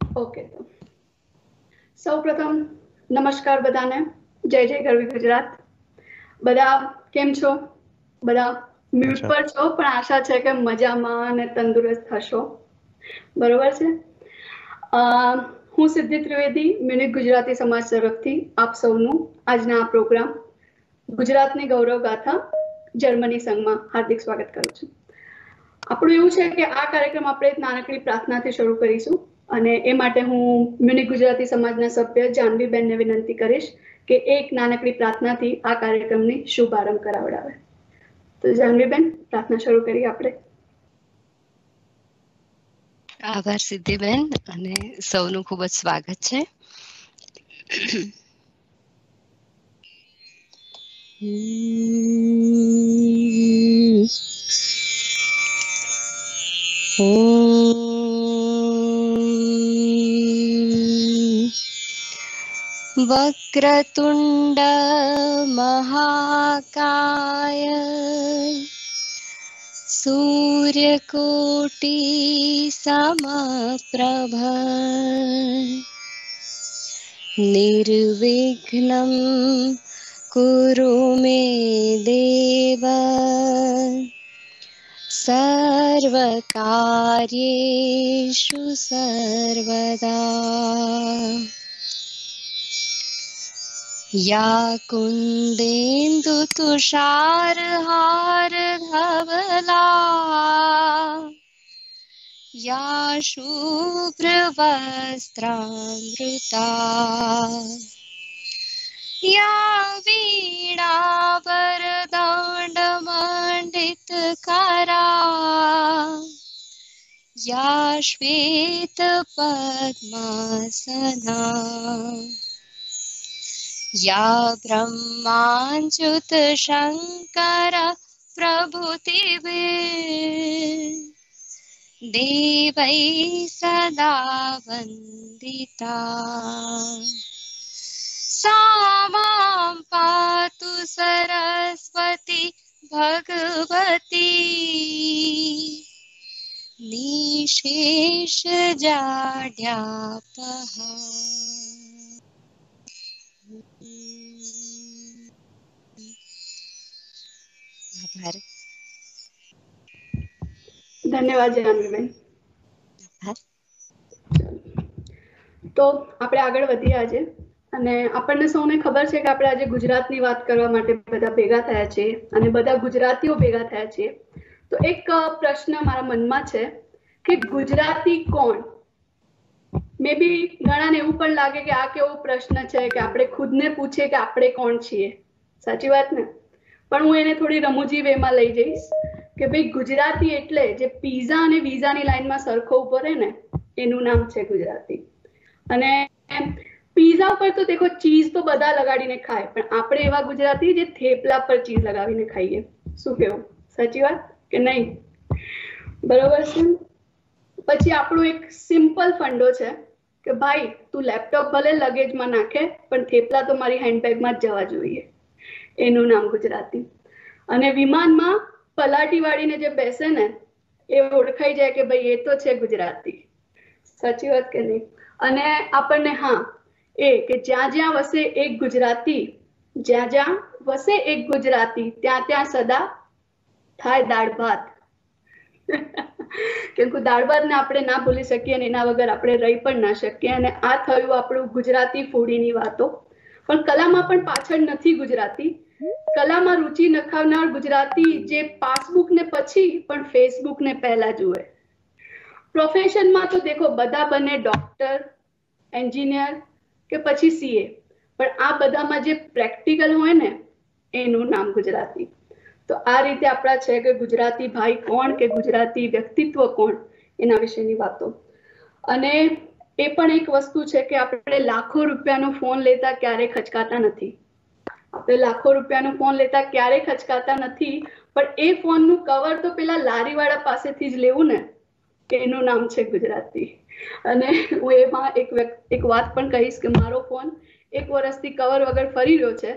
Okay, તો સૌપ્રથમ નમસ્કાર બધાને. જય જય ગરવી ગુજરાત. બધા કેમ છો? બધા મ્યુટ પર છો, પણ આશા છે કે મજામાં અને તંદુરસ્ત હશો. બરોબર છે. હું સિદ્ધિ ત્રિવેદી, મ્યુનિક ગુજરાતી સમાજ તરફથી આપ સૌનું આજના આ પ્રોગ્રામ ગુજરાતની ગૌરવ ગાથા જર્મની સંઘમાં હાર્દિક સ્વાગત કરું છું. આપણું એવું છે કે આ કાર્યક્રમ આપણે એક નાનકડી પ્રાર્થનાથી શરૂ કરીશું, અને એ માટે હું મ્યુનિક ગુજરાતી સમાજના સભ્ય જાનવીબેનને વિનંતી કરીશ કે એક નાનકડી પ્રાર્થનાથી આ કાર્યક્રમની શુભારંભ કરાવડાવે. તો જાનવીબેન, પ્રાર્થના શરૂ કરીએ આપણે. આભાર સિદ્ધિબેન, અને સૌનું ખૂબ જ સ્વાગત છે. વક્રતુંડ મહાકાય સૂર્યકોટિ સમપ્રભ નિર્વિઘ્નં કુરુ મે દેવ સર્વકાર્યેષુ સર્વદા. યા કુંદેન્દુ તુષારહાર ધવલા યા શુભ્રવસ્ત્રામૃતા યા વીણાવરદંડમંડિતકરા યા શ્વેતપદ્માસના યા બ્રહ્માંચ્યુત શંકર પ્રભૃતિભિः દેવૈ સદા વંદિતા. સા માં પાતુ સરસ્વતી ભગવતી નિશેષજાડ્યાપહા. આભાર. ધન્યવાદ જાનવીબેન. તો આપણે આગળ વધીએ આજે, અને આપણને સૌને ખબર છે કે આપણે આજે ગુજરાતની વાત કરવા માટે બધા ભેગા થયા છીએ, અને બધા ગુજરાતીઓ ભેગા થયા છીએ. તો એક પ્રશ્ન મારા મનમાં છે કે ગુજરાતી કોણ? મે બી ઘણાને એવું પણ લાગે કે આ કેવો પ્રશ્ન છે કે આપણે ખુદને પૂછીએ કે આપણે કોણ છીએ. સાચી વાત ને? પણ હું એને થોડી રમૂજી વેમાં લઈ જઈશ કે ભાઈ ગુજરાતી એટલે જે પીઝા અને વિઝાની લાઈનમાં સરખો ઉભો રહે ને, એનું નામ છે ગુજરાતી. અને પીઝા પર તો દેખો ચીઝ તો બધા લગાડીને ખાય, પણ આપણે એવા ગુજરાતી જે થેપલા પર ચીઝ લગાવીને ખાઈએ. શું કેવું? સાચી વાત કે નહીં? બરોબર છે. પછી આપણો એક સિમ્પલ ફંડો છે કે ભાઈ તું લેપટોપ ભલે લગેજમાં નાખે, પણ થેપલા તો મારી હેન્ડબેગમાં જ જવા જોઈએ. એનું નામ ગુજરાતી. અને વિમાનમાં પલાટી વાળીને જે બેસે ને, એ ઓળખાઈ જાય કે ભાઈ એ તો છે ગુજરાતી. સાચી વાત કે નહીં? અને આપણને એ કે જ્યાં જ્યાં વસે એક ગુજરાતી, જ્યાં જ્યાં વસે એક ગુજરાતી, ત્યાં ત્યાં સદા થાય દાળ ભાત. કેમ કે દાળ ભાત ને આપણે ના ભૂલી શકીએ, અને એના વગર આપણે રહી પણ ના શકીએ. અને આ થયું આપણું ગુજરાતી ફૂડીની વાતો. પણ કલામાં પણ પાછળ નથી ગુજરાતી. કલામાં રુચિ નખાવનાર ગુજરાતી જે પાસબુક ને પછી પણ ફેસબુક ને પહેલા જુએ. પ્રોફેશનમાં તો દેખો બધા બને ડોક્ટર, એન્જિનિયર કે પછી સીએ, પણ આ બધામાં જે પ્રેક્ટિકલ હોય ને, એનું નામ ગુજરાતી. તો આ રીતે આપણા છે કે ગુજરાતી ભાઈ કોણ, કે ગુજરાતી વ્યક્તિત્વ કોણ, એના વિશેની વાતો. અને એ પણ એક વસ્તુ છે કે આપણે લાખો રૂપિયાનો ફોન લેતા ક્યારેય ખચકાતા નથી. આપણે લાખો રૂપિયાનો ફોન લેતા ક્યારેય ખચકાતા નથી, પણ એ ફોનનું કવર તો પેલા લારીવાળા પાસેથી જ લેવું ને, કે એનું નામ છે ગુજરાતી. અને હું એમાં એક વાત પણ કહીશ કે મારો ફોન 1 વર્ષથી કવર વગર ફરી રહ્યો છે,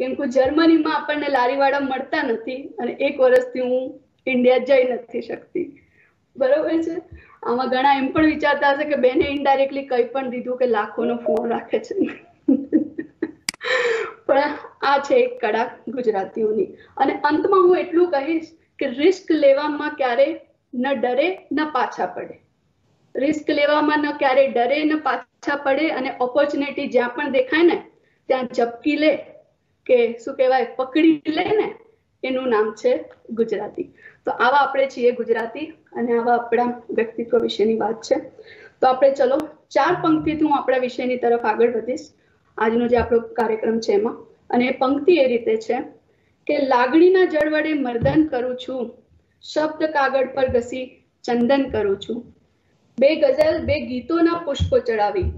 કેમ કે જર્મનીમાં આપણને લારીવાળા મળતા નથી, અને 1 વર્ષથી હું ઇન્ડિયા જઈ નથી શકતી. બરોબર છે. આમાં ઘણા એમ પણ વિચારતા હશે કે બેને ઇનડાયરેક્ટલી કઈ પણ દીધું કે લાખોનો ફોન રાખે છે. પણ આ છે એક કળા ગુજરાતીઓની. અને અંતમાં હું એટલું કહીશ કે રિસ્ક લેવામાં ક્યારે ન ડરે ન પાછા પડે. રિસ્ક લેવામાં ન ક્યારે ડરે ન પાછા પડે, અને ઓપોર્ચ્યુનિટી જ્યાં પણ દેખાય ને ત્યાં ઝપકી લે, કે શું કહેવાય, પકડી લે ને, એનું નામ છે ગુજરાતી. તો આવા આપણે છીએ ગુજરાતી, અને આવા આપણા વ્યક્તિત્વ વિશેની વાત છે. તો આપણે ચલો 4 પંક્તિથી હું આપણા વિષયની તરફ આગળ વધીશ, આજનો જે આપણો કાર્યક્રમ છે એમાં. અને એ પંક્તિ એ રીતે છે કે લાગણીના જળ વડે મર્દન કરું છું, શબ્દ કાગળ પર ઘસી ચંદન કરું છું, 2 ગઝલ 2 ગીતોના પુષ્પો ચડાવી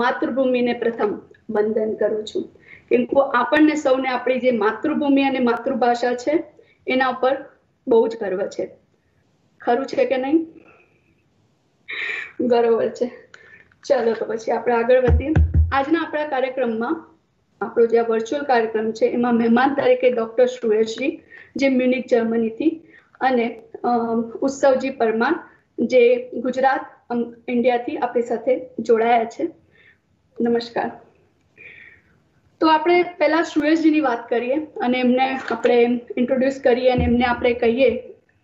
માતૃભૂમિને પ્રથમ વંદન કરું છું. કેમ કે આપણને સૌને આપણી જે માતૃભૂમિ અને માતૃભાષા છે એના ઉપર બહુ જ ગર્વ છે. ખરું છે કે નહીં? બરોબર છે. ચલો તો પછી આપણે આગળ વધીએ. આજના આપણા કાર્યક્રમમાં, આપણો જે વર્ચ્યુઅલ કાર્યક્રમ છે એમાં મહેમાન તરીકે ડોક્ટર સુરેશજી, જે મ્યુનિક જર્મનીથી, અને ઉત્સવજી પરમાર, જે ગુજરાત ઇન્ડિયાથી આપણી સાથે જોડાયા છે. નમસ્કાર. તો આપણે પહેલા સુરેશજીની વાત કરીએ અને એમને આપણે ઇન્ટ્રોડ્યુસ કરીએ અને એમને આપણે કહીએ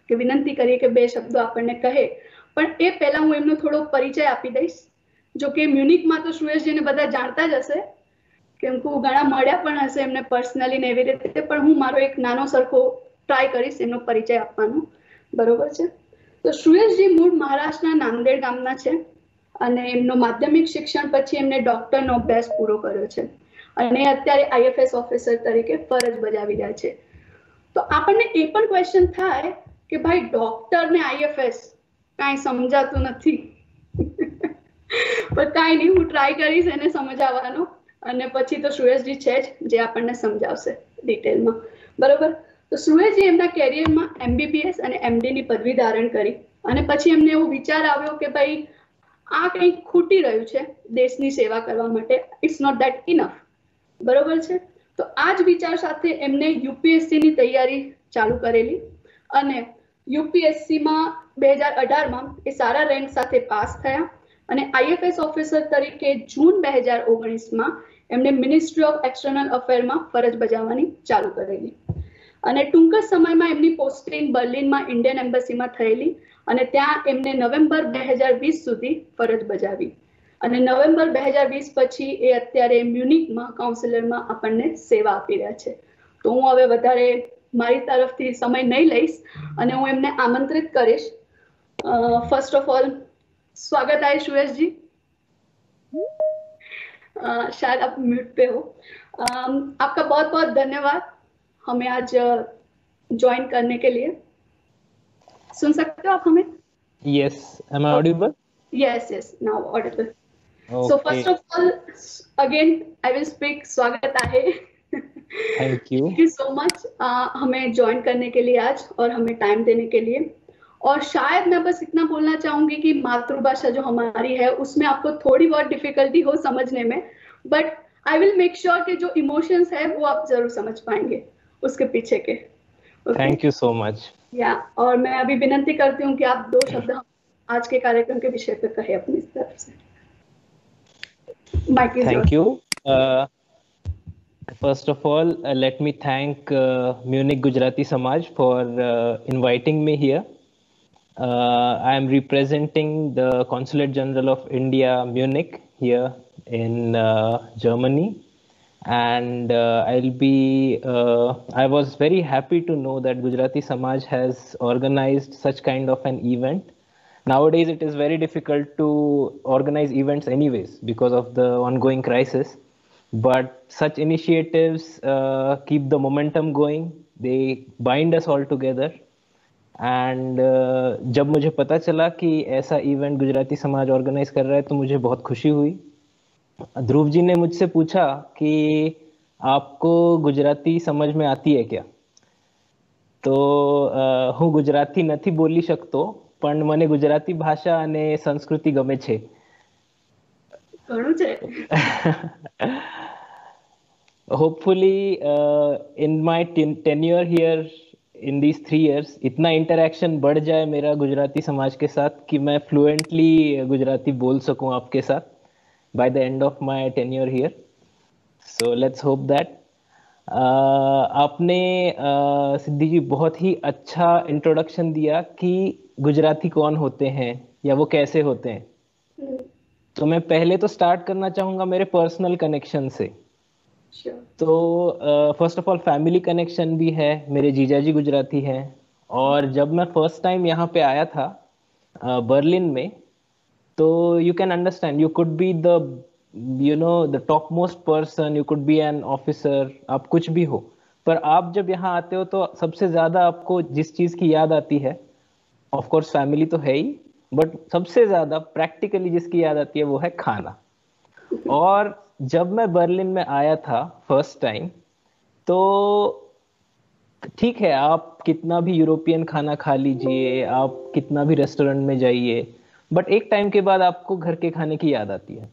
કે વિનંતી કરીએ કે 2 શબ્દો આપણને કહે. પણ એ પહેલા હું એમનો થોડો પરિચય આપી દઈશ. જો કે મ્યુનિકમાં તો સુરેશજીને બધા જાણતા જ હશે, કેમ કે ઘણા મળ્યા પણ હશે એમને પર્સનલી ને એવી રીતે, પણ હું મારો એક નાનો સરખો ટ્રાય કરીશ એમનો પરિચય આપવાનો. બરોબર છે. તો સુરેશજી મૂળ મહારાષ્ટ્રના નાંદેડ ગામના છે, અને એમનો માધ્યમિક શિક્ષણ પછી એમને ડોક્ટરનો અભ્યાસ પૂરો કર્યો છે, અને અત્યારે IFS ઓફિસર તરીકે ફરજ બજાવી રહ્યા છે. તો આપણને એ પણ ક્વેશ્ચન થાય કે ભાઈ ડોક્ટર ને IFS કાંઈ સમજાતું નથી. પણ કાંઈ નહીં, હું ટ્રાય કરીશ એને સમજાવવાનો, અને પછી તો સુરેશજી છે જ જે આપણને સમજાવશે ડિટેલમાં. બરોબર. તો સુરેશજી એમના કેરિયરમાં MBBS અને MD ની પદવી ધારણ કરી, અને પછી એમને એવો વિચાર આવ્યો કે ભાઈ આ કંઈક ખૂટી રહ્યું છે દેશની સેવા કરવા માટે, ઇટ્સ નોટ ધેટ ઇનફ. બરોબર છે. તો આ જ વિચાર સાથે એમને UPSC ની તૈયારી ચાલુ કરેલી, અને UPSCમાં 2018માં એ સારા રેન્ક સાથે પાસ થયા, અને IFS ઓફિસર તરીકે જૂન 2019માં એમને મિનિસ્ટ્રી ઓફ એક્સટર્નલ અફેરમાં ફરજ બજાવવાની ચાલુ કરેલી. અને ટૂંક જ સમયમાં એમની પોસ્ટિંગ બર્લિનમાં ઇન્ડિયન એમ્બસીમાં થયેલી, અને ત્યાં એમને નવેમ્બર 2020 સુધી ફરજ બજાવી, અને નવેમ્બર 2020 પછી એ અત્યારે મ્યુનિકમાં કાઉન્સિલરમાં આપણને સેવા આપી રહ્યા છે. તો હું હવે વધારે મારી તરફથી સમય નહીં લઈશ, અને હું એમને આમંત્રિત કરીશ. फर्स्ट ऑफ ऑल स्वागत है सुरेश जी. शायद आप म्यूट पे हो. आपका बहुत बहुत धन्यवाद हमें आज ज्वाइन करने के लिए. सुन सकते हो आप हमें? Yes, am I audible? Yes, now audible. Okay. So first of all, again I will speak. स्वागत है. Thank you. Thank you so much हमें ज्वाइन करने के लिए आज, और हमें टाइम देने के लिए. और शायद मैं बस इतना बोलना चाहूंगी कि मातृभाषा जो हमारी है उसमें आपको थोड़ी बहुत डिफिकल्टी हो समझने में, but I will make sure कि जो इमोशंस है वो आप जरूर समझ पाएंगे उसके पीछे के. Thank you so much. और मैं अभी विनंती करती हूँ कि आप 2 शब्द आज के कार्यक्रम के विषय पे कहें अपनी तरफ से. Thank you. First of all, let me thank Munich Gujarati Samaj for inviting me here. I am representing the Consulate General of India, Munich, here in Germany, and I was very happy to know that Gujarati Samaj has organized such kind of an event. Nowadays, it is very difficult to organize events anyways because of the ongoing crisis, but such initiatives keep the momentum going. They bind us all together. And जब मुझे पता चला कि ऐसा event Gujarati समाज organise कर रहा है तो मुझे बहुत खुशी हुई. ध्रुव जी ने मुझसे पूछा कि आपको गुजराती समझ में आती है क्या, તો હું ગુજરાતી નથી બોલી શકતો, પણ મને ગુજરાતી ભાષા અને સંસ્કૃતિ ગમે છે. ઘણું છે. Hopefully in my tenure here in these 3 years इतना इंटरेक्शन बढ़ जाए मेरा गुजराती समाज के साथ कि मैं फ्लुएंटली गुजराती बोल सकूं आपके साथ by the end of my tenure here. So let's hope that. आपने सिद्धि जी बहुत ही अच्छा इंट्रोडक्शन दिया कि गुजराती कौन होते हैं या वो कैसे होते हैं। तो मैं पहले तो स्टार्ट करना चाहूँगा मेरे पर्सनल कनेक्शन से। तो first of all family connection भी है, मेरे जीजा जी गुजराती हैं। और जब मैं फर्स्ट टाइम यहाँ पे आया था बर्लिन में, तो you can understand, you could be the the topmost person, you could be an officer, आप कुछ भी हो, पर आप जब यहाँ आते हो तो सबसे ज्यादा आपको जिस चीज की याद आती है, ऑफ कोर्स फैमिली तो है ही, बट सबसे ज्यादा प्रैक्टिकली जिसकी याद आती है वो है खाना। और जब मैं बर्लिन में आया था फर्स्ट टाइम, तो ठीक है आप कितना भी यूरोपियन खाना खा लीजिए, आप कितना भी रेस्टोरेंट में जाइए, बट एक टाइम के बाद आपको घर के खाने की याद आती है।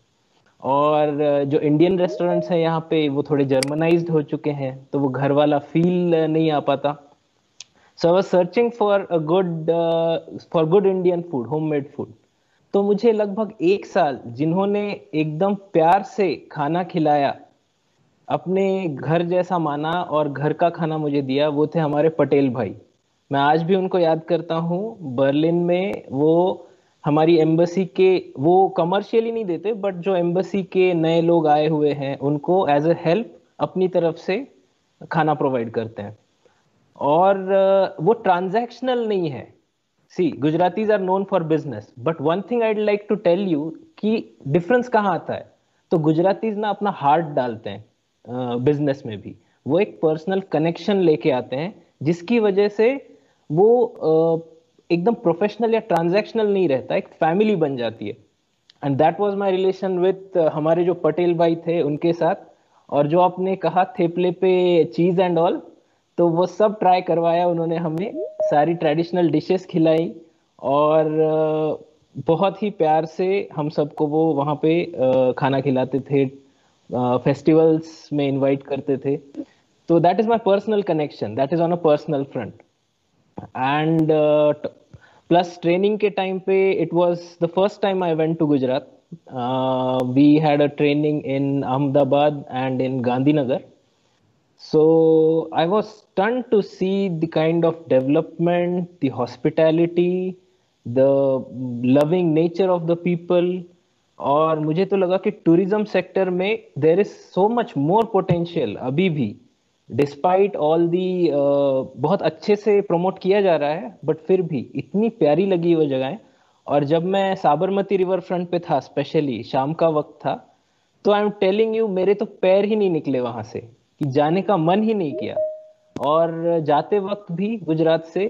और जो इंडियन रेस्टोरेंट्स हैं यहाँ पे वो थोड़े जर्मनाइज्ड हो चुके हैं, तो वो घर वाला फील नहीं आ पाता। So I was searching for good Indian food, homemade food. तो मुझे लगभग 1 साल जिन्होंने एकदम प्यार से खाना खिलाया, अपने घर जैसा माना और घर का खाना मुझे दिया, वो थे हमारे पटेल भाई। मैं आज भी उनको याद करता हूँ। बर्लिन में वो हमारी एम्बेसी के, वो कमर्शियली नहीं देते, बट जो एम्बेसी के नए लोग आए हुए हैं उनको एज ए हेल्प अपनी तरफ से खाना प्रोवाइड करते हैं। और वो ट्रांजैक्शनल नहीं है। See Gujaratis are known for business, but one thing I'd like to tell you कि डिफरेंस कहाँ आता है। तो गुजरातीज ना अपना हार्ट डालते हैं बिजनेस में भी, वो एक पर्सनल कनेक्शन लेके आते हैं, जिसकी वजह से वो एकदम प्रोफेशनल या ट्रांजैक्शनल नहीं रहता, एक फैमिली बन जाती है। And that was my relation with हमारे जो पटेल भाई थे उनके साथ। और जो आपने कहा थेपले पे चीज एंड ऑल, तो वो सब ट्राई करवाया उन्होंने, हमें सारी ट्रेडिशनल डिशेस खिलाई और बहुत ही प्यार से हम सबको वो वहाँ पे खाना खिलाते थे, फेस्टिवल्स में इनवाइट करते थे। तो that is my personal connection, that is on a personal front. And plus training के टाइम पे it was the first time I went to Gujarat. We had a training in Ahmedabad and in Gandhinagar. So I was stunned to see the kind of development, the hospitality, the loving nature of the people. और मुझे तो लगा कि tourism sector में there is so much more potential अभी भी, despite all the बहुत अच्छे से प्रमोट किया जा रहा है, बट फिर भी इतनी प्यारी लगी वो जगह। और जब मैं साबरमती रिवर फ्रंट पे था, स्पेशली शाम का वक्त था, तो आई एम टेलिंग यू मेरे तो पैर ही नहीं निकले वहां से, कि जाने का मन ही नहीं किया। और जाते वक्त भी गुजरात से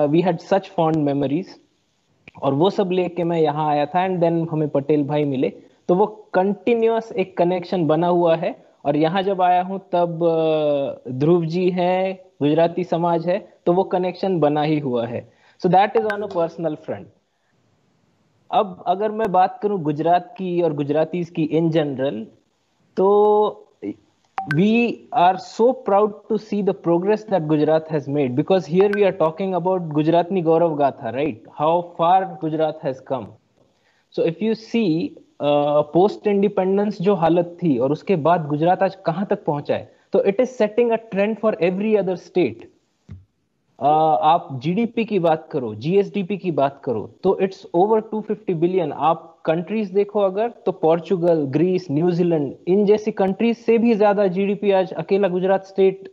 we had such fond memories, और वो सब लेके मैं यहाँ आया था। एंड देन हमें पटेल भाई मिले, तो वो कंटिन्यूअस एक कनेक्शन बना हुआ है। और यहाँ जब आया हूँ तब ध्रुव जी है, गुजराती समाज है, तो वो कनेक्शन बना ही हुआ है। So that is on a personal front. अब अगर मैं बात करूं गुजरात की और गुजरातीज की इन जनरल, तो we are so proud to see the progress that Gujarat has made, because here we are talking about Gujaratni Gaurav Gatha, right? How far Gujarat has come. So if you see post independence जो हालत थी और उसके बाद गुजरात आज कहाँ तक पहुंचा है, तो it is setting a trend for every other state. आप जीडीपी की बात करो, जीएसडीपी की बात करो, तो इट्स ओवर 250 बिलियन। आप कंट्रीज देखो अगर, तो पोर्चुगल, ग्रीस, न्यूजीलैंड, इन जैसी कंट्रीज से भी ज्यादा जीडीपी आज अकेला गुजरात स्टेट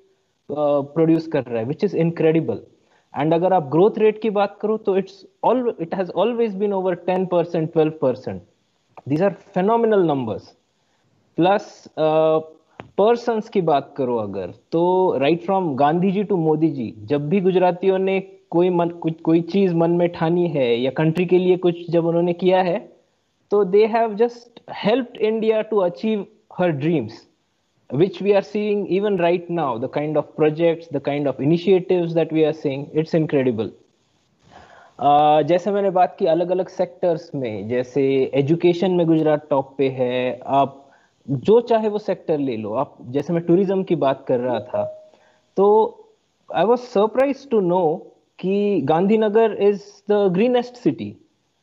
प्रोड्यूस कर रहा है, विच इज इनक्रेडिबल। एंड अगर आप ग्रोथ रेट की बात करो, तो it has always been over 10%, 12%। These are phenomenal numbers. Plus persons की बात करो अगर, तो right from Gandhi ji to Modi ji, जब भी गुजरातियों ने कोई चीज मन में ठानी है या कंट्री के लिए कुछ जब उन्होंने किया है, तो they have just helped India to achieve her dreams, which we are seeing even right now, the kind of projects, the kind of initiatives that we are seeing, it's incredible. जैसे मैंने बात की अलग अलग सेक्टर्स में, जैसे education में Gujarat top पे है। आप जो चाहे वो सेक्टर ले लो, आप जैसे मैं टूरिज्म की बात कर रहा था, तो I was surprised to know कि Gandhinagar is the greenest city.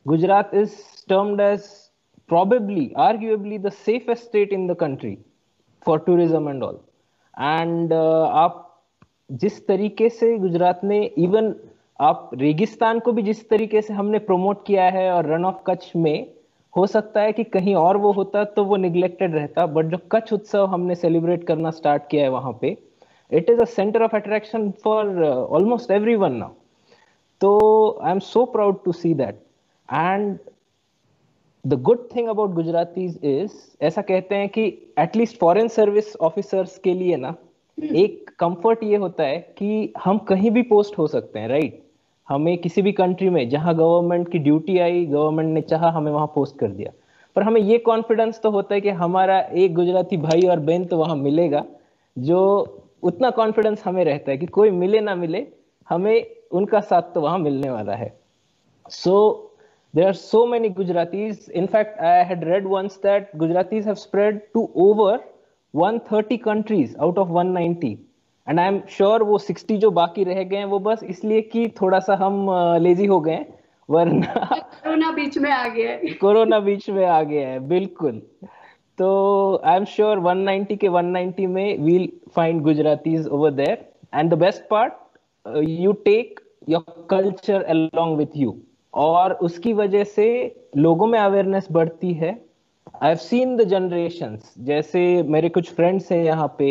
Gujarat is termed as probably, arguably the safest state in the country for tourism and all. And आप जिस तरीके से गुजरात ने इवन आप रेगिस्तान को भी जिस तरीके से हमने प्रमोट किया है और रन ऑफ कच्छ में, हो सकता है कि कहीं और वो होता तो वो निग्लेक्टेड रहता, बट जो कच्छ उत्सव हमने सेलिब्रेट करना स्टार्ट किया है वहां पे, it is a center of attraction for almost everyone now. So I'm so proud to see that. And the good thing about Gujaratis is, ऐसा कहते हैं कि at least foreign service officers के लिए ना एक comfort ये होता है कि हम कहीं भी पोस्ट हो सकते हैं, राइट? हमें किसी भी कंट्री में जहां गवर्नमेंट की ड्यूटी आई, गवर्नमेंट ने चाहा हमें वहां पोस्ट कर दिया, पर हमें ये कॉन्फिडेंस तो होता है कि हमारा एक गुजराती भाई और बहन तो वहां मिलेगा, जो उतना कॉन्फिडेंस हमें रहता है कि कोई मिले ना मिले, हमें उनका साथ तो वहां मिलने वाला है. So there are so many Gujaratis. In fact, I had read once that Gujaratis have spread to over 130 countries out of 190. And I am sure वो 60 जो बाकी रह गए हैं वो बस इसलिए कि थोड़ा सा हम लेजी हो गए हैं, वरना कोरोना बीच में आ गया है. कोरोना बीच में आ गया है, बिल्कुल. तो आई एम श्योर 190 के 190 में we'll find Gujaratis over there. And the best part, you take your culture along with you, और उसकी वजह से लोगों में अवेयरनेस बढ़ती है. I have seen the generations, जैसे मेरे कुछ फ्रेंड्स हैं यहाँ पे,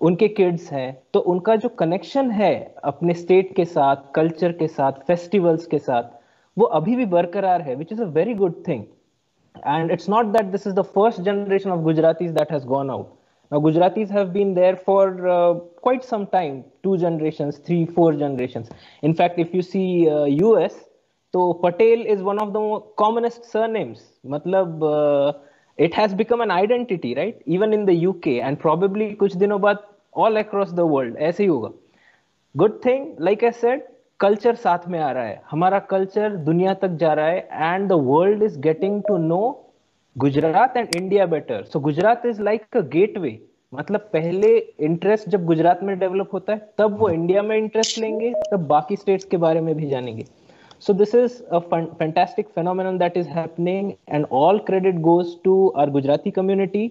उनके किड्स हैं, तो उनका जो कनेक्शन है अपने स्टेट के साथ, कल्चर के साथ, फेस्टिवल्स के साथ, वो अभी भी बरकरार है, which is a very good thing. And it's not that this is the first generation of Gujaratis that has gone out. Now, Gujaratis have been there for quite some time, 2 generations, 3, 4 generations. In fact, if you see US, so Patel is one of the commonest surnames. Matlab, it has become an identity, right? Even in the UK and probably kuch dino baad all across the world. ऐसे ही होगा. Good thing, like I said, culture साथ में आ रहा है, हमारा culture दुनिया तक जा रहा है, and the world is getting to know Gujarat and India better. So Gujarat is like a gateway. मतलब पहले इंटरेस्ट जब गुजरात में डेवलप होता है, तब वो इंडिया में इंटरेस्ट लेंगे, तब बाकी स्टेट्स के बारे में भी जानेंगे. So this is a fantastic phenomenon that is happening, and all credit goes to our Gujarati community.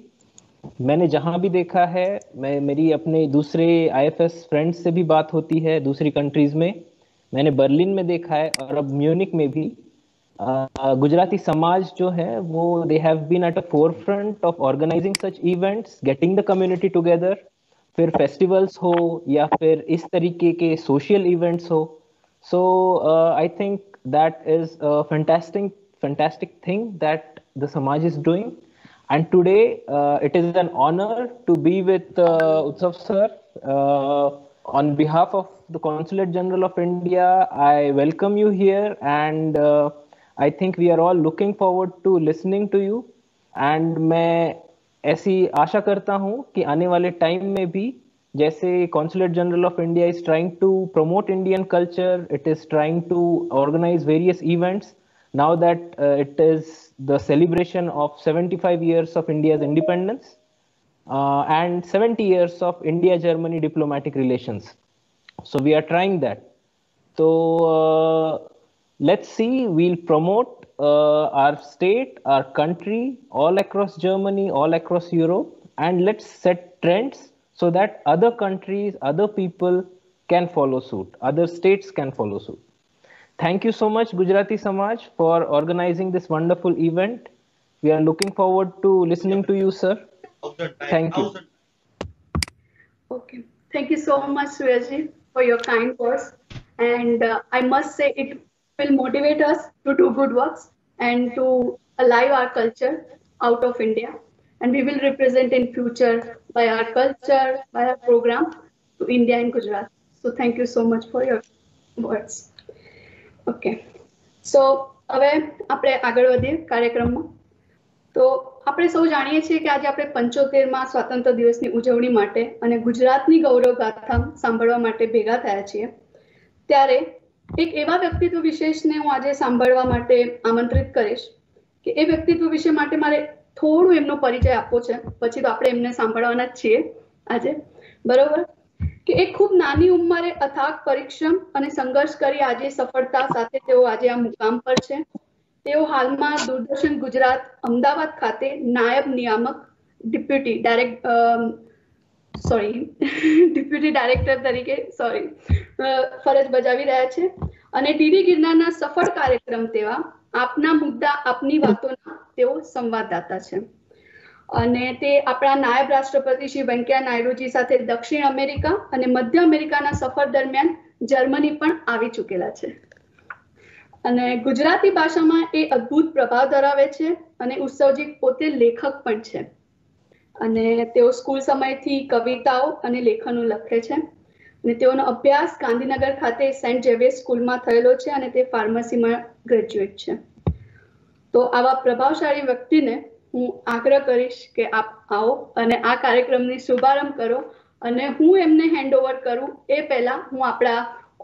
मैंने जहां भी देखा है, मेरी अपने दूसरे IFS फ्रेंड्स से भी बात होती है दूसरी कंट्रीज में, मैंने बर्लिन में देखा है और अब म्यूनिक में भी, गुजराती समाज जो है वो they have been at a forefront of organizing such events, getting the community together, फिर फेस्टिवल्स हो या फिर इस तरीके के सोशल इवेंट्स हो. So I think that is a fantastic thing that the samaj is doing. And today it is an honour to be with Utsav sir. On behalf of the Consulate General of India, I welcome you here, and I think we are all looking forward to listening to you. And मैं ऐसी आशा करता हूँ कि आने वाले time में भी, जैसे Consulate General of India is trying to promote Indian culture, it is trying to organize various events. Now that it is the celebration of 75 years of India's independence, and 70 years of India-Germany diplomatic relations. So we are trying that. So let's see, we'll promote our state, our country, all across Germany, all across Europe, and let's set trends so that other countries, other people can follow suit, other states can follow suit. Thank you so much, Gujarati Samaj, for organizing this wonderful event. We are looking forward to listening to you, sir. Thank you. Okay. Thank you so much, Suryaji, for your kind words. And I must say it will motivate us to do good works and to alive our culture out of India. And we will represent in future by our culture, by our program to India and Gujarat. So thank you so much for your words. Okay. So હવે આપણે આગળ વધીએ કાર્યક્રમમાં. તો આપણે સૌ જાણીએ છીએ કે આજે આપણે 75મા સ્વાતંત્ર્ય દિવસની ઉજવણી માટે અને ગુજરાતની ગૌરવ ગાથા સાંભળવા માટે ભેગા થયા છીએ. ત્યારે એક એવા વ્યક્તિત્વ વિશેષને હું આજે સાંભળવા માટે આમંત્રિત કરીશ કે એ વ્યક્તિત્વ વિશે માટે મારે થોડું એમનો પરિચય આપવો છે, પછી તો આપણે એમને સાંભળવાના જ છીએ આજે, બરોબર? કે કે એક ખૂબ નાની ઉંમરે અથાગ પરિશ્રમ અને સંઘર્ષ કરી આજે સફળતા સાથે તેઓ આજે આ મુકામ પર છે. તેઓ હાલમાં દૂરદર્શન ગુજરાત અમદાવાદ ખાતે નાયબ નિયામક ડેપ્યુટી ડાયરેક્ટર તરીકે ફરજ બજાવી રહ્યા છે અને ડીડી ગિરનારના સફળ કાર્યક્રમ તેવા આપના મુદ્દા આપની વાતોના તેઓ સંવાદદાતા છે અને તે આપણા નાયબ રાષ્ટ્રપતિ શ્રી વેંકૈયા નાયડુજી સાથે દક્ષિણ અમેરિકા અને મધ્ય અમેરિકાના સફર દરમિયાન જર્મની પણ આવી ચૂકેલા છે અને ગુજરાતી ભાષામાં એ અદ્ભુત પ્રભાવ ધરાવે છે અને ઉત્સવજી પોતે લેખક પણ છે અને તેઓ સ્કૂલ સમયથી કવિતાઓ અને લેખનો લખે છે અને તેઓનો અભ્યાસ ગાંધીનગર ખાતે સેન્ટ ઝેવિયર્સ સ્કૂલમાં થયેલો છે અને તે ફાર્મસીમાં ગ્રેજ્યુએટ છે. તો આવા પ્રભાવશાળી વ્યક્તિને હું આગ્રહ કરીશ કે આપ આવો અને આ કાર્યક્રમની શુભારંભ કરો અને હું એમને હેન્ડઓવર કરું એ પહેલા હું આપણા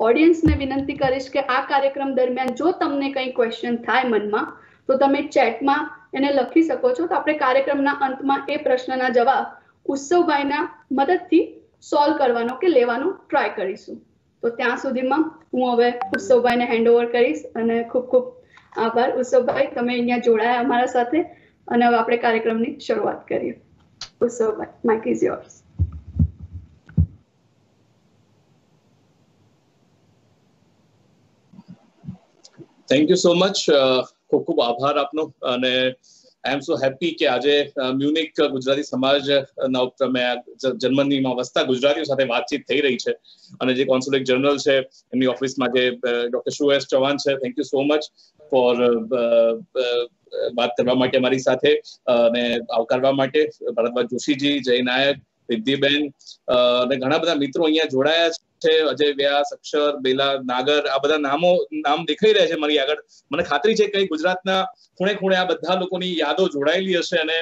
ઓડિયન્સને વિનંતી કરીશ કે આ કાર્યક્રમ દરમિયાન જો તમને કંઈ ક્વેશ્ચન થાય મનમાં તો તમે ચેટમાં એને લખી શકો છો. તો આપણે કાર્યક્રમના અંતમાં એ પ્રશ્નના જવાબ ઉત્સવભાઈના મદદથી સોલ્વ કરવાનો કે લેવાનો ટ્રાય કરીશું. તો ત્યાં સુધીમાં હું હવે ઉત્સવભાઈને હેન્ડઓવર કરીશ અને ખૂબ ખૂબ આભાર ઉત્સવભાઈ, તમે અહીંયા જોડાયા અમારા સાથે અને હવે આપણે કાર્યક્રમની શરૂઆત કરીએ. ઉત્સવભાઈ, mike is yours. Thank you so much. ખૂબ ખૂબ આભાર આપનો અને આઈ એમ સો હેપી કે આજે મ્યુનિક ગુજરાતી સમાજના ઉપક્રમે જર્મનીમાં વસતા ગુજરાતીઓ સાથે વાતચીત થઈ રહી છે અને જે કોન્સ્યુલેટ જનરલ છે એમની ઓફિસમાં જે ડોક્ટર સુએસ ચૌહાણ છે, thank you so much for વાત કરવા માટે અમારી સાથે અને આવકારવા માટે. ભરતભાઈ જોશીજી, જય નાયક, રિદ્ધિબેન અને ઘણા બધા મિત્રો અહીંયા જોડાયા છે. અજય વ્યાસ, અક્ષર, બેલા, નાગર, આ બધા નામ દેખાઈ રહ્યા છે મારી આગળ. મને ખાતરી છે કે ગુજરાતના ખૂણે ખૂણે આ બધા લોકોની યાદો જોડાયેલી હશે અને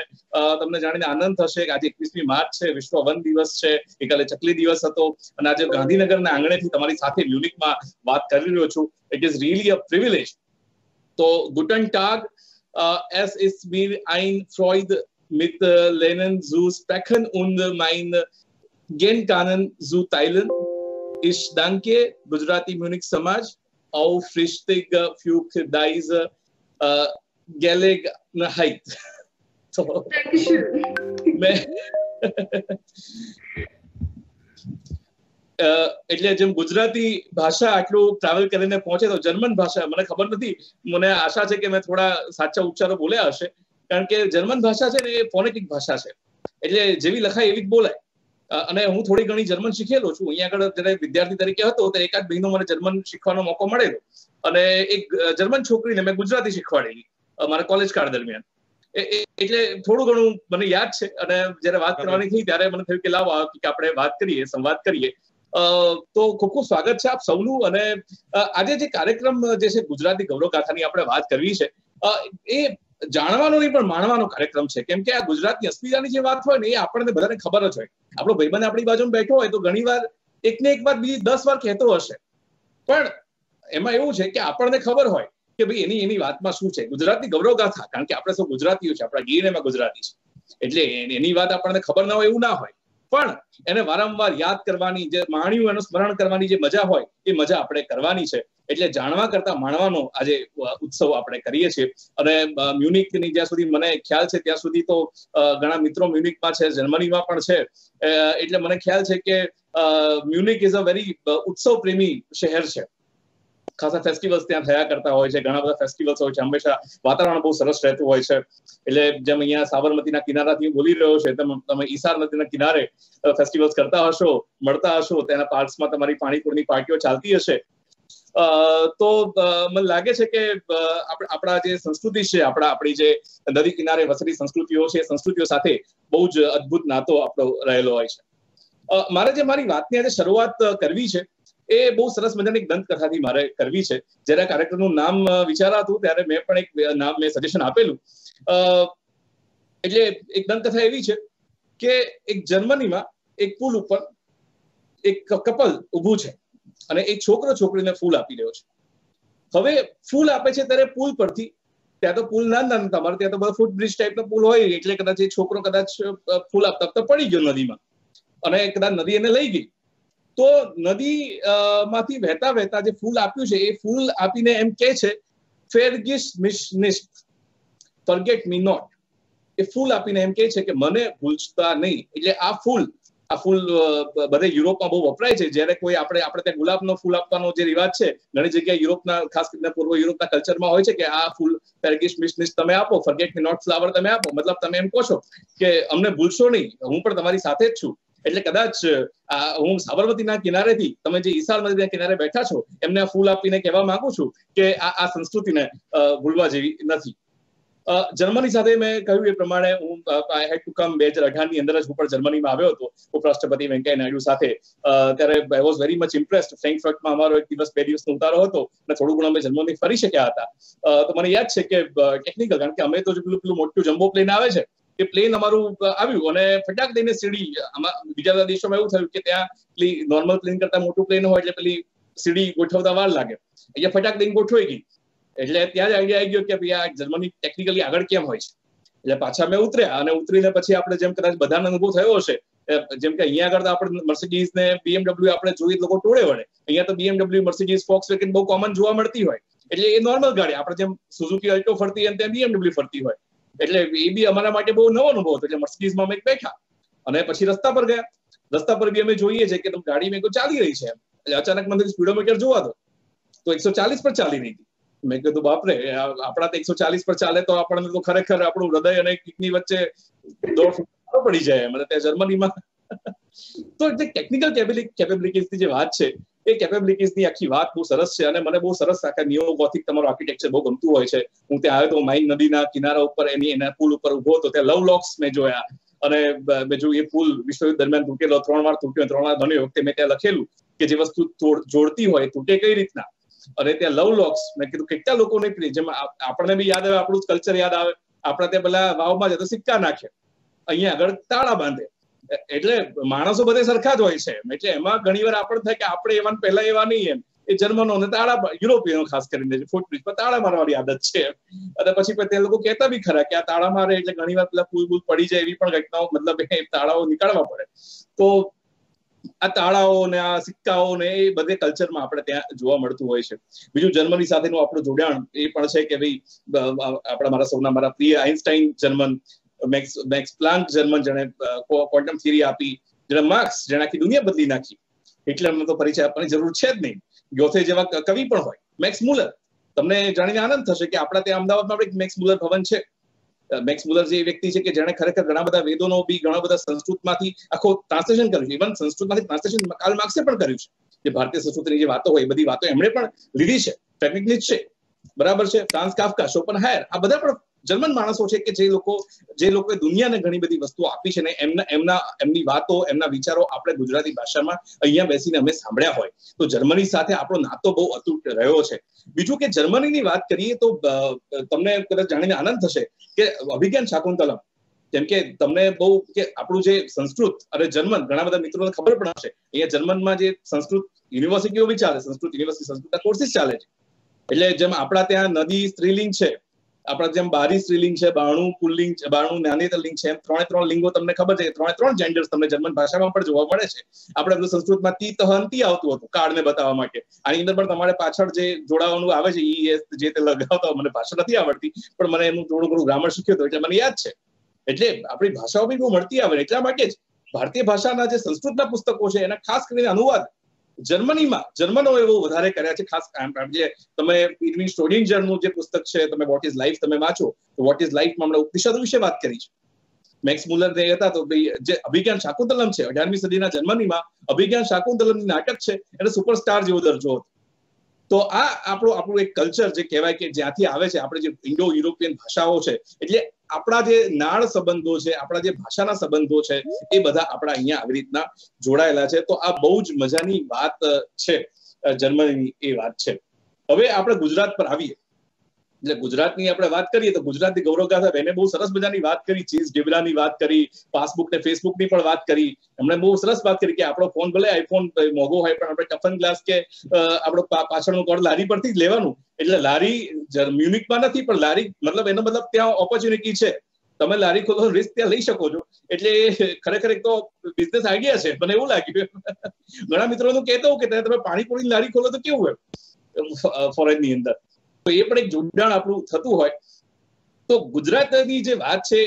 તમને જાણીને આનંદ થશે કે આજે 21મી માર્ચ છે, વિશ્વ વન દિવસ છે, ગઈકાલે ચકલી દિવસ હતો અને આજે ગાંધીનગરના આંગણેથી તમારી સાથે મ્યુનિકમાં વાત કરી રહ્યો છું. It is really a privilege. તો ગુટન ટાગ, es ist mir ein Freude mit Lehnen zu sprechen und mein Gedanken zu teilen. Ich danke Gujarati Munich Samaj aufrichtig für diese Gelegenheit. So, એટલે જેમ ગુજરાતી ભાષા આટલું ટ્રાવેલ કરીને પહોંચે તો જર્મન ભાષા મને ખબર નથી, મને આશા છે કે મેં થોડા સાચા ઉચ્ચારો બોલ્યા હશે કારણ કે જર્મન ભાષા છે ને એ ફોનેટિક ભાષા છે એટલે જેવી લખાય એવી જ બોલાય. અને હું થોડી ઘણી જર્મન શીખેલો છું. અહીંયા આગળ જયારે વિદ્યાર્થી તરીકે હતો તો એકાદ મહિનો મને જર્મન શીખવાનો મોકો મળેલો અને એક જર્મન છોકરીને મેં ગુજરાતી શીખવાડેલી મારા કોલેજ કાળ દરમિયાન. એટલે થોડું ઘણું મને યાદ છે અને જયારે વાત કરવાની થઈ ત્યારે મને થયું કે લાવો આપણે વાત કરીએ, સંવાદ કરીએ. તો ખૂબ ખૂબ સ્વાગત છે આપ સૌનું. અને આજે જે કાર્યક્રમ જે છે ગુજરાતી ગૌરવ ગાથાની આપણે વાત કરવી છે એ જાણવાનો નહીં પણ માણવાનો કાર્યક્રમ છે. કેમ કે આ ગુજરાતની અસ્મિતાની જે વાત હોય ને એ આપણને બધાને ખબર જ હોય. આપણો ભાઈબંધ આપણી બાજુમાં બેઠો હોય તો ઘણી વાર એકને એક વાત બીજી 10 વાર કહેતો હશે પણ એમાં એવું છે કે આપણને ખબર હોય કે ભાઈ એની વાતમાં શું છે. ગુજરાતની ગૌરવ ગાથા, કારણ કે આપણે સૌ ગુજરાતીઓ છે, આપણા ડીએનએમાં ગુજરાતી છે એટલે એની વાત આપણને ખબર ના હોય એવું ના હોય પણ એને વારંવાર યાદ કરવાની, જે માણ્યું એનું સ્મરણ કરવાની જે મજા હોય એ મજા આપણે કરવાની છે. એટલે જાણવા કરતા માણવાનો આજે ઉત્સવ આપણે કરીએ છીએ. અને મ્યુનિકની જ્યાં સુધી મને ખ્યાલ છે ત્યાં સુધી તો ઘણા મિત્રો મ્યુનિકમાં છે, જર્મનીમાં પણ છે. એટલે મને ખ્યાલ છે કે મ્યુનિક ઇઝ અ વેરી ઉત્સવ પ્રેમી શહેર છે. ખાસા ફેસ્ટિવલ્સ ત્યાં થયા કરતા હોય છે, ઘણા બધા ફેસ્ટિવલ્સ હોય છે, હંમેશા વાતાવરણ બહુ સરસ રહેતું હોય છે. એટલે જેમ અહીંયા સાબરમતીના કિનારાથી બોલી રહ્યો છે તેમ તમે ઈસાર નદીના કિનારે ફેસ્ટિવલ્સ કરતા હશો, મળતા હશો, તેના પાર્ક્સમાં તમારી પાણીપુરની પાર્ટીઓ ચાલતી હશે. તો મને લાગે છે કે આપણા જે સંસ્કૃતિ છે, આપણી જે નદી કિનારે વસેલી સંસ્કૃતિઓ છે એ સંસ્કૃતિઓ સાથે બહુ જ અદ્ભુત નાતો આપણો રહેલો હોય છે. મારે જે મારી વાતની આજે શરૂઆત કરવી છે એ બહુ સરસ મજાની એક દંતકથાથી મારે કરવી છે. જ્યારે કાર્યક્રમનું નામ વિચારાતું ત્યારે મેં પણ એક નામ મેં સજેશન આપેલું. એટલે એક દંતકથા એવી છે કે એક જર્મનીમાં એક પુલ ઉપર એક કપલ ઊભું છે અને એક છોકરો છોકરીને ફૂલ આપી રહ્યો છે. હવે ફૂલ આપે છે ત્યારે પુલ પરથી, ત્યાં તો પુલ ના તમારે ત્યાં તો બધા ફૂટબ્રિજ ટાઈપનો પુલ હોય એટલે કદાચ એ છોકરો કદાચ ફૂલ આપતા પડી ગયો નદીમાં અને કદાચ નદી એને લઈ ગઈ. તો નદી માંથી વહેતા વહેતા જે ફૂલ આપ્યું છે એ ફૂલ આપીને એમ કે છે ફેરગિસ મિસ નિસ્ટ, ફર્ગેટ મી નોટ. એ ફૂલ આપીને એમ કે છે કે મને ભૂલતા નહીં. એટલે આ ફૂલ બધે યુરોપમાં બહુ વપરાય છે. જ્યારે કોઈ આપણે ત્યાં ગુલાબનો ફૂલ આપવાનો જે રિવાજ છે ઘણી જગ્યાએ યુરોપના, ખાસ કરીને પૂર્વ યુરોપના કલ્ચરમાં હોય છે કે આ ફૂલ ફેરગિસ મિસ નિસ્ટ તમે આપો, ફર્ગેટ મી નોટ ફ્લાવર તમે આપો. મતલબ તમે એમ કહો છો કે અમને ભૂલશો નહીં, હું પણ તમારી સાથે જ છું. એટલે કદાચ હું સાબરમતીના કિનારેથી તમે જે ઈસાલ નદીના કિનારે બેઠા છો એમને આ ફૂલ આપીને કહેવા માંગુ છું કે આ સંસ્કૃતિને ભૂલવા જેવી નથી. જર્મની સાથે મેં કહ્યું એ પ્રમાણે હું હેડ ટુ કમ 2018 ની અંદર જ હું પણ જર્મનીમાં આવ્યો હતો ઉપરાષ્ટ્રપતિ વેંકૈયા નાયડુ સાથે. ત્યારે I was very much impressed. ફ્રેન્કફર્ટમાં અમારો 1 દિવસ 2 દિવસનો ઉતારો હતો અને થોડું ઘણું અમે જર્મની ફરી શક્યા હતા. તો મને યાદ છે કે ટેકનિકલ, કારણ કે અમે તો પેલું મોટું જમ્બો પ્લેન આવે છે એ પ્લેન અમારું આવ્યું અને ફટાક દઈને સીડી, બીજા બધા દેશોમાં એવું થયું કે ત્યાં પેલી નોર્મલ પ્લેન કરતા મોટું પ્લેન હોય એટલે પેલી સીડી ગોઠવતા વાર લાગે. અહીંયા ફટાક દઈને ગોઠવાઈ ગઈ. એટલે ત્યાં જ આઈડિયા આવી ગયો કે ભાઈ આ જર્મની ટેકનિકલી આગળ કેમ હોય છે. એટલે પાછા અમે ઉતર્યા અને ઉતરીને પછી આપણે જેમ કદાચ બધાનો અનુભવ થયો હશે, જેમ કે અહીંયા આગળ આપણે મર્સિડીઝ ને BMW આપણે જોઈએ લોકો ટોળે વળે. અહીંયા તો BMW, મર્સિડીઝ, ફોક્સવેગન બહુ કોમન જોવા મળતી હોય. એટલે એ નોર્મલ ગાડી, આપણે જેમ સુઝુકી અલ્ટો ફરતી હોય તેમ BMW ફરતી હોય. એટલે એ બી અમારા માટે બહુ નવો અનુભવ હતો. એટલે મર્સિડીઝમાં અમે બેઠા અને પછી રસ્તા પર ગયા. રસ્તા પર બી અમે જોઈએ છે કે ગાડી મેં ચાલી રહી છે. એટલે અચાનક મને સ્પીડોમીટર જોવા દો તો 140 પર ચાલી રહી હતી. મેં કીધું બાપરે, આપણા તો 140 પર ચાલે તો આપણને તો ખરેખર આપણું હૃદય અને કિડની વચ્ચે દોડ પડી જાય. મને ત્યાં જર્મનીમાં તો જે ટેકનિકલ કેપેબિલિટીઝની જે વાત છે એ કેપેબિલિટીઝની આખી વાત બહુ સરસ છે અને મને બહુ સરસ આખા નિયો ગોથિક તમારું આર્કિટેક્ચર બહુ ગમતું હોય છે. હું ત્યાં આવ્યો તો માઇન નદીના કિનારા ઉપર એના પુલ ઉપર ઉભો હતો. ત્યાં લવ લોક્સ મેં જોયા અને મેં જોયું એ પુલ વિશ્વયુદ્ધ દરમિયાન તૂટેલો, 3 વાર તૂટ્યો, 3 વાર બન્યો. વખતે મેં ત્યાં લખેલું કે જે વસ્તુ જોડતી હોય તૂટે કઈ રીતના. અને ત્યાં લવ લોક્સ મેં કીધું કેટલા લોકોને, જેમ આપણને બી યાદ આવે, આપણું કલ્ચર યાદ આવે. આપણે ત્યાં પેલા વાવમાં જતો સિક્કા નાખે, અહીંયા આગળ તાળા બાંધે. એટલે માણસો બધે સરખા જ હોય છે. એટલે એમાં ઘણી વાર આપણને થાય કે આપણે એવા પહેલા એવા નહીં. એમ એ જર્મનોને તાળા, યુરોપિયનો ખાસ કરીને ફૂટબ્રિજ પર તાળા મારવાની આદત છે. અને પછી તે લોકો કહેતા બી ખરા કે આ તાળા મારે એટલે ઘણી વાર પેલા પુલ પડી જાય એવી પણ ઘટનાઓ, મતલબ એ તાળાઓ નીકાળવા પડે. તો આ તાળાઓ ને આ સિક્કાઓ ને એ બધે કલ્ચરમાં આપણે ત્યાં જોવા મળતું હોય છે. બીજું જર્મની સાથેનું આપણું જોડાણ એ પણ છે કે ભાઈ મારા પ્રિય Einstein German, Max Planck German, જેને ક્વોન્ટમ થિયરી આપી, જેને માર્ક્સ, જેને આખી દુનિયા બદલી નાખી. હિટલરનો તો પરિચય આપવાની જરૂર છે જ નહીં. ગોથે જેવા કવિ પણ હોય. મેક્સ મુલર, તમને જાણીને આનંદ થશે કે આપણા ત્યાં અમદાવાદમાં આપણે મેક્સ મુલર ભવન છે. મેક્સ મુલર જે વ્યક્તિ છે કે જેણે ખરેખર ઘણા બધા વેદોનો બી ઘણા બધા સંસ્કૃતમાંથી આખો ટ્રાન્સલેશન કર્યું છે. ઇવન સંસ્કૃતમાંથી ટ્રાન્સલેશન કાર્લ માર્ક્સે પણ કર્યું છે. જે ભારતીય સંસ્કૃતિની જે વાતો હોય એ બધી વાતો એમણે પણ લીધી છે. ટેકનિકલી જ છે, બરાબર છે. ફ્રાન્સ કાફકા, શોપનહાયર, આ બધા પણ જર્મન માણસો છે કે જે લોકોએ દુનિયાને ઘણી બધી વસ્તુઓ આપી છે ને એમની વાતો, એમના વિચારો આપણે ગુજરાતી ભાષામાં અહીંયા બેસીને અમે સાંભળ્યા હોય. તો જર્મની સાથે આપણો નાતો બહુ અતૂટ રહ્યો છે. બીજું કે જર્મનીની વાત કરીએ તો તમને કદાચ જાણીને આનંદ થશે કે અભિજ્ઞાન શાકુંતલમ, જેમ કે તમને બહુ કે આપણું જે સંસ્કૃત અને જર્મન ઘણા બધા મિત્રોને ખબર પણ હશે. અહીંયા જર્મનમાં જે સંસ્કૃત યુનિવર્સિટીઓ બી ચાલે, સંસ્કૃત યુનિવર્સિટી સંસ્કૃતના કોર્સિસ ચાલે છે. એટલે જેમ આપણા ત્યાં નદી સ્ત્રીલિંગ છે, આપણા જેમ બારી સ્ત્રીલિંગ છે, બાણું પુલ્લિંગ છે, બાણું જ્ઞાનેતરલિંગ છે, એમ 3 લિંગો તમને ખબર છે. 3 જેન્ડર્સ તમને જર્મન ભાષામાં પણ જોવા મળે છે. આપણે સંસ્કૃતમાં તી તહંતી આવતું હતું કાર્ડને બતાવવા માટે. આની અંદર પણ તમારે પાછળ જે જોડાવાનું આવે છે ઈ એસ જે તે લગાવતા, મને ભાષા નથી આવડતી પણ મને એનું થોડું ઘણું ગ્રામર શીખ્યું હતું એટલે મને યાદ છે. એટલે આપણી ભાષાઓ બી બહુ મળતી આવે. એટલા માટે જ ભારતીય ભાષાના જે સંસ્કૃતના પુસ્તકો છે એના ખાસ કરીને અનુવાદ જર્મનોએ બહુ વધારે કર્યા છે. ખાસ જે તમે ઇર્વિન સ્ટ્રોડિંજરનું જે પુસ્તક છે, તમે વોટ ઇઝ લાઈફ તમે વાંચો તો વોટ ઇઝ લાઈફમાં હમણાં ઉપનિષદો વિશે વાત કરી છે. મેક્સ મુલર જે હતા તો જે અભિજ્ઞાન શાકુંતલમ છે 18મી સદીના જર્મનીમાં અભિજ્ઞાન શાકુંતલમનું નાટક છે એને સુપરસ્ટાર જેવો દરજ્જો હતો. તો આ આપણું એક કલ્ચર જે કહેવાય કે જ્યાંથી આવે છે, આપણે જે ઇન્ડો યુરોપિયન ભાષાઓ છે, એટલે આપણા જે નાળ સંબંધો છે, આપણા જે ભાષાના સંબંધો છે એ બધા આપણા અહીંયા આવી રીતના જોડાયેલા છે. તો આ બહુ જ મજાની વાત છે જર્મનીની, એ વાત છે. હવે આપણે ગુજરાત પર આવીએ. એટલે ગુજરાતની આપણે વાત કરીએ તો ગુજરાતની ગૌરવગાથા બેને બહુ સરસ મજાની વાત કરી. ચીઝ ઢેબરાની વાત કરી, પાસબુક ને ફેસબુક ની પણ વાત કરી. એમણે બહુ સરસ વાત કરી કે આપણો ફોન ભલે આઈફોન મોંઘો હોય પણ આપણે ટફન ગ્લાસ કે આપણો પાછળનું કડ લારી પરથી જ લેવાનું. એટલે લારી મ્યુનિકમાં નથી પણ લારી મતલબ એનો મતલબ ત્યાં ઓપોર્ચ્યુનિટી છે. તમે લારી ખોલો રિસ્ક ત્યાં લઈ શકો છો. એટલે ખરેખર એક તો બિઝનેસ આઈડિયા છે, મને એવું લાગ્યું. ઘણા મિત્રોનું કહેતો કે તમે પાણીપુરીની લારી ખોલો તો કેવું હોય ફોરેનની અંદર, તો એ પણ એક જોડાણ આપણું થતું હોય. તો ગુજરાતની જે વાત છે,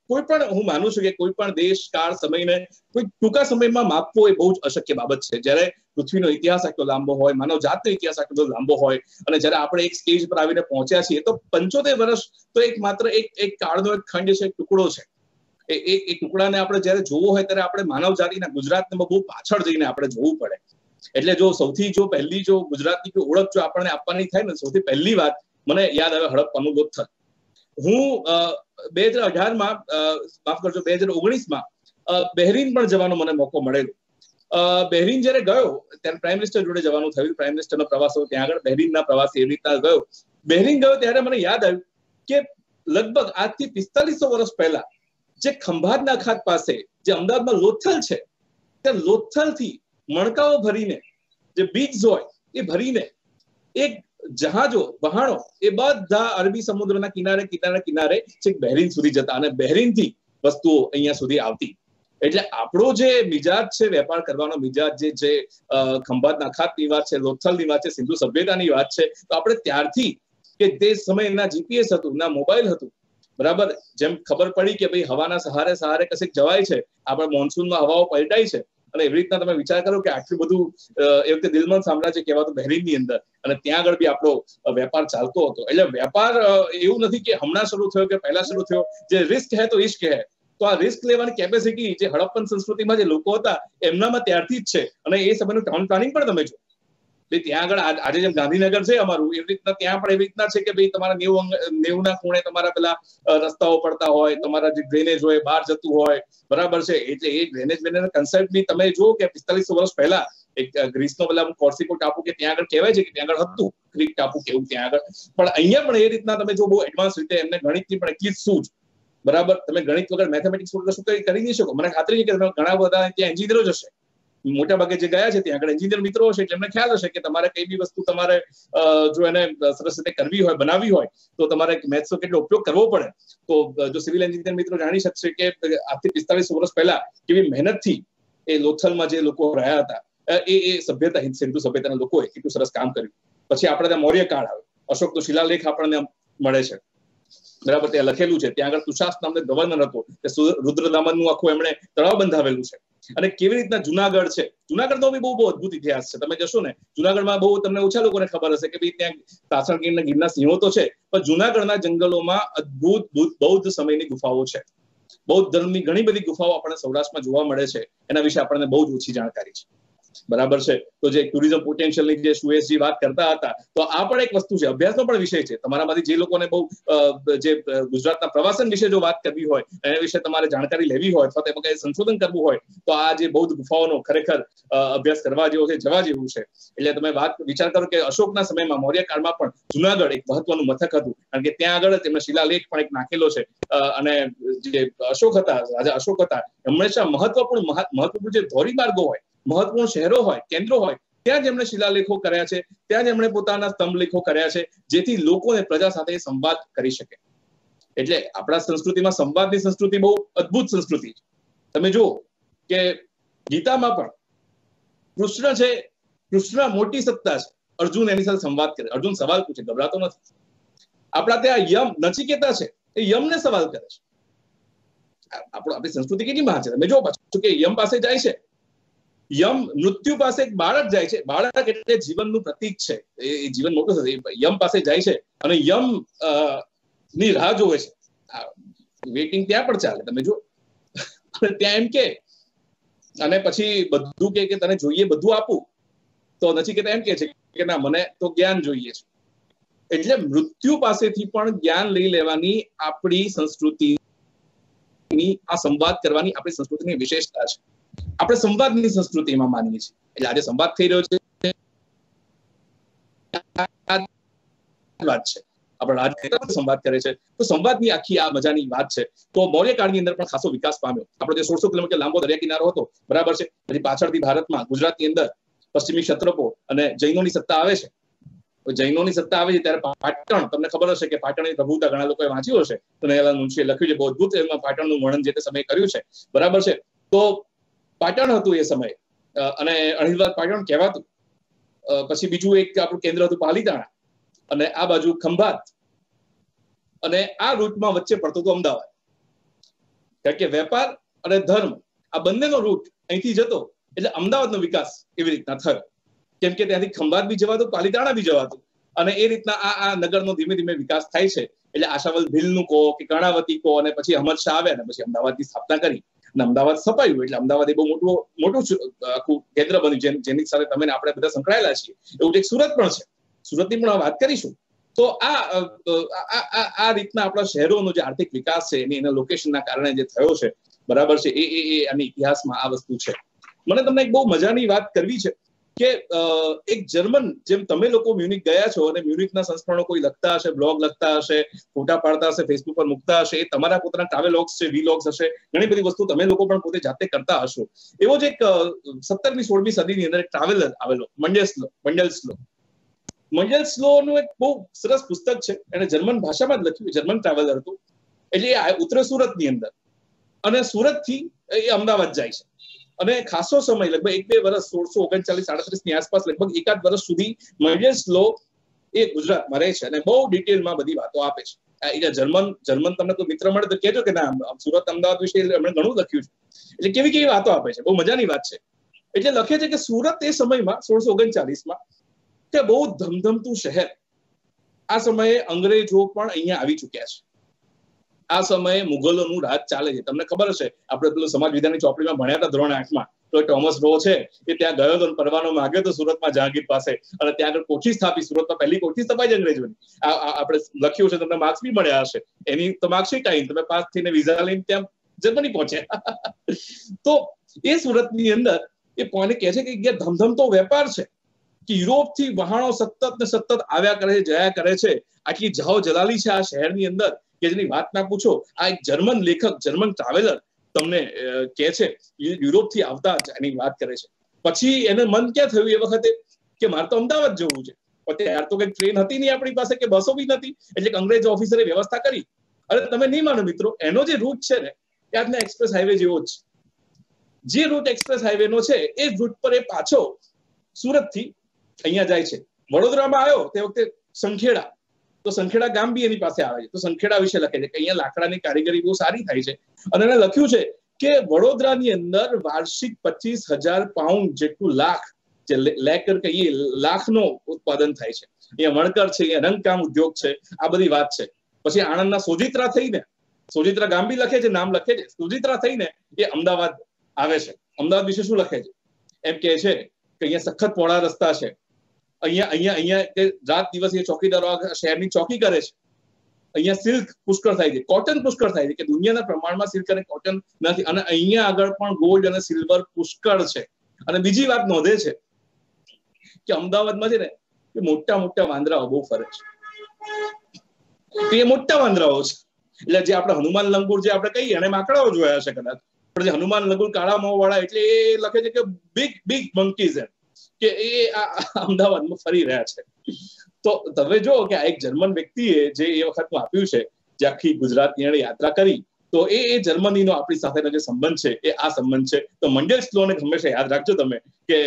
કોઈ પણ હું માનું છું કે કોઈ પણ દેશ કાળ સમયને કોઈ ટૂંકા સમયમાં માપવો એ બહુ જ અશક્ય બાબત છે. જ્યારે પૃથ્વીનો ઇતિહાસ આટલો લાંબો હોય, માનવ જાતનો ઇતિહાસ આટલો લાંબો હોય, અને જ્યારે આપણે એક સ્ટેજ પર આવીને પહોંચ્યા છીએ, તો 75 વર્ષ તો એક માત્ર એક કાળનો એક ખંડ છે, એક ટુકડો છે. એ ટુકડાને આપણે જ્યારે જોવો હોય ત્યારે આપણે માનવ જાતિના ગુજરાતને બહુ પાછળ જઈને આપણે જોવું પડે. એટલે જો પહેલી ગુજરાતની ઓળખ જો આપણને આપવાની થાય ને, સૌથી પહેલી વાત મને યાદ આવે હડપ્પાનું લોથલ. હું 2018માં માફ કરજો 2019માં બહેરીન પણ જવાનો મને મોકો મળેલો. બહેરીન જયારે ગયો ત્યારે પ્રાઇમ મિનિસ્ટર જોડે જવાનું થયું. પ્રાઇમ મિનિસ્ટરનો પ્રવાસ હતો ત્યાં આગળ, બહેરીનના પ્રવાસ એવી રીતના ગયો. બહેરીન ગયો ત્યારે મને યાદ આવ્યું કે લગભગ આજથી 4500 વર્ષ પહેલા જે ખંભાતના અખાત પાસે જે અમદાવાદમાં લોથલ છે, ત્યાં લોથલથી મણકાઓ ભરીને જે બીજ હોય એ ભરીને એક જહાજો વહાણો એ બધા અરબી સમુદ્રના કિનારે છેક બહેરીન સુધી જતા, અને બહેરીનથી વસ્તુઓ અહીંયા સુધી આવતી. એટલે આપણો જે મિજાજ છે, વેપાર કરવાનો મિજાજ જે ખંભાતના અખાતની વાત છે, લોથલની વાત છે, સિંધુ સભ્યતાની વાત છે, તો આપણે ત્યારથી કે તે સમયના જીપીએસ હતું, ના મોબાઈલ હતું, બરાબર, જેમ ખબર પડી કે ભાઈ હવાના સહારે કશેક જવાય છે, આપણે મોન્સૂનમાં હવાઓ પલટાય છે, અને એવી રીતના તમે વિચાર કરો કે આટલું બધું એ વખતે દિલમન સામ્રાજ્ય કહેવાતું બહેરીનની અંદર, અને ત્યાં આગળ બી આપણો વેપાર ચાલતો હતો. એટલે વેપાર એવું નથી કે હમણાં શરૂ થયો કે પહેલા શરૂ થયો. જે રિસ્ક હે તો ઇશ્ક હે. તો આ રિસ્ક લેવાની કેપેસિટી જે હડપ્પન સંસ્કૃતિમાં જે લોકો હતા એમનામાં ત્યારથી જ છે. અને એ સમયનું ટાઉન પ્લાનિંગ પણ તમે જો ત્યાં આગળ આજે જેમ ગાંધીનગર છે અમારું, એવી રીતના ત્યાં પણ એવી રીતના છે કે ભાઈ તમારા 90 ખૂણે તમારા પેલા રસ્તાઓ પડતા હોય, તમારા જે ડ્રેનેજ હોય બહાર જતું હોય, બરાબર છે. એટલે એ ડ્રેનેજ કન્સેપ્ટ બી તમે જો કે 4500 વર્ષ પહેલા એક ગ્રીસનો પેલા કોર્સિકો ટાપુ કે ત્યાં આગળ કહેવાય છે કે ત્યાં આગળ હતું, ક્રીક ટાપુ કેવું ત્યાં આગળ. પણ અહીંયા પણ એ રીતના તમે જો બહુ એડવાન્સ રીતે એમને ગણિતની પણ એટલી જ સૂઝ, બરાબર, તમે ગણિત વગર મેથેમેટિક્સ વગર શું કરી નહીં શકો. મને ખાતરી છે કે તમે ઘણા બધા ત્યાં એન્જિનિયરો જ હશે, મોટા ભાગે જે ગયા છે ત્યાં આગળ એન્જિનિયર મિત્રો હશે, એટલે એમને ખ્યાલ હશે કે તમારે કઈ બી વસ્તુ તમારે જો એને સરસ રીતે કરવી હોય, બનાવવી હોય, તો તમારે મેથ્સનો કેટલો ઉપયોગ કરવો પડે. તો જો સિવિલ એન્જિનિયર મિત્રો જાણી શકશે કે આજથી 4500 વર્ષ પહેલા કેવી મહેનતથી એ લોથલમાં જે લોકો રહ્યા હતા, એ સભ્યતા સિંધુ સભ્યતાના લોકોએ કેટલું સરસ કામ કર્યું. પછી આપણે ત્યાં મૌર્ય કાળ આવે, અશોકનો શિલાલેખ આપણને મળે છે, બરાબર, ત્યાં લખેલું છે. ત્યાં આગળ તુષાસ નામનો ગવર્નર હતો, રુદ્રદામનનું આખું એમણે તળાવ બંધાવેલું છે. અને કેવી રીતના જુનાગઢ છે, જુનાગઢનો બી બહુ અદભુત ઇતિહાસ છે. તમે જશો ને જુનાગઢમાં, બહુ તમને ઓછા લોકોને ખબર હશે કે ભાઈ ત્યાં સાસણગીરના ગીરના સિંહો તો છે, પણ જુનાગઢના જંગલોમાં અદભુત બૌદ્ધ સમયની ગુફાઓ છે. બૌદ્ધ ધર્મની ઘણી બધી ગુફાઓ આપણને સૌરાષ્ટ્રમાં જોવા મળે છે. એના વિશે આપણને બહુ જ ઓછી જાણકારી છે, બરાબર છે. તો જે ટુરિઝમ પોટેન્શિયલની જે સુએશજી વાત કરતા હતા, તો આ પણ એક વસ્તુ છે, અભ્યાસનો પણ વિષય છે. તમારામાંથી જે લોકોને બહુ જે ગુજરાતના પ્રવાસન વિશે જો વાત કરવી હોય, એના વિશે તમારે જાણકારી લેવી હોય, અથવા તેમાં કંઈ સંશોધન કરવું હોય, તો આ જે બૌદ્ધ ગુફાઓનો ખરેખર અભ્યાસ કરવા જેવો છે, જવા જેવું છે. એટલે તમે વિચાર કરો કે અશોકના સમયમાં, મૌર્ય કાળમાં પણ જુનાગઢ એક મહત્વનું મથક હતું, કારણ કે ત્યાં આગળ તેમનો શિલાલેખ પણ એક નાખેલો છે. અને જે અશોક હતા, રાજા અશોક હતા, હંમેશા મહત્વપૂર્ણ જે ધોરીમાર્ગો હોય, મહત્વપૂર્ણ શહેરો હોય, કેન્દ્રો હોય, ત્યાં જ એમણે શિલાલેખો કર્યા છે, ત્યાં જ એમણે પોતાના સ્તંભલેખો કર્યા છે, જેથી લોકોને પ્રજા સાથે સંવાદ કરી શકે. એટલે આપણા સંસ્કૃતિમાં સંવાદની સંસ્કૃતિ બહુ અદભુત સંસ્કૃતિ છે. તમે જુઓ કે ગીતામાં પણ કૃષ્ણ છે, કૃષ્ણ મોટી સત્તા છે, અર્જુન એની સાથે સંવાદ કરે, અર્જુન સવાલ પૂછે, ગભરાતો નથી. આપણા ત્યાં યમ નચિકેતા છે, એ યમને સવાલ કરે છે. આપણી સંસ્કૃતિ કેટલી મહાન છે. તમે જો પાછું કે યમ પાસે જાય છે, યમ મૃત્યુ પાસે એક બાળક જાય છે. બાળક એટલે જીવનનું પ્રતીક છે, એ જીવન મોટું થશે. યમ પાસે જાય છે અને યમ ની રાહ જોવે છે. વેટિંગ ત્યાં પણ ચાલે, તમે જો. ત્યાં એમ કે, અને પછી બધું કે તને જોઈએ બધું આપું, તો નચિકેતા એમ કે છે કે ના, મને તો જ્ઞાન જોઈએ છે. એટલે મૃત્યુ પાસેથી પણ જ્ઞાન લઈ લેવાની આપણી સંસ્કૃતિની, આ સંવાદ કરવાની આપણી સંસ્કૃતિની વિશેષતા છે. આપણે સંવાદની સંસ્કૃતિમાં માનીએ છીએ. એટલે આજે સંવાદ થઈ રહ્યો છે, વાત છે. આપણા રાજ્ય સંવાદ કરે છે, તો સંવાદની આખી આ મજાની વાત છે. તો મૌર્ય કાળની અંદર પણ ખાસો વિકાસ પામ્યો. આપણો જે 1600 કિલોમીટર લાંબો દરિયા કિનારો હતો, બરાબર છે, પછી પાછળથી ભારતમાં ગુજરાતની અંદર પશ્ચિમી ક્ષત્રપો અને જૈનોની સત્તા આવે છે. જૈનોની સત્તા આવે છે ત્યારે પાટણ, તમને ખબર હશે કે પાટણની પ્રભુતા ઘણા લોકોએ વાંચ્યું હશે, તો નૈયાલાલ મુનશીએ લખ્યું છે, બહુ અદભુત એમાં પાટણનું વર્ણન જે તે સમયે કર્યું છે, બરાબર છે. તો પાટણ હતું એ સમયે, અને અણહિલવાડ પાટણ કહેવાતું. પછી બીજું એક આપણું કેન્દ્ર હતું પાલીતાણા, અને આ બાજુ ખંભાત, અને આ રૂટમાં વચ્ચે પડતું હતું અમદાવાદ. કારણ કે વેપાર અને ધર્મ આ બંનેનો રૂટ અહીંથી જતો, એટલે અમદાવાદનો વિકાસ એવી રીતના થયો. કેમ કે ત્યાંથી ખંભાત બી જવાતું, પાલીતાણા બી જવાતું, અને એ રીતના આ નગરનો ધીમે ધીમે વિકાસ થાય છે. એટલે આશાવલ ભીલનું કહો કે કર્ણાવતી કહો, અને પછી અહમદ શાહ આવે અને પછી અમદાવાદની સ્થાપના કરી અને અમદાવાદ સ્થપાયું. એટલે અમદાવાદ એ બહુ મોટું આખું કેન્દ્ર બન્યું, જેની સાથે તમે આપણે બધા સંકળાયેલા છીએ. એવું એક સુરત પણ છે, સુરતની પણ વાત કરીશું. તો આ રીતના આપણા શહેરોનો જે આર્થિક વિકાસ છે એના લોકેશનના કારણે જે થયો છે, બરાબર છે, એ આની ઇતિહાસમાં આ વસ્તુ છે. મને તમને એક બહુ મજાની વાત કરવી છે કે એક જર્મન, જેમ તમે લોકો મ્યુનિક ગયા છો અને મ્યુનિકના સંસ્કરણો કોઈ લખતા હશે, બ્લોગ લખતા હશે, ફોટા પાડતા હશે, ફેસબુક પર મૂકતા હશે, એ તમારા પોતાના ટ્રાવેલોગ્સ છે, વીલોગ્સ હશે, ઘણી બધી વસ્તુ તમે લોકો પણ પોતે જાતે કરતા હશો. એવો જ એક 17મી 16મી સદીની અંદર એક ટ્રાવેલર આવેલો, મંડેલ્સલો નું એક બહુ સરસ પુસ્તક છે. એને જર્મન ભાષામાં જ લખ્યું, જર્મન ટ્રાવેલર હતું. એટલે એ ઉતરે સુરતની અંદર, અને સુરતથી એ અમદાવાદ જાય છે, અને ખાસો સમય લગભગ 1-2 વર્ષ 1639-38 ની આસપાસ લગભગ એકાદ વર્ષ સુધી મંડેલ્સલો એ ગુજરાતમાં રહે છે, અને બહુ ડિટેલમાં બધી વાતો આપે છે. જર્મન તમને કોઈ મિત્ર મળે તો કહેજો કે ના, સુરત અમદાવાદ વિશે એમણે ઘણું લખ્યું છે. એટલે કેવી વાતો આપે છે, બહુ મજાની વાત છે. એટલે લખે છે કે સુરત એ સમયમાં 1639માં કે બહુ ધમધમતું શહેર. આ સમયે અંગ્રેજો પણ અહીંયા આવી ચુક્યા છે. આ સમયે મુઘલોનું રાજ ચાલે છે. તમને ખબર હશે, આપણે પેલું સમાજ વિદ્યાની ચોપડીમાં ભણ્યા હતા ધોરણ 8માં, તો ટોમસ રો છે એ ત્યાં ગયો હતો, પરવાનો માંગ્યો હતો સુરતમાં જહાંગીર પાસે, અને ત્યાં આગળ કોઠી સ્થાપી. સુરતમાં પહેલી કોઠી સ્થપાઈ છે અંગ્રેજોની. આપણે લખ્યું છે, તમને માર્ક્સ બી મળ્યા હશે. એની તો માર્કશીટ આવી, તમે પાસ થઈને વિઝા લઈને ત્યાં જર્મની પહોંચ્યા. તો એ સુરતની અંદર એ કોને કહે છે કે ધમધમતો વેપાર છે, કે યુરોપથી વહાણો સતત આવ્યા કરે છે, જયા કરે છે. આટલી જાહો જલાલી છે આ શહેરની અંદર કે જેની વાત ના પૂછો. આ એક જર્મન લેખક, જર્મન ટ્રાવેલર તમને કહે છે, યુરોપથી આવતા એની વાત કરે છે. પછી એને મન ક્યાં થયું એ વખતે કે મારે તો અમદાવાદ જવું છે. ત્યારે તો કઈ ટ્રેન હતી નહીં આપણી પાસે, કે બસો બી નથી. એટલે અંગ્રેજ ઓફિસરે વ્યવસ્થા કરી. અરે તમે નહીં માનો મિત્રો, એનો જે રૂટ છે ને એ આજના એક્સપ્રેસ હાઈવે જેવો જ છે. જે રૂટ એક્સપ્રેસ હાઈવે નો છે એ રૂટ પર એ પાછો સુરતથી અહીંયા જાય છે. વડોદરામાં આવ્યો તે વખતે સંખેડા, તો સંખેડા ગામ બી એની પાસે આવે છે. તો સંખેડા વિશે લખે છે કે અહીંયા લાકડાની કારીગરી બહુ સારી થાય છે, અને એને લખ્યું છે કે વડોદરાની અંદર વાર્ષિક 25,000 પાઉન્ડ જેટલું લેકર કહીએ લાખનો ઉત્પાદન થાય છે. અહીંયા વણકર છે, અહીંયા રંગકામ ઉદ્યોગ છે, આ બધી વાત છે. પછી આણંદના સોજિત્રા થઈને, સોજિત્રા ગામ બી લખે છે, નામ લખે છે, સોજિત્રા થઈને એ અમદાવાદ આવે છે. અમદાવાદ વિશે શું લખે છે? એમ કે છે કે અહીંયા સખત પહોળા રસ્તા છે, અહીંયા રાત દિવસ એ ચોકીદારો શહેરની ચોકી કરે છે. અહીંયા સિલ્ક પુષ્કળ થાય છે, કોટન પુષ્કળ થાય છે, કે દુનિયાના પ્રમાણમાં સિલ્ક અને કોટન નથી. અને અહીંયા આગળ પણ ગોલ્ડ અને સિલ્વર પુષ્કળ છે. અને બીજી વાત નોંધે છે કે અમદાવાદમાં છે ને એ મોટા મોટા વાંદરાઓ બહુ ફરે છે. એ મોટા વાંદરાઓ છે, એટલે જે આપણે હનુમાન લંગુર જે આપણે કહીએ, અને માકડાઓ જોયા છે કદાચ, પણ જે હનુમાન લંગુર કાળા મોં વાળા, એટલે એ લખે છે કે બિગ મંકીઝ એમ, કે એ અમદાવાદમાં ફરી રહ્યા છે. તો તમે જો કે આ એક જર્મન વ્યક્તિએ જે એ વખતનું આપ્યું છે, જે આખી ગુજરાતની એને યાત્રા કરી, તો એ જર્મનીનો આપણી સાથેનો જે સંબંધ છે એ આ સંબંધ છે. તો મંડેલ્સલોને હંમેશા યાદ રાખજો તમે કે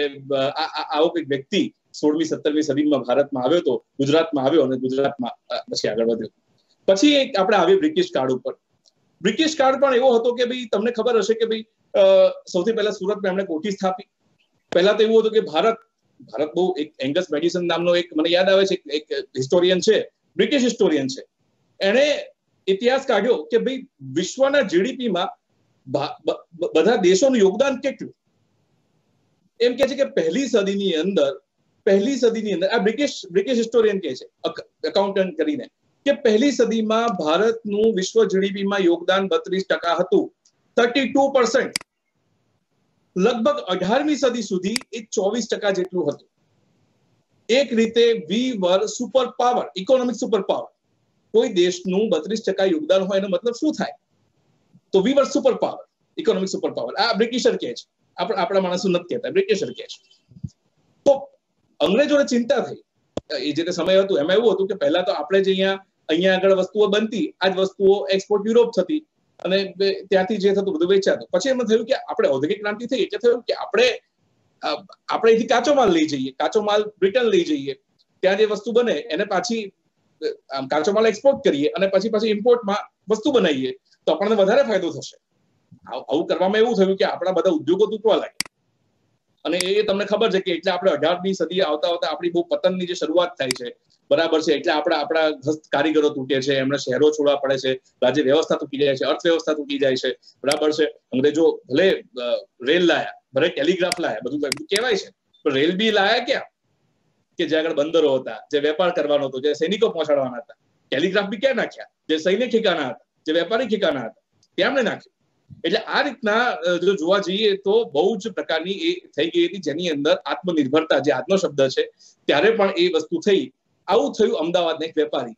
આવો એક વ્યક્તિ 16મી 17મી સદીમાં ભારતમાં આવ્યો હતો, ગુજરાતમાં આવ્યો અને ગુજરાતમાં પછી આગળ વધ્યો. પછી એક આપણે આવી બ્રિટિશ કાળ ઉપર. બ્રિટિશ કાળ પણ એવો હતો કે ભાઈ તમને ખબર હશે કે ભાઈ સૌથી પહેલા સુરતમાં એમણે કોઠી સ્થાપી. પહેલા તો એવું હતું કે ભારત બહુ એક એંગસ મેડિસન નામનો એક મને યાદ આવે છે, એક હિસ્ટોરિયન છે, બ્રિટિશ હિસ્ટોરિયન છે. એણે ઇતિહાસ કાઢ્યો કે ભાઈ વિશ્વના જીડીપીમાં બધા દેશોનું યોગદાન કેટલું. એમ કે છે કે પહેલી સદીની અંદર આ બ્રિટિશ હિસ્ટોરિયન કહે છે, એકાઉન્ટન્ટ કરીને, કે પહેલી સદીમાં ભારતનું વિશ્વ જીડીપીમાં યોગદાન 32% હતું, 32%. લગભગ 18મી સદી સુધી એ 24% જેટલું હતું. એક રીતે we were super power, economic super power. કોઈ દેશનું 32% યોગદાન હોય એનો મતલબ શું થાય? તો we were super power, economic super power. આ બ્રિટિશર કહે છે, આપણા માણસો નથી કહેતા, બ્રિટિશર કહે છે. તો અંગ્રેજોને ચિંતા થઈ એ જે સમય હતું એમાં એવું હતું કે પહેલા તો આપણે જે અહીંયા આગળ વસ્તુઓ બનતી, આ જ વસ્તુઓ એક્સપોર્ટ યુરોપ થતી અને ત્યાંથી જે થતું બધું વેચાતું. પછી એમાં થયું કે આપણે ઔદ્યોગિક ક્રાંતિ થઈ એટલે થયું કે આપણે અહીંથી કાચો માલ લઈ જઈએ, કાચો માલ બ્રિટન લઈ જઈએ, ત્યાં જે વસ્તુ બને એને પાછી કાચો માલ એક્સપોર્ટ કરીએ અને પછી ઇમ્પોર્ટમાં વસ્તુ બનાવીએ તો આપણને વધારે ફાયદો થશે. આવું કરવામાં એવું થયું કે આપણા બધા ઉદ્યોગો તૂટવા લાગે. અને એ તમને ખબર છે કે એટલે આપણે 18મી સદી આવતા આપણી બહુ પતનની જે શરૂઆત થાય છે, બરાબર છે. એટલે આપણા હસ્ત કારીગરો તૂટે છે, એમને શહેરો છોડવા પડે છે, રાજ્ય વ્યવસ્થા તૂટી જાય છે, અર્થવ્યવસ્થા તૂટી જાય છે, બરાબર છે. અંગ્રેજો ભલે રેલ લાયા, ભલે ટેલિગ્રાફ લાયા, બધું કહેવાય છે, પણ રેલ બી લાયા ક્યાં? કે જે આગળ બંદરો હતા, જે વેપાર કરવાનો હતો, જે સૈનિકો પહોંચાડવાના હતા. ટેલિગ્રાફ બી ક્યાં નાખ્યા? જે સૈનિક ઠેકાના હતા, જે વેપારી ઠેકાના હતા, તેમણે નાખ્યું. એટલે આ રીતના જો જોવા જઈએ તો બહુ જ પ્રકારની એ થઈ ગઈ હતી, જેની અંદર આત્મનિર્ભરતા જે આજનો શબ્દ છે ત્યારે પણ એ વસ્તુ થઈ. આવું થયું અમદાવાદના એક વેપારી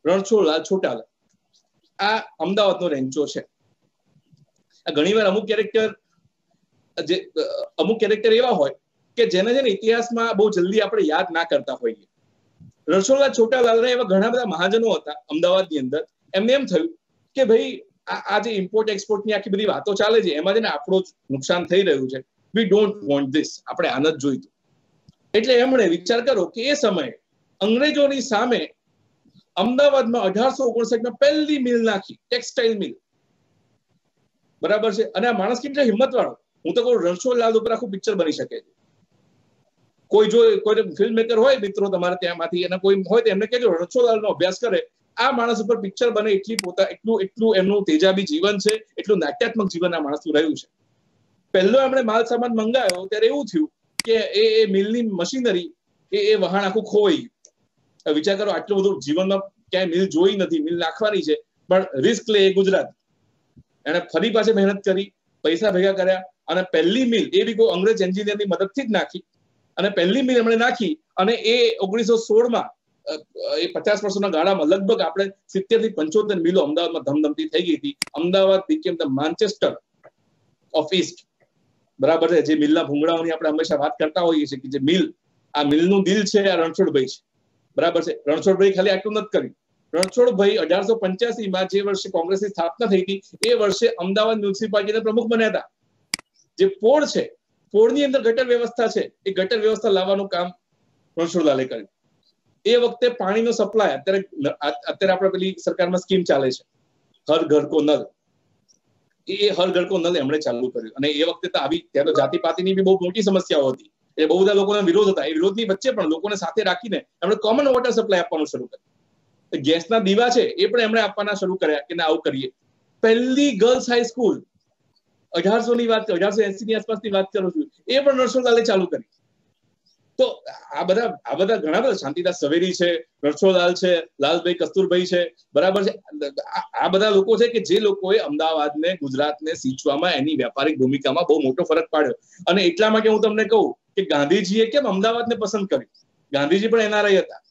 રણછોડલાલ છોટાલાલ. આ અમદાવાદનો રેન્ચો છે. ઘણીવાર અમુક કેરેક્ટર એવા હોય કે જેને ઇતિહાસમાં બહુ જલ્દી આપણે યાદ ના કરતા હોઈએ. રણછોડલાલ છોટાલાલને એવા ઘણા બધા મહાજનો હતા અમદાવાદની અંદર. એમને એમ થયું કે ભાઈ આ જે ઇમ્પોર્ટ એક્સપોર્ટની આખી બધી વાતો ચાલે છે એમાં આપણું જ નુકસાન થઈ રહ્યું છે. વી ડોન્ટ વોન્ટ ધીસ, આપણે આને જ જોઈતું. એટલે એમણે વિચાર કરો કે એ સમયે અંગ્રેજોની સામે અમદાવાદમાં 1859માં પહેલી મિલ નાખી, ટેક્સટાઇલ મિલ, બરાબર છે. અને આ માણસ કેટલો હિંમત વાળો. હું તો કહું રણછોડલાલ ઉપર આખું પિક્ચર બની શકે છે. કોઈ ફિલ્મ મેકર હોય મિત્રો તમારે ત્યાંમાંથી અને કોઈ હોય તો એમને કહેજો રણછોડલાલનો અભ્યાસ કરે. આ માણસ ઉપર પિક્ચર બને એટલું એમનું તેજાબી જીવન છે, એટલું નાટ્યાત્મક જીવન આ માણસનું રહ્યું છે. પહેલો એમણે માલ સામાન મંગાવ્યો ત્યારે એવું થયું કે એ મિલની મશીનરી એ વહાણ આખું ખોવાઈ ગયું. વિચાર કરો, આટલું બધું જીવનમાં ક્યાંય મિલ જોઈ નથી, મિલ નાખવાની છે, પણ રિસ્ક લે એ ગુજરાત. એને ફરી પાછી મહેનત કરી, પૈસા ભેગા કર્યા અને પહેલી મિલ એ બી કોઈ અંગ્રેજ એન્જિનિયરની મદદથી જ નાખી. અને પહેલી મિલ એમણે નાખી અને એ 1916માં એ 50 વર્ષના ગાળામાં લગભગ આપણે 70 થી 75 મિલો અમદાવાદમાં ધમધમતી થઈ ગઈ હતી. Ahmedabad became the Manchester of East, બરાબર છે. જે મિલના ભૂંગળાઓની આપણે હંમેશા વાત કરતા હોઈએ છીએ કે જે મિલ, આ મિલનું દિલ છે આ રણછોડભાઈ છે, બરાબર છે. રણછોડભાઈ ખાલી આટલું નથી કર્યું. રણછોડભાઈ 1885માં જે વર્ષે કોંગ્રેસની સ્થાપના થઈ હતી એ વર્ષે અમદાવાદ મ્યુનિસિપાલિટીના પ્રમુખ બન્યા હતા. જે પોળ છે, પોળની અંદર ગટર વ્યવસ્થા છે, એ ગટર વ્યવસ્થા લાવવાનું કામ રણછોડલાલે કર્યું. એ વખતે પાણીનો સપ્લાય, અત્યારે આપણે પેલી સરકારમાં સ્કીમ ચાલે છે હર ઘર કો નલ, એ હર ઘર કો નલ એમણે ચાલુ કર્યું. અને એ વખતે તો ત્યાં તો જાતિપાતિની બી બહુ મોટી સમસ્યાઓ હતી, એટલે બહુ બધા લોકોના વિરોધ હતા. એ વિરોધની વચ્ચે પણ લોકોને સાથે રાખીને એમણે કોમન વોટર સપ્લાય આપવાનું શરૂ કર્યું. ગેસના દીવા છે એ પણ એમણે આપવાના શરૂ કર્યા કે આવું કરીએ. પહેલી ગર્લ્સ હાઈસ્કૂલ 1880ની આસપાસની વાત કરું છું, એ પણ રણછોડલાલે ચાલુ કરી. તો આ બધા ઘણા બધા, શાંતિદાસ ઝવેરી છે, રણછોડલાલ છે, લાલભાઈ કસ્તુરભાઈ છે, બરાબર છે. આ બધા લોકો છે કે જે લોકોએ અમદાવાદને, ગુજરાતને સિંચવામાં એની વ્યાપારિક ભૂમિકામાં બહુ મોટો ફરક પાડ્યો. અને એટલા માટે હું તમને કહું કે ગાંધીજીએ કેમ અમદાવાદને પસંદ કર્યું. ગાંધીજી પણ એનઆરઆઈ હતા.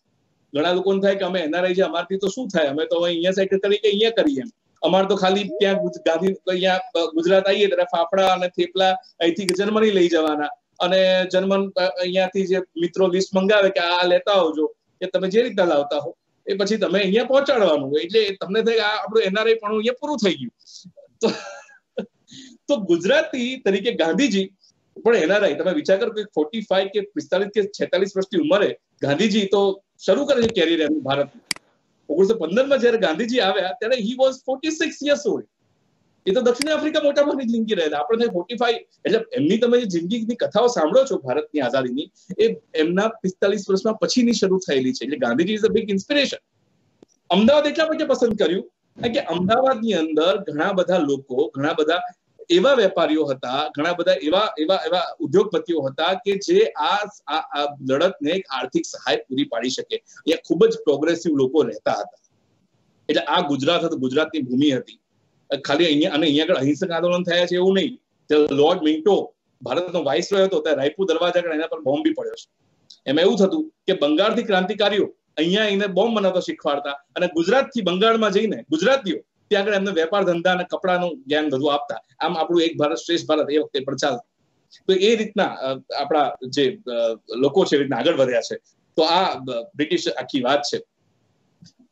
ઘણા લોકોને થાય કે અમે એનઆરઆઈ છે, અમારથી તો શું થાય, અમે તો અહીંયા સેટલ તરીકે અહીંયા કરીએ એમ. અમારે તો ખાલી ત્યાં અહીંયા ગુજરાત આવીએ ત્યારે ફાફડા અને થેપલા અહીંથી જર્મની લઈ જવાના અને જર્મન અહીંયાથી જે મિત્રો લિસ્ટ મંગાવે કે આ લેતા આવજો, કે તમે જે રીતના લાવતા હો એ પછી તમે અહીંયા પહોંચાડવાનું હોય. એટલે તમને થાય આ આપણું એનઆરઆઈ પણ અહીંયા પૂરું થઈ ગયું. તો ગુજરાતી તરીકે ગાંધીજી પણ એનઆરઆઈ. તમે વિચાર કરો કે 45 કે 45 કે 46 વર્ષની ઉંમરે ગાંધીજી તો શરૂ કરે છે કેરિયર એનું ભારત. 1915માં જયારે ગાંધીજી આવ્યા ત્યારે હી વોઝ 46 યર્સ ઓલ્ડ. એ તો દક્ષિણ આફ્રિકા મોટા ભાગની જિંદગી રહેલા. આપણે 45, એટલે એમની તમે જે જિંદગીની કથાઓ સાંભળો છો ભારતની આઝાદીની, એ એમના 45 વર્ષમાં પછીની શરૂ થયેલી છે. એટલે Gandhiji is a big inspiration. Ahmedabad એટલા માટે પસંદ કર્યું કે અમદાવાદની અંદર ઘણા બધા લોકો, ઘણા બધા એવા વેપારીઓ હતા, ઘણા બધા એવા ઉદ્યોગપતિઓ હતા કે જે આ લડતને એક આર્થિક સહાય પૂરી પાડી શકે. અહીંયા ખૂબ જ પ્રોગ્રેસિવ લોકો રહેતા હતા. એટલે આ ગુજરાત હતું, ગુજરાતની ભૂમિ હતી. ખાલી અહીંયા અને અહીંયા આગળ અહિંસક આંદોલન થયા છે એવું નહીં. લોર્ડ મિન્ટો ભારતનો વાઇસરોય હતો, ત્યારે રાયપુર દરવાજા આગળ એના પર બોમ્બ બી પડ્યો છે. એમાં એવું થતું કે બંગાળથી ક્રાંતિકારીઓ અહીંયા એને બોમ્બ બનાવતા શીખવાડતા અને ગુજરાતથી બંગાળમાં જઈને ગુજરાતીઓ ત્યાં આગળ એમને વેપાર ધંધા અને કપડાનું જ્ઞાન બધું આપતા. આમ આપણું એક ભારત શ્રેષ્ઠ ભારત એ વખતે પણ ચાલતું. તો એ રીતના આપણા જે લોકો છે એ રીતના આગળ વધ્યા છે. તો આ બ્રિટિશ આખી વાત છે.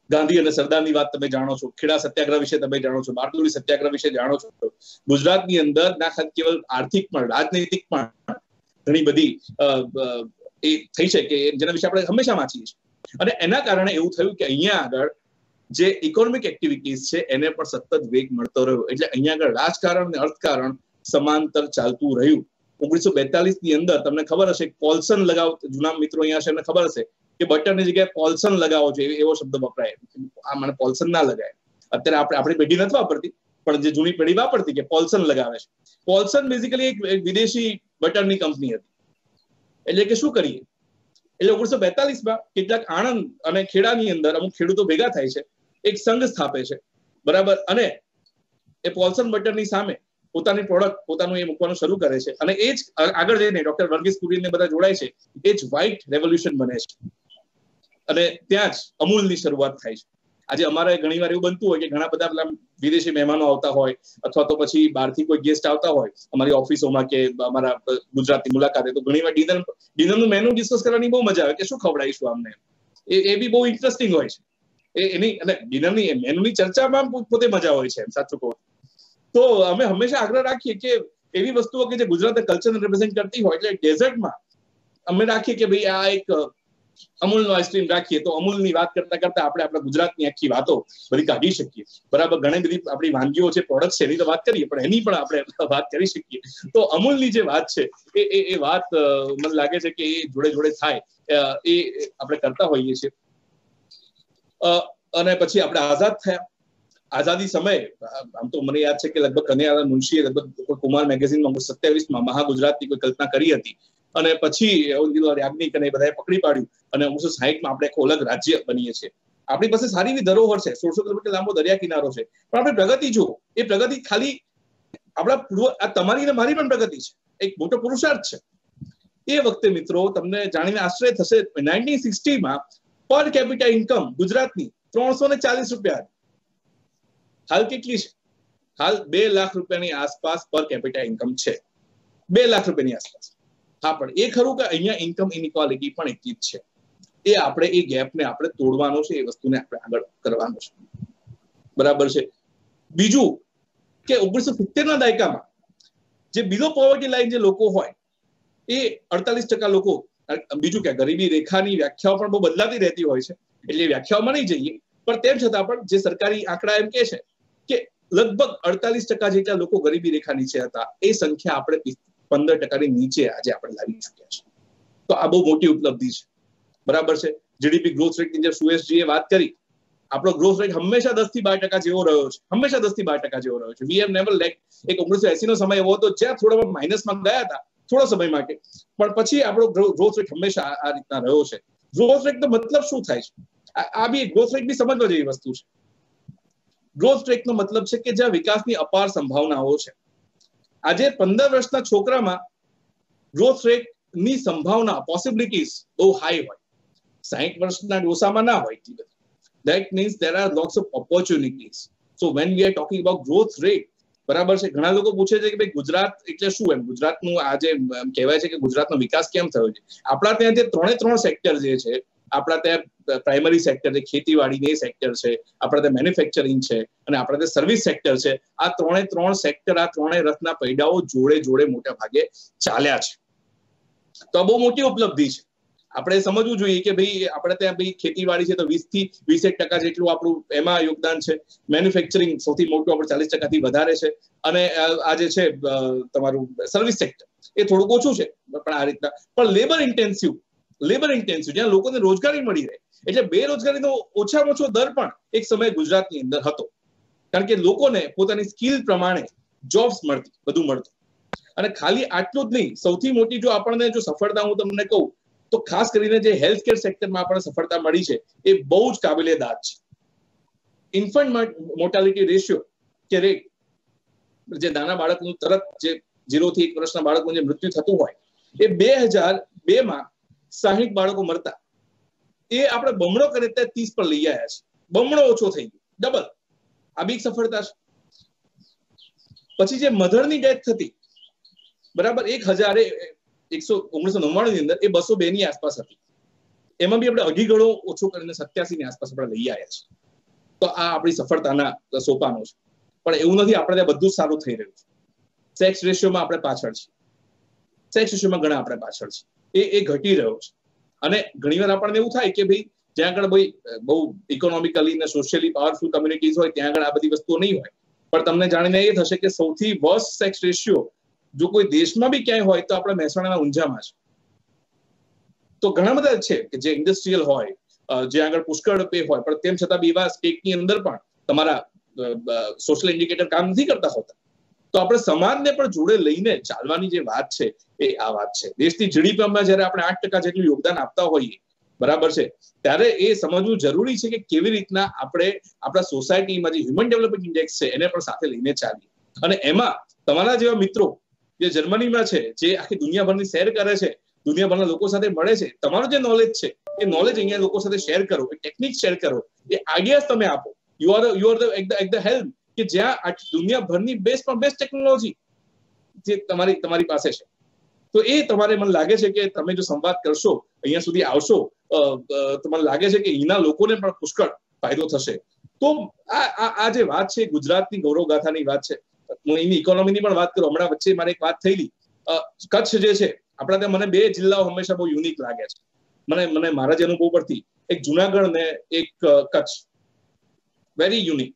ગાંધી અને સરદારની વાત તમે જાણો છો, ખેડા સત્યાગ્રહ વિશે તમે જાણો છો, બારડોલી સત્યાગ્રહ વિશે જાણો છો. ગુજરાતની અંદર ના કેવલ આર્થિક પણ રાજનૈતિક પણ ઘણી બધી એ થઈ છે કે જેના વિશે આપણે હંમેશા વાંચીએ છીએ. અને એના કારણે એવું થયું કે અહીંયા આગળ જે ઇકોનોમિક એક્ટિવિટીઝ છે એને પણ સતત વેગ મળતો રહ્યો. એટલે અહીંયા આગળ રાજકારણ અને અર્થકારણ સમાંતર ચાલતું રહ્યું. 1942 ની અંદર તમને ખબર હશે પોલ્સન લગાવ, જૂના મિત્રો અહીંયા છે એમને ખબર હશે કે બટરની જગ્યાએ પોલ્સન લગાવો છે એવો શબ્દ વપરાય. આ મને પોલ્સન ના લગાય. અત્યારે આપણી પેઢી નથી વાપરતી, પણ જે જૂની પેઢી વાપરતી કે પોલ્સન લગાવે છે. પોલ્સન બેઝિકલી એક વિદેશી બટરની કંપની હતી. એટલે કે શું કરીએ, એટલે 1942માં કેટલાક આણંદ અને ખેડાની અંદર અમુક ખેડૂતો ભેગા થાય છે, એક સંઘ સ્થાપે છે, બરાબર. અને એ પોલ્સન બટરની સામે પોતાની પ્રોડક્ટ પોતાનું એ મૂકવાનું શરૂ કરે છે. અને એ જ આગળ જઈને ડોક્ટર વર્ગીસ કુરિયન ને બધા જોડાય છે. એ જ વ્હાઇટ રેવોલ્યુશન બને છે અને ત્યાં જ અમૂલની શરૂઆત થાય છે. આજે અમારે ઘણી વાર એવું બનતું હોય કે ઘણા બધા વિદેશી મહેમાનો આવતા હોય અથવા તો પછી બહારથી કોઈ ગેસ્ટ આવતા હોય અમારી ઓફિસોમાં કે અમારા ગુજરાતની મુલાકાતે, તો ઘણી વાર ડિનરનું મેનુ ડિસ્કસ કરવાની બહુ મજા આવે કે શું ખવડાવીશું અમને. એ બી બહુ ઇન્ટરેસ્ટિંગ હોય છે. એની અને ડિનરની મેનુની ચર્ચામાં પોતે મજા હોય છે, સાચું કહું તો. અમે હંમેશા આગ્રહ રાખીએ કે એવી વસ્તુઓ કે જે ગુજરાતના કલ્ચરને રિપ્રેઝેન્ટ કરતી હોય, એટલે ડેઝર્ટમાં અમે રાખીએ કે ભાઈ આ એક અમૂલનો આઈસ્ક્રીમ રાખીએ તો અમૂલની વાત કરતા કરતા આપણે આપણા ગુજરાતની આખી વાતો બધી કાઢી શકીએ, બરાબર. ઘણી બધી આપણી વાનગીઓ છે, પ્રોડક્ટ છે, એની તો વાત કરીએ, પણ એની પણ આપણે વાત કરી શકીએ. તો અમૂલની જે વાત છે એ વાત મને લાગે છે કે એ જોડે જોડે થાય એ આપણે કરતા હોઈએ છીએ. અને પછી આપણે આઝાદ થયા. આઝાદી સમયે આમ તો મને યાદ છે કે લગભગ કનૈયાલાલ મુનશીએ લગભગ કુમાર મેગેઝિનમાં 1927માં મહાગુજરાતની કોઈ કલ્પના કરી હતી. અને પછી યાજ્ઞિક અને બધાએ પકડી પાડ્યું અને 1960માં આપણે એક અલગ રાજ્ય બનીએ છીએ. આપણી પાસે સારી એવી ધરોહર છે, 1600 કિલોમીટર લાંબો દરિયા કિનારો છે, પણ આપણે પ્રગતિ જુઓ, એ પ્રગતિ ખાલી આપણા તમારી અને મારી પણ પ્રગતિ છે, એક મોટો પુરુષાર્થ છે. એ વખતે મિત્રો તમને જાણીને આશ્ચર્ય થશે, 1960માં પર કેપિટા ઇન્કમ ગુજરાતની 340 રૂપિયા. હાલ કેટલી છે? હાલ 2 લાખ રૂપિયાની આસપાસ પર કેપિટા ઇન્કમ છે. 2 લાખ રૂપિયાની આસપાસ. હા, પણ એ ખરું કે અહીંયા ઇન્કમ ઇનઇક્વાલિટી પણ એટલી જ છે. એ આપણે એ ગેપને આપણે તોડવાનો છે, એ વસ્તુને આપણે આગળ કરવાનો છે, બરાબર છે. બીજું કે 1970ના દાયકામાં જે બિલો પોવર્ટી લાઈન જે લોકો હોય એ 48% લોકો. બીજું કે ગરીબી રેખાની વ્યાખ્યાઓ પણ બહુ બદલાતી રહેતી હોય છે, એટલે વ્યાખ્યાઓમાં નહીં જઈએ, પણ તેમ છતાં પણ જે સરકારી આંકડા એમ કે છે કે લગભગ 48% જેટલા લોકો ગરીબી રેખા નીચે હતા. એ સંખ્યા આપણે 15%ની નીચે આજે આપણે લાવી ચૂક્યા છે. તો આ બહુ મોટી ઉપલબ્ધિ છે, બરાબર છે. જીડીપી ગ્રોથ રેટની જે સુએસજીએ વાત કરી, આપણો ગ્રોથ રેટ હંમેશા 10 થી 12% જેવો રહ્યો છે, હંમેશા 10 થી 12% જેવો રહ્યો છે. We have never lake. એક 1980નો સમય એવો હતો જ્યાં થોડો માઇનસમાં ગયા હતા થોડો સમય માટે, પણ પછી આપણો ગ્રોથ રેટ હંમેશા આ રીતના રહ્યો છે. ગ્રોથ રેટનો મતલબ શું થાય છે? આ બી ગ્રોથ રેટ બી સમજવા જેવી વસ્તુ છે. ગ્રોથ રેટનો મતલબ છે કે જ્યાં વિકાસની અપાર સંભાવનાઓ છે. આજે 15 વર્ષના છોકરામાં ગ્રોથ રેટની સંભાવના, પોસિબિલિટીઝ બહુ હાઈ હોય, 60 વર્ષના ડોસામાં ના હોય એટલી બધી. That means there are lots of opportunities. So when we are talking about growth rate, બરાબર છે. ઘણા લોકો પૂછે છે કે ભાઈ ગુજરાત એટલે શું? એમ ગુજરાતનું આજે કહેવાય છે કે ગુજરાતનો વિકાસ કેમ થયો છે? આપણા ત્યાં જે 3 સેક્ટર જે છે, આપણા ત્યાં પ્રાઇમરી સેક્ટર છે, ખેતીવાડીની સેક્ટર છે, આપણા ત્યાં મેન્યુફેક્ચરિંગ છે, અને આપણા ત્યાં સર્વિસ સેક્ટર છે. આ 3 સેક્ટર, આ 3 રથના પૈડાઓ જોડે જોડે મોટા ભાગે ચાલ્યા છે. તો આ બહુ મોટી ઉપલબ્ધિ છે. આપણે સમજવું જોઈએ કે ભાઈ આપણે ત્યાં ભાઈ ખેતીવાડી છે તો 20 થી 21% જેટલું આપણું એમાં યોગદાન છે. મેન્યુફેક્ચરિંગ સૌથી મોટું, આપણે 40% થી વધારે છે. અને આ જે છે તમારું સર્વિસ સેક્ટર એ થોડુંક ઓછું છે, પણ આ રીતના. પણ લેબર ઇન્ટેન્સિવ જ્યાં લોકોને રોજગારી મળી રહે, એટલે બેરોજગારીનો ઓછામાં ઓછો દર પણ એક સમય ગુજરાતની અંદર હતો, કારણ કે લોકોને પોતાની સ્કિલ પ્રમાણે જોબ્સ મળતી, બધું મળતું. અને ખાલી આટલું જ નહીં, સૌથી મોટી જો આપણને જો સફળતા હું તમને કહું તો ખાસ કરીને જે હેલ્થ કેર સેક્ટરમાં આપણને સફળતા મળી છે એ બહુ જ કાબિલે દાદ છે. ઇન્ફન્ટ મોર્ટાલિટી રેશિયો કે રેટ, જે નાના બાળકનું તરત જે 0 થી 1 વર્ષના બાળકનું જે મૃત્યુ થતું હોય, એ 2002માં 60 બાળકો મરતા, એ આપણે બમણો કરે ત્યાં 30 પર લઈ આવ્યા છે. બમણો ઓછો થઈ ગયો, ડબલ. આ બી સફળતા છે. પછી જે મધરની ડેથ થતી, બરાબર, 1999ની અંદર એ 202 ની આસપાસ હતી. એમાં બી આપણે અઢી ગણો ઓછો કરીને 87 ની આસપાસ આપણે લઈ આવ્યા છીએ. તો આ આપણી સફળતાના સોપાનો છે. પણ એવું નથી આપણે ત્યાં બધું જ સારું થઈ રહ્યું છે. સેક્સ રેશિયોમાં આપણે પાછળ છીએ, સેક્સ રેશિયોમાં ઘણા આપણે પાછળ છીએ, એ ઘટી રહ્યો છે. અને ઘણીવાર આપણને એવું થાય કે ભાઈ જ્યાં આગળ ભાઈ બહુ ઇકોનોમિકલી અને સોશિયલી પાવરફુલ કમ્યુનિટીઝ હોય ત્યાં આગળ આ બધી વસ્તુઓ નહીં હોય. પણ તમને જાણીને એ થશે કે સૌથી વર્સ્ટ સેક્સ રેશિયો જો કોઈ દેશમાં બી ક્યાંય હોય તો આપણે મહેસાણાના ઊંઝામાં છે. તો ઘણા બધા છે કે જે ઇન્ડસ્ટ્રીયલ હોય, જ્યાં આગળ પુષ્કળ પે હોય, પણ તેમ છતાં બી એવા સ્ટેટની અંદર પણ તમારા સોશિયલ ઇન્ડિકેટર કામ નથી કરતા હોતા. તો આપણે સમાજને પણ જોડે લઈને ચાલવાની જે વાત છે એ આ વાત છે. દેશની જીડીપીમાં જયારે આપણે 8% જેટલું યોગદાન આપતા હોઈએ, બરાબર છે, ત્યારે એ સમજવું જરૂરી છે કે કેવી રીતના આપણે આપણા સોસાયટીમાં જે હ્યુમન ડેવલપમેન્ટ ઇન્ડેક્સ છે એને પણ સાથે લઈને ચાલીએ. અને એમાં તમારા જેવા મિત્રો જે જર્મનીમાં છે, જે આખી દુનિયાભરની શેર કરે છે, દુનિયાભરના લોકો સાથે મળે છે, તમારું જે નોલેજ છે એ નોલેજ અહીંયા લોકો સાથે શેર કરો, એ ટેકનિક શેર કરો, એ આઈડિયાઝ તમે આપો. યુ આર ધ હેલ્પ કે જ્યાં દુનિયાભરની બેસ્ટમાં બેસ્ટ ટેકનોલોજી જે તમારી પાસે છે. તો એ તમારે મને લાગે છે કે તમે જો સંવાદ કરશો, અહીંયા સુધી આવશો, તો મને લાગે છે કે અહીંના લોકોને પણ પુષ્કળ ફાયદો થશે. તો આ જે વાત છે ગુજરાતની ગૌરવગાથાની વાત છે. હું એની ઇકોનોમીની પણ વાત કરું. હમણાં વચ્ચે મારે એક વાત થયેલી, કચ્છ જે છે આપણા ત્યાં, મને 2 જિલ્લાઓ હંમેશા બહુ યુનિક લાગે છે. મને મારા જે અનુભવ પરથી, એક જુનાગઢ ને એક કચ્છ, વેરી યુનિક.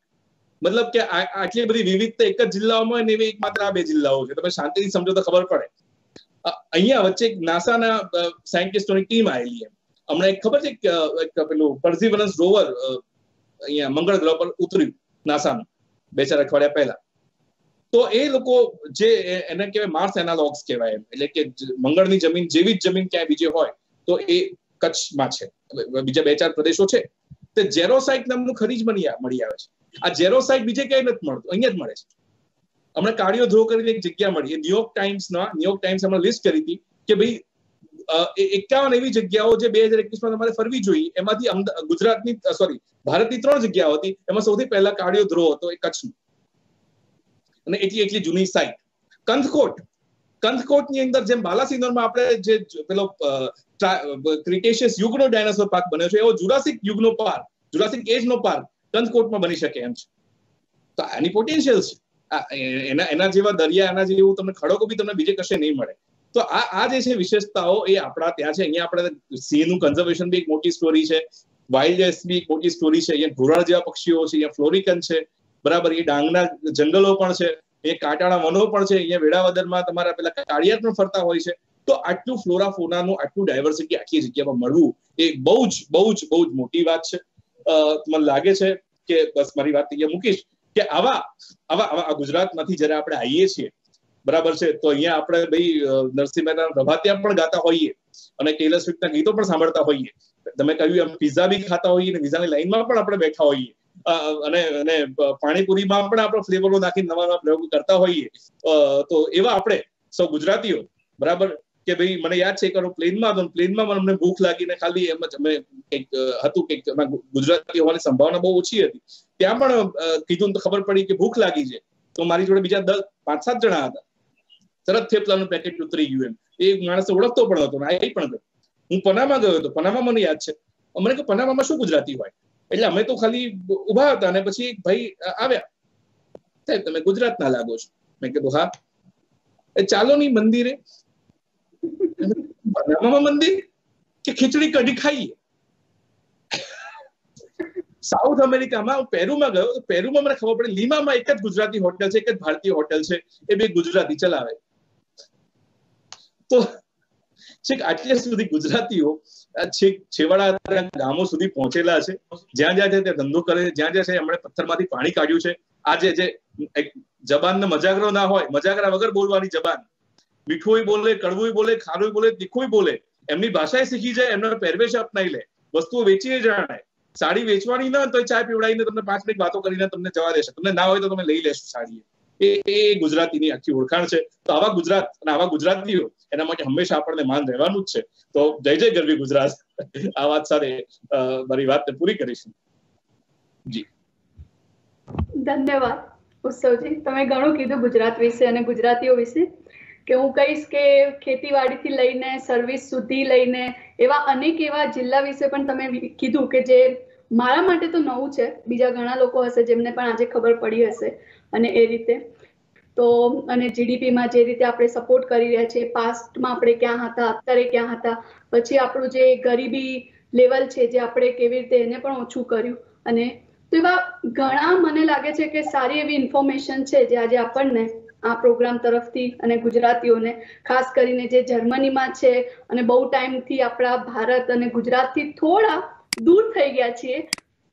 મતલબ કે આટલી બધી વિવિધતા એક જ જિલ્લાઓમાં હોય ને એવી એકમાત્ર આ 2 જિલ્લાઓ છે. તમે શાંતિથી સમજો તો ખબર પડે. અહીંયા વચ્ચે એક નાસાના સાયન્ટિસ્ટોની ટીમ આવેલી છે. હમણાં એક ખબર છે કે પેલું પર્સીવરન્સ રોવર અહીંયા મંગળ ગ્રહ પર ઉતર્યું નાસાનું 2-4 અઠવાડિયા પહેલા. તો એ લોકો જે એને કહેવાય માર્સ એનાલોગ્સ કહેવાય, એટલે કે મંગળની જમીન જેવી જ જમીન ક્યાંય બીજે હોય તો એ કચ્છમાં છે. બીજા 2-4 પ્રદેશો છે. તે જેરોસાઇટ નામનું ખનીજ મળી આવે છે. આ જેરોસાઇટ બીજે ક્યાંય નથી મળતું, અહીંયા જ મળે છે. હમણાં કાળિયો ધ્રો કરીને એક જગ્યા મળી, એ ન્યુયોર્ક ટાઈમ્સ હમણાં લિસ્ટ કરી હતી કે ભાઈ 51 એવી જગ્યાઓ જે 2021માં તમારે ફરવી જોઈએ. એમાંથી ભારતની 3 જગ્યાઓ હતી. એમાં સૌથી પહેલા કાળિયો ધ્રો હતો, એ કચ્છનો. અને એટલી જૂની સાઇટ. કંથકોટની અંદર જેમ બાલાસિનોરમાં આપણે જે પેલો ક્રિટેશિયસ યુગનો ડાયનાસોર પાર્ક બન્યો છે, એવો જુરાસિક યુગનો પાર્ક, જુરાસિક એજનો પાર્ક કંથકોટમાં બની શકે એમ છે. તો આની પોટેન્શિયલ છે. એના જેવા દરિયા, એના જેવું તમને ખડકો બી તમને બીજે કશે નહીં મળે. તો આ જે છે વિશેષતાઓ એ આપણા ત્યાં છે. અહીંયા આપણે સિંહનું કન્ઝર્વેશન બી એક મોટી સ્ટોરી છે, વાઇલ્ડ લાઇફ બી એક મોટી સ્ટોરી છે. અહીંયા ઘોરાડ જેવા પક્ષીઓ છે, અહીંયા ફ્લોરિકન છે, બરાબર. એ ડાંગના જંગલો પણ છે, એ કાંટાળા વનો પણ છે. અહીંયા વેળાવદરમાં તમારા પેલા કાળિયાર પણ ફરતા હોય છે. તો આટલું ફ્લોરા ફોનાનું આટલું ડાયવર્સિટી આખી જગ્યામાં મળવું એ બહુ જ મોટી વાત છે. મને લાગે છે કે બસ મારી વાત અહીંયા મૂકીશ કે આવા ગુજરાતમાંથી જયારે આપણે આવીએ છીએ, બરાબર છે, તો અહીંયા આપણે ભાઈ નરસિંહ મહેતા પ્રભાતિયા પણ ગાતા હોઈએ અને ટેલર સ્વિફ્ટના ગીતો પણ સાંભળતા હોઈએ. તમે કહ્યું એમ પિઝા બી ખાતા હોઈએ અને વિઝાની લાઈનમાં પણ આપણે બેઠા હોઈએ, અને પાણીપુરીમાં પણ આપણે ફ્લેવરો નાખીને નવા પ્રયોગો કરતા હોઈએ. તો એવા આપણે સૌ ગુજરાતીઓ, બરાબર, કે ભાઈ મને યાદ છે કે પ્લેનમાં અમને ભૂખ લાગીને ખાલી એમ જ અમે હતું કે ગુજરાતી હોવાની સંભાવના બહુ ઓછી હતી. ત્યાં પણ કીધું તો ખબર પડી કે ભૂખ લાગી છે. તો મારી જોડે બીજા 5-7 જણા હતા. તરત થેપલાનું પેકેટ ઉતરી ગયું. એ માણસ ઓળખતો પણ હતો ને આવી પણ ગયો. હું પનામા ગયો હતો. પનામા મને યાદ છે. મને કે પનામામાં શું ગુજરાતી હોય? એટલે અમે તો ખાલી ઉભા હતા અને પછી એક ભાઈ આવ્યા, સાહેબ તમે ગુજરાતના લાગો છો. મેં કીધું હા. ચાલો ની મંદિરે. પનામામાં મંદિર કે ખીચડી કઢી ખાઈએ. સાઉથ અમેરિકામાં હું પેરુમાં ગયો. તો પેરુમાં મને ખબર પડે લીમામાં એક જ ગુજરાતી હોટેલ છે, એક જ ભારતીય હોટેલ છે. એ બે ગુજરાતી ચલાવે. તો છેક આટલે સુધી ગુજરાતીઓ છેવાડા ગામો સુધી પહોંચેલા છે. જ્યાં છે ત્યાં ધંધો કરે છે, જ્યાં છે એમણે પથ્થરમાંથી પાણી કાઢ્યું છે. આજે જે જબાનનો મજાગરો ના હોય, મજાગરા વગર બોલવાની જબાન, મીઠું બોલે, કડવું બોલે, ખારું બોલે, તીખું બોલે, એમની ભાષા શીખી જાય, એમનો પહેરવેશ અપનાવી લે, વસ્તુઓ વેચી જાણે. સાડી વેચવાની ના તો ચા પીવડાવીને તમને 5 મિનિટ વાતો કરીને તમને જવા દેશે. તમને ના હોય તો તમે લઈ લેશો સાડી. એ ગુજરાતીની આખી ઓળખાણ છે. તો આવા ગુજરાત અને આવા ગુજરાતીઓ, એના માટે હંમેશા આપણને માન રહેવાનું જ છે. તો જય ગરવી ગુજરાત. આ વાત સાથે મારી વાતને પૂરી કરીશું. જી ધન્યવાદ ઉત્સવજી. તમે ઘણું કીધું ગુજરાત વિશે અને ગુજરાતીઓ વિશે. કે હું કહીશ કે ખેતીવાડીથી લઈને સર્વિસ સુધી લઈને એવા અનેક એવા જિલ્લા વિશે પણ તમે કીધું કે જે મારા માટે તો નવું છે, બીજા ઘણા લોકો હશે જેમને પણ આજે ખબર પડી હશે. અને એ રીતે તો અને જીડીપીમાં જે રીતે આપણે સપોર્ટ કરી રહ્યા છીએ, પાસ્ટમાં આપણે ક્યાં હતા, અત્યારે ક્યાં હતા, પછી આપણું જે ગરીબી લેવલ છે જે આપણે કેવી રીતે એને પણ ઓછું કર્યું. અને તો એવા ઘણા મને લાગે છે કે સારી એવી ઇન્ફોર્મેશન છે જે આજે આપણને આ પ્રોગ્રામ તરફથી અને ગુજરાતીઓને ખાસ કરીને જે જર્મનીમાં છે અને બહુ ટાઈમથી આપણા ભારત અને ગુજરાતથી થોડા દૂર થઈ ગયા છીએ,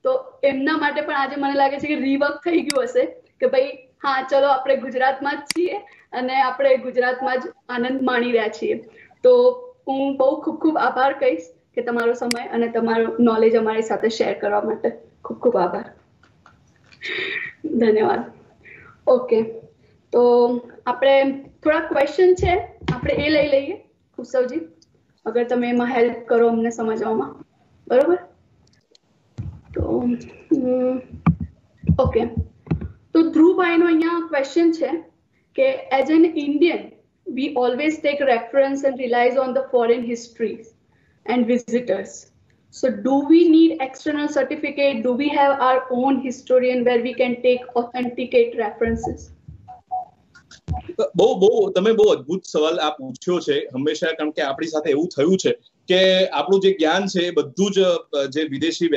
તો એમના માટે પણ આજે મને લાગે છે કે રીવર્ક થઈ ગયું હશે કે ભાઈ હા ચલો આપણે ગુજરાતમાં જ છીએ અને આપણે ગુજરાતમાં જ આનંદ માણી રહ્યા છીએ. તો હું બહુ ખૂબ ખૂબ આભાર કહીશ કે તમારો સમય અને તમારો નોલેજ અમારી સાથે શેર કરવા માટે. ખૂબ ખૂબ આભાર. ધન્યવાદ. ઓકે, તો આપણે થોડા ક્વેશ્ચન છે આપણે એ લઈ લઈએ. કુશવજી, અગર તમે એમાં હેલ્પ કરો અમને સમજવામાં. બરોબર? તો ઓકે, તો ધ્રુવભાઈનો અહીંયા ક્વેશ્ચન છે કે as an Indian we always take reference and relies on the foreign histories and visitors. So do we need external certificate? Do we have our own historian where we can take authenticate references? તમે બહુ અદ્ભુત સવાલ આ પૂછ્યો છે હંમેશા, કારણ કે આપણી સાથે એવું થયું છે કે આપણું જે જ્ઞાન છે એ બધું જ જે વિદેશી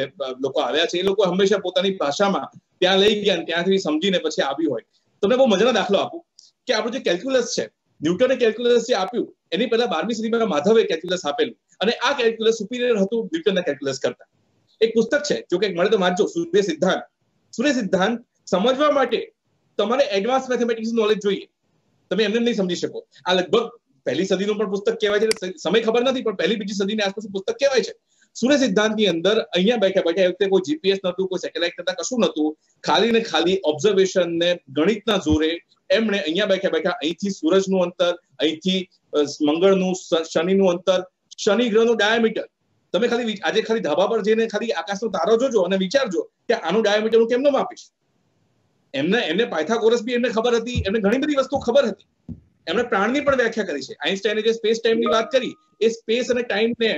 લોકો આવ્યા છે એ લોકો હંમેશા પોતાની ભાષામાં ત્યાં લઈ ગયા, ત્યાંથી સમજીને પછી આવ્યું હોય. તમને બહુ મજાનો દાખલો આપું કે આપણું જે કેલ્ક્યુલસ છે, ન્યૂટને કેલ્ક્યુલસ જે આપ્યું એની પહેલા 12મી સદીમાં માધવે કેલ્ક્યુલસ આપેલું, અને આ કેલ્ક્યુલસ સુપિરિયર હતું ન્યૂટનના કેલ્ક્યુલસ કરતા. એક પુસ્તક છે, જો કે મળે તો વાંચજો, સૂર્ય સિદ્ધાંત. સૂર્ય સિદ્ધાંત સમજવા માટે તમારે એડવાન્સ મેથેમેટિક્સ નોલેજ જોઈએ, તમે એમને નહીં સમજી શકો. આ લગભગ પહેલી સદીનું પણ પુસ્તક કહેવાય છે, સમય ખબર નથી પણ પહેલી બીજી સદીની આસપાસ પુસ્તક કહેવાય છે. સૂર્ય સિદ્ધાંતની અંદર અહીંયા બેઠા બેઠા એ વખતે કોઈ જીપીએસ નહોતું, કોઈ સેટેલાઇટ નતા, કશું નહોતું. ખાલી ને ખાલી ઓબ્ઝર્વેશન ને ગણિતના જોરે એમણે અહીંયા બેઠા બેઠા અહીંથી સૂરજનું અંતર, અહીંથી મંગળનું, શનિનું અંતર, શનિ ગ્રહનું ડાયામીટર, તમે ખાલી આજે ખાલી ધાબા પર જઈને ખાલી આકાશનો તારો જોજો અને વિચારજો કે આનું ડાયામીટર હું કેમનો માપીશ. એમને પાયથાગોરસ બી એમને ખબર હતી, એમને ઘણી બધી વસ્તુઓ ખબર હતી. એમણે પ્રાણની પણ વ્યાખ્યા કરી છે. આઈન્સ્ટાઈને જે સ્પેસ ટાઈમની વાત કરી, એ સ્પેસ અને ટાઈમને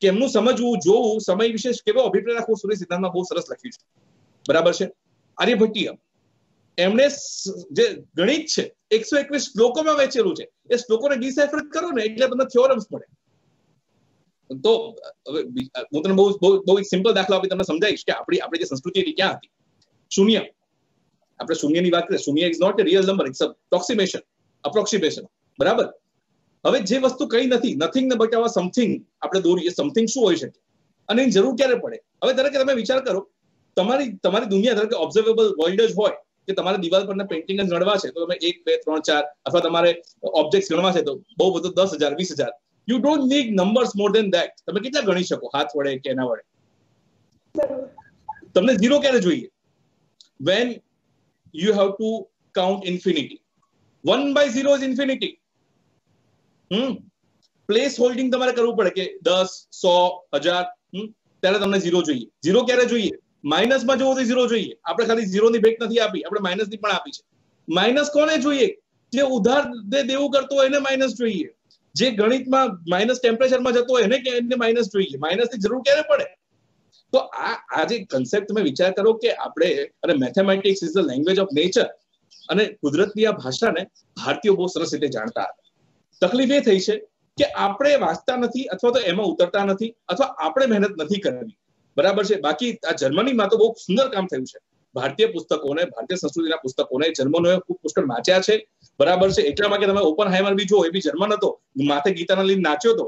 કેમનું સમજવું, જોવું, સમય વિશે કેવો અભિપ્રાય રાખવો, સૂર્ય સિદ્ધાંતમાં બહુ સરસ લખ્યું છે. બરાબર છે? આર્યભટ્ટીય એમણે જે ગણિત છે 121 શ્લોકોમાં વહેંચેલું છે. એ શ્લોકોને ડિસાઇફર કરો ને એટલે તમને થિયોરમ્સ મળે. તો હું તમને બહુ સિમ્પલ દાખલો આપી તમને સમજાવીશ કે આપણી જે સંસ્કૃતિ હતી ક્યાં હતી. શૂન્ય, આપણે શૂન્યની વાત કરીએ, shunya is not a real number, it's approximation. બરાબર? હવે જે વસ્તુ કઈ નથી, નથિંગ ને બચાવવા સમથિંગ આપણે દોરીએ, સમથિંગ શું હોઈ શકે અને એની જરૂર ક્યારે પડે? હવે ધારો કે તમે વિચાર કરો, તમારી દુનિયા ધારો કે ઓબ્ઝર્વેબલ વર્લ્ડ જ હોય કે તમારે દિવાલ પરના પેઇન્ટિંગ જ ગણવા છે તો તમે 1, 2, 3, 4 અથવા તમારે ઓબ્જેક્ટ ગણવા છે તો બહુ બધું 10,000, 20,000. You don't need numbers more than that. તમે કેટલા ગણી શકો હાથ વડે કે એના વડે? તમને ઝીરો ક્યારે જોઈએ? When you have to count infinity. 1/0 is infinity. Place holding તમારે કરવું પડે કે 10, 100, 1000, ત્યારે તમને ઝીરો જોઈએ. ઝીરો ક્યારે જોઈએ? માઇનસમાં જવો તો ઝીરો જોઈએ. આપણે ખાલી ઝીરોની ભેટ નથી આપી, આપણે માઇનસની પણ આપી છે. માઇનસ કોને જોઈએ? જે ઉધાર દેવું કરતો હોય એને માઇનસ જોઈએ. જે ગણિતમાં માઇનસ ટેમ્પરેચરમાં જતો હોય એને માઇનસ જોઈએ. માઇનસની જરૂર ક્યારે પડે? તો આ જે કન્સેપ્ટ તમે વિચાર કરો કે આપણે, અને mathematics is the language of nature, અને કુદરતની આ ભાષાને ભારતીયો બહુ સરસ રીતે જાણતા હતા. તકલીફ એ થઈ છે કે આપણે વાંચતા નથી, અથવા તો એમાં ઉતરતા નથી, અથવા આપણે મહેનત નથી કરવી. બરાબર છે? બાકી આ જર્મનીમાં તો બહુ સુંદર કામ થયું છે. ભારતીય પુસ્તકોને, ભારતીય સંસ્કૃતિના પુસ્તકોને જર્મનોએ ખૂબ પુષ્કળ વાંચ્યા છે. બરાબર છે? એટલા માટે તમે ઓપનહાઇમર બી જો, એ બી જર્મન હતો, માથે ગીતાના લઈને નાચ્યો હતો.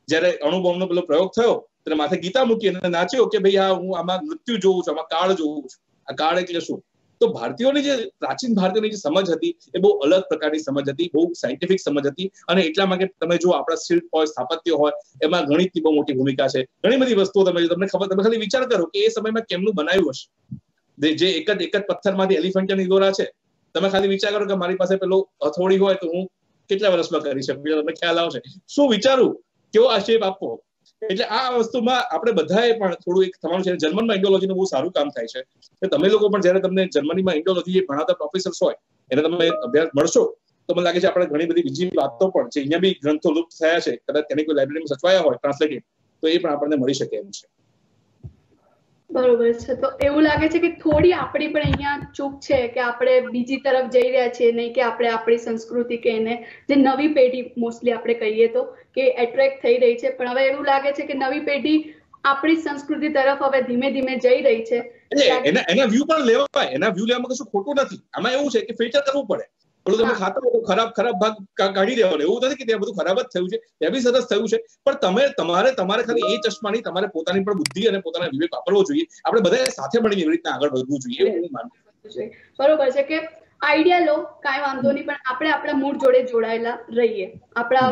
જયારે અણુબોમ્બનો પેલો પ્રયોગ થયો ત્યારે માથે ગીતા મૂકી અને નાચ્યો કે ભાઈ હા હું આમાં મૃત્યુ જોઉં છું, આમાં કાળ જોઉં છું. આ કાળ એટલે શું? તો ભારતીયોની જે પ્રાચીન ભારતીયોની જે સમજ હતી એ બહુ અલગ પ્રકારની સમજ હતી, બહુ સાયન્ટિફિક સમજ હતી. અને એટલા માટે તમે જો આપણા શિલ્પ હોય, સ્થાપત્ય હોય, એમાં ગણિતની બહુ મોટી ભૂમિકા છે. ઘણી બધી વસ્તુઓ તમને ખબર, તમે ખાલી વિચાર કરો કે એ સમયમાં કેમનું બનાવ્યું હશે. જે એક જ પથ્થરમાંથી એલિફન્ટની દોરા છે, તમે ખાલી વિચાર કરો કે મારી પાસે પેલો હથોડી હોય તો હું કેટલા વર્ષમાં કરી શકું, તમને ખ્યાલ આવશે. શું વિચારું, કેવો આશેપ આપવો. એટલે આ વસ્તુમાં આપણે બધાએ પણ થોડું એક થવાનું છે. જર્મનમાં ઇન્ડોલોજીનું બહુ સારું કામ થાય છે કે તમે લોકો પણ જયારે તમને જર્મનીમાં ઇન્ડોલોજી ભણાવતા પ્રોફેસર્સ હોય એને તમે અભ્યાસ મળશો તો મને લાગે છે આપણે ઘણી બધી બીજી વાતો પણ છે, અહીંયા બી ગ્રંથો લુપ્ત થયા છે, કદાચ તેની કોઈ લાઇબ્રેરીમાં સચવાયા હોય ટ્રાન્સલેટેડ, તો એ પણ આપણને મળી શકે એમ છે. બરોબર છે. તો એવું લાગે છે કે થોડી આપણી પણ અહીંયા ચૂક છે કે આપણે બીજી તરફ જઈ રહ્યા છીએ, નહીં કે આપણે આપણી સંસ્કૃતિ કે એને જે નવી પેઢી મોસ્ટલી આપણે કહીએ તો કે એટ્રેક્ટ થઈ રહી છે, પણ હવે એવું લાગે છે કે નવી પેઢી આપણી સંસ્કૃતિ તરફ હવે ધીમે ધીમે જઈ રહી છે. એના વ્યૂ પણ લેવાય, એના વ્યૂ લેવામાં કશું ખોટું નથી. આમાં એવું છે કે ફિલ્ટર કરવું પડે. પેલું તમે ખાતા હો તો ખરાબ ભાગ કાઢી દેવાનો, એવું નથી કે ત્યાં બધું ખરાબ જ થયું છે, ત્યાં બી સરસ થયું છે, પણ તમારે ખાલી એ ચશ્માની તમારે પોતાની પણ બુદ્ધિ અને પોતાના વિવેક વાપરવો જોઈએ. આપણે બધા સાથે મળીને એવી રીતના આગળ વધવું જોઈએ, એવું હું માનું છું. બરોબર છે કે આઈડિયા લો, કાંઈ વાંધો નહીં, પણ આપણે આપણા મૂળ જોડે જોડાયેલા રહીએ. આપણા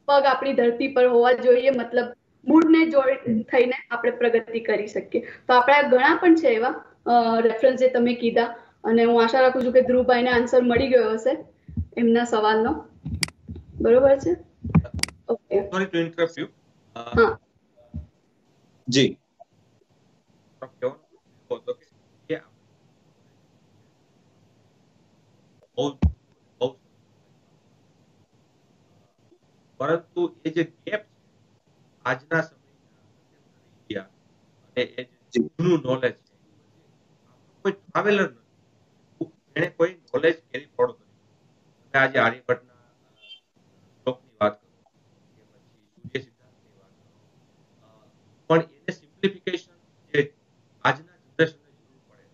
પગ આપણી ધરતી પર હોવા જોઈએ, મતલબ મૂળને જોડે થઈને આપણે પ્રગતિ કરી શકીએ. તો આપણા ઘણા પણ છે એવા રેફરન્સ જે તમે કીધા, અને હું આશા રાખું છું કે ધ્રુવભાઈને આન્સર મળી ગયો હશે એમના સવાલનો. બરોબર છે? Okay, sorry to interrupt you. હા જી. પરંતુ એ જે ગેપ આજના સમયના અને એ જે જૂનું નોલેજ છે, કોઈ ટ્રાવેલર નથી જેને કોઈ નોલેજ કેરી ફોરવર્ડ કર્યું. તમે આજે આર્યભટ્ટના શ્લોકની વાત કરો કે પછી સૂર્ય સિદ્ધાંતની વાત કરો, પણ એને સિમ્પ્લિફિકેશન જે આજના જનરેશનને જરૂર પડે.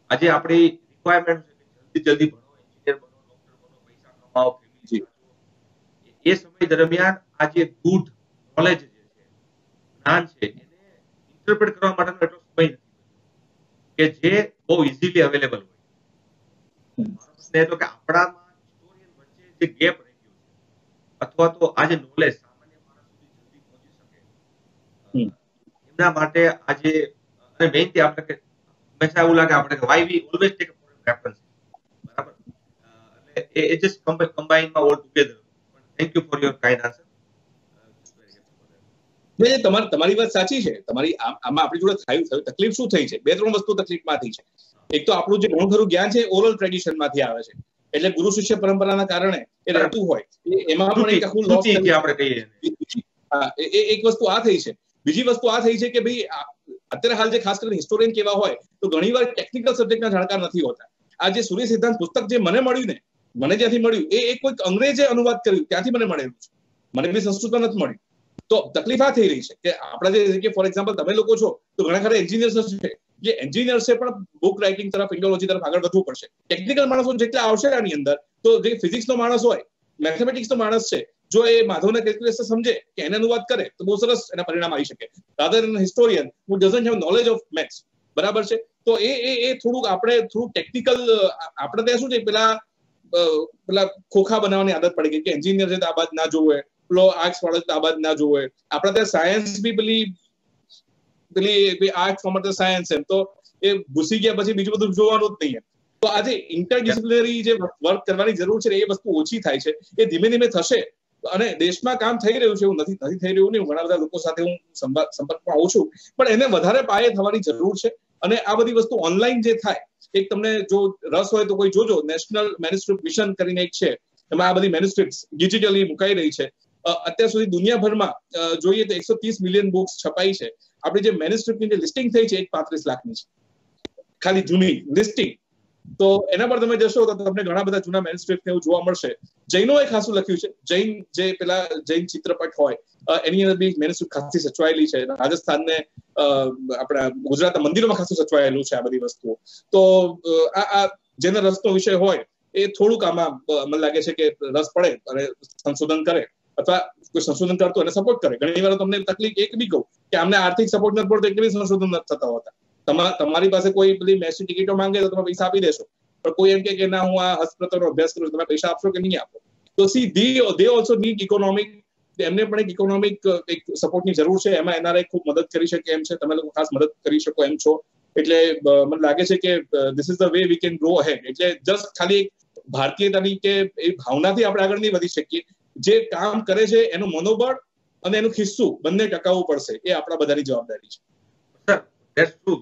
આજે આપણી રિક્વાયરમેન્ટ છે કે જલ્દી ભણો, એન્જિનિયર બનો, ડોક્ટર બનો, પૈસા કમાઓ, ફેમિલી સાચવો. એ સમય દરમિયાન આ જે ગુડ નોલેજ જે છે, જ્ઞાન છે, એને ઇન્ટરપ્રેટ કરવા માટેનો એટલો સમય નથી કે જે બહુ ઇઝીલી અવેલેબલ હોય. મારો પ્રશ્ન એ તો કે આપણામાં હિસ્ટોરિયન વચ્ચે જે ગેપ રહી ગયો છે, અથવા તો આ જે નોલેજ સામાન્ય માણસ સુધી જલ્દી પહોંચી શકે, એમના માટે આજે અને મેઇનથી આપણે કે હંમેશા એવું લાગે આપણે કે why we always take a foreign reference, બરાબર? એટલે એ જસ્ટ કમ્બાઇનમાં all together. Thank you for your kind answer. તમારી વાત સાચી છે. આમાં આપણી જોડે થયું તકલીફ શું થઈ છે? 2-3 વસ્તુ તકલીફમાંથી છે. એક તો આપણું જે ઘણું ખરું જ્ઞાન છે ઓરલ ટ્રેડિશનમાંથી આવે છે, એટલે ગુરુ શિષ્ય પરંપરાના કારણે એ રહેતું હોય, એમાં પણ એક આખું લોસ આપણે કહીએ. એક વસ્તુ આ થઈ છે. બીજી વસ્તુ આ થઈ છે કે ભાઈ અત્યારે હાલ જે ખાસ કરીને હિસ્ટોરિયન કેવા હોય તો ઘણીવાર ટેકનિકલ સબ્જેક્ટના જાણકાર નથી હોતા. આ જે સૂર્ય સિદ્ધાંત પુસ્તક જે મને મળ્યું ને, મને જ્યાંથી મળ્યું એ કોઈક અંગ્રેજે અનુવાદ કર્યું, ત્યાંથી મને મળેલું છે. મને બી સંસ્કૃત નથી મળ્યું. તો તકલીફ આ થઈ રહી છે કે આપણા જે ફોર એક્ઝામ્પલ તમે લોકો છો તો ઘણા ખરા એન્જિનિયર્સ છે, જે એન્જિનિયર્સે પણ બુક રાઇટિંગ તરફ, ઇન્ડિયોલોજી તરફ આગળ વધવું પડશે. ટેકનિકલ માણસો જેટલા આવશે આની અંદર, તો જે ફિઝિક્સનો માણસ હોય, મેથેમેટિક્સનો માણસ છે, જો એ માધવના કેલ્ક્યુલેશન સમજે કે એને અનુવાદ કરે તો બહુ સરસ એના પરિણામ આવી શકે. Rather than historian who doesn't have knowledge of maths, બરાબર છે? તો એ થોડુંક આપણે થોડું ટેકનિકલ, આપણે ત્યાં શું છે પેલા ખોખા બનાવવાની આદત પડી ગઈ કે એન્જિનિયર છે તો આ બાદ ના જોવે, પેલો આર્ટ્સ વાળો તો આ બાદ ના જોવે. આપણા ત્યાં સાયન્સ બી પેલી આર્ટ્સ કોમર્સ સાયન્સ એમ તો એ ઘૂસી ગયા પછી બીજું બધું જોવાનું જ નહીં. તો આજે ઇન્ટરડિસિપ્લિનરી જે વર્ક કરવાની જરૂર છે એ વસ્તુ ઓછી થાય છે. એ ધીમે ધીમે થશે અને દેશમાં કામ થઈ રહ્યું છે, એવું નથી થઈ રહ્યું નહીં. ઘણા બધા લોકો સાથે હું સંપર્કમાં આવું છું, પણ એને વધારે પાયે થવાની જરૂર છે. અને આ બધી વસ્તુ ઓનલાઈન જે થાય, એક તમને જો રસ હોય તો કોઈ જોજો, નેશનલ મેન્યુસ્ક્રિપ્ટ મિશન કરીને એક છે, એમાં આ બધી મેન્યુસ્ક્રિપ્ટ ડિજિટલી મુકાઈ રહી છે. અત્યાર સુધી દુનિયાભરમાં જોઈએ તો 130 મિલિયન બુક્સ છપાઈ છે. આપણી જે મેન્યુસ્ક્રિપ્ટની જે લિસ્ટિંગ થઈ છે 35 લાખની છે, ખાલી જૂની લિસ્ટિંગ. તો એના પર તમે જશો તો તમને ઘણા બધા જૂના મેન્યુસ્ક્રિપ્ટ એવું જોવા મળશે. જૈનોએ ખાસું લખ્યું છે. જૈન જે પેલા જૈન ચિત્રપટ હોય એની અંદર બી મેન્યુસ્ક્રિપ્ટ ખાસી સચવાયેલી છે. રાજસ્થાનને આપણા ગુજરાતના મંદિરોમાં ખાસું સચવાયેલું છે આ બધી વસ્તુઓ. તો આ જેને રસનો વિષય હોય એ થોડુંક આમાં મને લાગે છે કે રસ પડે અને સંશોધન કરે, અથવા કોઈ સંશોધન કરતો એને સપોર્ટ કરે. ઘણી વાર તમને તકલીફ એક બી કહું કે અમને આર્થિક સપોર્ટ નથી પડતો, એટલે બી સંશોધન નથી થતા હોતા. તમારી પાસે કોઈ બધી મેસી ટિકિટો માંગે તો તમે પૈસા આપી દેશો, પણ કોઈ એમ કે ના હું આ હસ્તપ્રતરનો અભ્યાસ કરું, તમે પૈસા આપશો કે નહીં આપો? તો C they also need economic, એમને પણ એક ઇકોનોમિક એક સપોર્ટની જરૂર છે. એમાં એનઆરઆઈ ખૂબ મદદ કરી શકે એમ છે. તમે લોકો ખાસ મદદ કરી શકો એમ છો. એટલે મને લાગે છે કે this is the way we can go ahead. એટલે જસ્ટ ખાલી ભારતીયતાની કે એ ભાવનાથી આપણે આગળ નહીં વધી શકીએ. જે કામ કરે છે એનું મનોબળ અને એનું ખિસ્સું બંને ટકાવવું પડશે. એ આપણા બધાની જવાબદારી છે. Sir, that's true.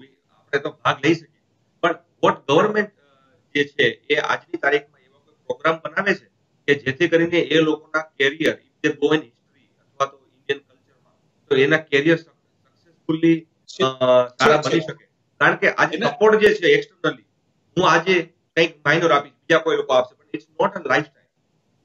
આપણે તો ભાગ લઈ શકીએ, પણ વોટ ગવર્નમેન્ટ જે છે એ આજની તારીખમાં એવો કોઈ પ્રોગ્રામ બનાવે છે કે જેથી કરીને એ લોકોના career if they go in history અથવા તો ઇન્ડિયન કલ્ચરમાં તો એના કેરિયર સક્સેસફુલી સારા બની શકે. કારણ કે આજે સપોર્ટ જે છે એક્સટર્નલી, હું આજે કંઈક માઇનોર આપીશ, બીજા કોઈ લોકો આપશે, પણ it's not a lifetime.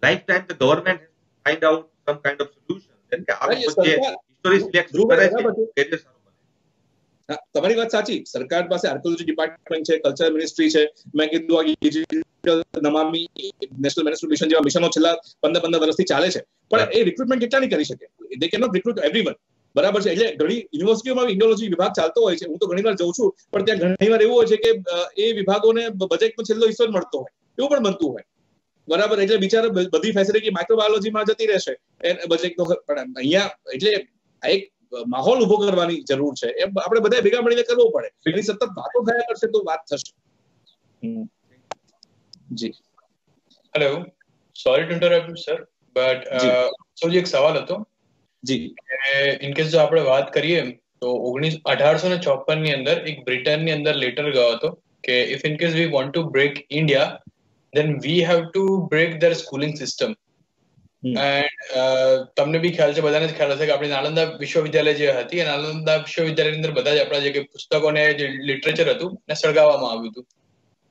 Lifetime the government find out some kind of solution. એટલે કે આ લોકો જે હિસ્ટોરી સિલેક્ટ કરે છે કેરિયર સારું બને. તમારી વાત સાચી. સરકાર પાસે આર્કિયોલોજી ડિપાર્ટમેન્ટ છે, કલ્ચર મિનિસ્ટ્રી છે, મેં કીધું આ ડિજિટલ નમામી નેશનલ મેનેજમેન્ટ મિશન જેવા મિશનો છેલ્લા 15 વર્ષથી ચાલે છે, પણ એ રિક્રુટમેન્ટ કેટલા નહીં કરી શકે. They can not recruit everyone. બરાબર છે. એટલે ઘણી યુનિવર્સિટીઓમાં ઇન્ડોલોજી વિભાગ ચાલતો હોય છે, હું તો ઘણીવાર જઉં છું, પણ ત્યાં ઘણીવાર એવું હોય છે કે એ વિભાગોને બજેટનો છેલ્લો હિસ્સો જ મળતો હોય, એવું પણ બનતું હોય. બરાબર. એટલે બિચારા બધી ફેસિલિટી માઇક્રોબાયોલોજીમાં જતી રહેશે બજેટનો. પણ અહીંયા એટલે એક માહોલ ઉભો કરવાની જરૂર છે. એ આપણે બધા ભેગા મળીને કરવો પડે. એની સતત વાતો થયા કરશે તો વાત થશે. જી hello, sorry to interrupt sir, but સૌજી એક સવાલ હતો. જી. ઇન કેસ જો આપણે વાત કરીએ તો 1854 ની અંદર એક બ્રિટનની અંદર લેટર ગયો હતો કે if in case we want to break India then we have to break their schooling system. And તમને બી ખ્યાલ છે, બધાને જ ખ્યાલ હશે કે આપણી નાલંદા વિશ્વવિદ્યાલય જે હતી, એ નાલંદા વિશ્વવિદ્યાલયની અંદર બધા જ આપણા જે પુસ્તકોને જે લિટરેચર હતું એને સળગાવવામાં આવ્યું હતું,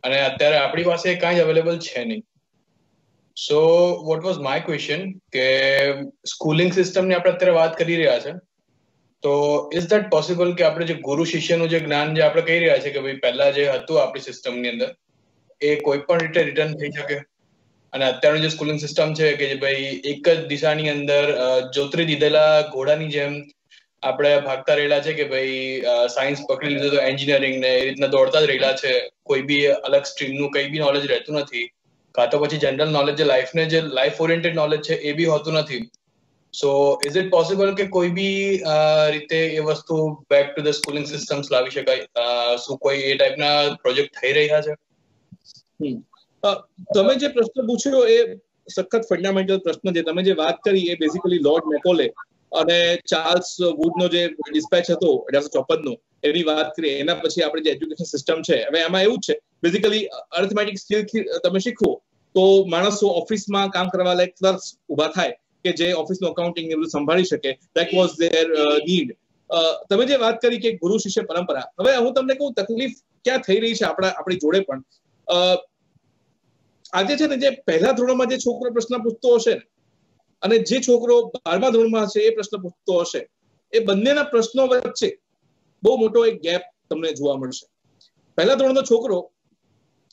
અને અત્યારે આપણી પાસે કાંઈ જ અવેલેબલ છે નહીં. So what was my question કે સ્કૂલિંગ સિસ્ટમની આપણે અત્યારે વાત કરી રહ્યા છે, તો ઇઝ ધેટ પોસિબલ કે આપણે જે ગુરુ શિષ્યનું જે જ્ઞાન જે આપણે કહી રહ્યા છે કે ભાઈ પહેલા જે હતું આપણી સિસ્ટમની અંદર એ કોઈ પણ રીતે રિટર્ન થઈ શકે? અને અત્યારનું જે સ્કૂલિંગ સિસ્ટમ છે કે જે ભાઈ એક જ દિશાની અંદર જોતરી દીધેલા ઘોડાની જેમ આપણે ભાગતા રહેલા છે કે ભાઈ સાયન્સ પકડી લીધું તો એન્જિનિયરિંગ ને એ રીતના દોડતા જ રહેલા છે, કોઈ બી અલગ સ્ટ્રીમનું કંઈ બી નોલેજ રહેતું નથી, કાં તો પછી જનરલ નોલેજ જે લાઈફ ઓરિએન્ટેડ નોલેજ છે એ બી હોતું નથી. સો ઇઝ ઇટ પોસિબલ કે કોઈ બી રીતે એ વસ્તુ back to the schooling systems લાવી શકાય? શું કોઈ એ ટાઈપના પ્રોજેક્ટ થઈ રહ્યા છે? તમે જે પ્રશ્ન પૂછ્યો એ સખત ફંડામેન્ટલ પ્રશ્ન છે. તમે જે વાત કરી એ બેઝિકલી લોર્ડ મેકોલે અને ચાર્લ્સ વુડનો જે ડિસ્પેચ હતો 1854 નો, એની વાત કરીએ. એના પછી આપણે જે એજ્યુકેશન સિસ્ટમ છે, હવે એમાં એવું છે બેઝિકલી અર્થમેટિક સ્કિલ તમે શીખવો તો માણસો ઓફિસમાં કામ કરવા લાયક ક્લર્ક્સ ઉભા થાય કે જે ઓફિસનું અકાઉન્ટિંગ ને બધું સંભાળી શકે. That was there need. તમે જે વાત કરી કે ગુરુ શિષ્ય પરંપરા, હવે હું તમને કહું તકલીફ ક્યાં થઈ રહી છે આપણી જોડે પણ. આજે છે ને જે પહેલા ધોરણમાં જે છોકરો પ્રશ્ન પૂછતો હશે અને જે છોકરો 12મા ધોરણમાં હશે એ પ્રશ્ન પૂછતો હશે, એ બંનેના પ્રશ્નો વચ્ચે બહુ મોટો એક ગેપ તમને જોવા મળશે. પહેલા ધોરણનો છોકરો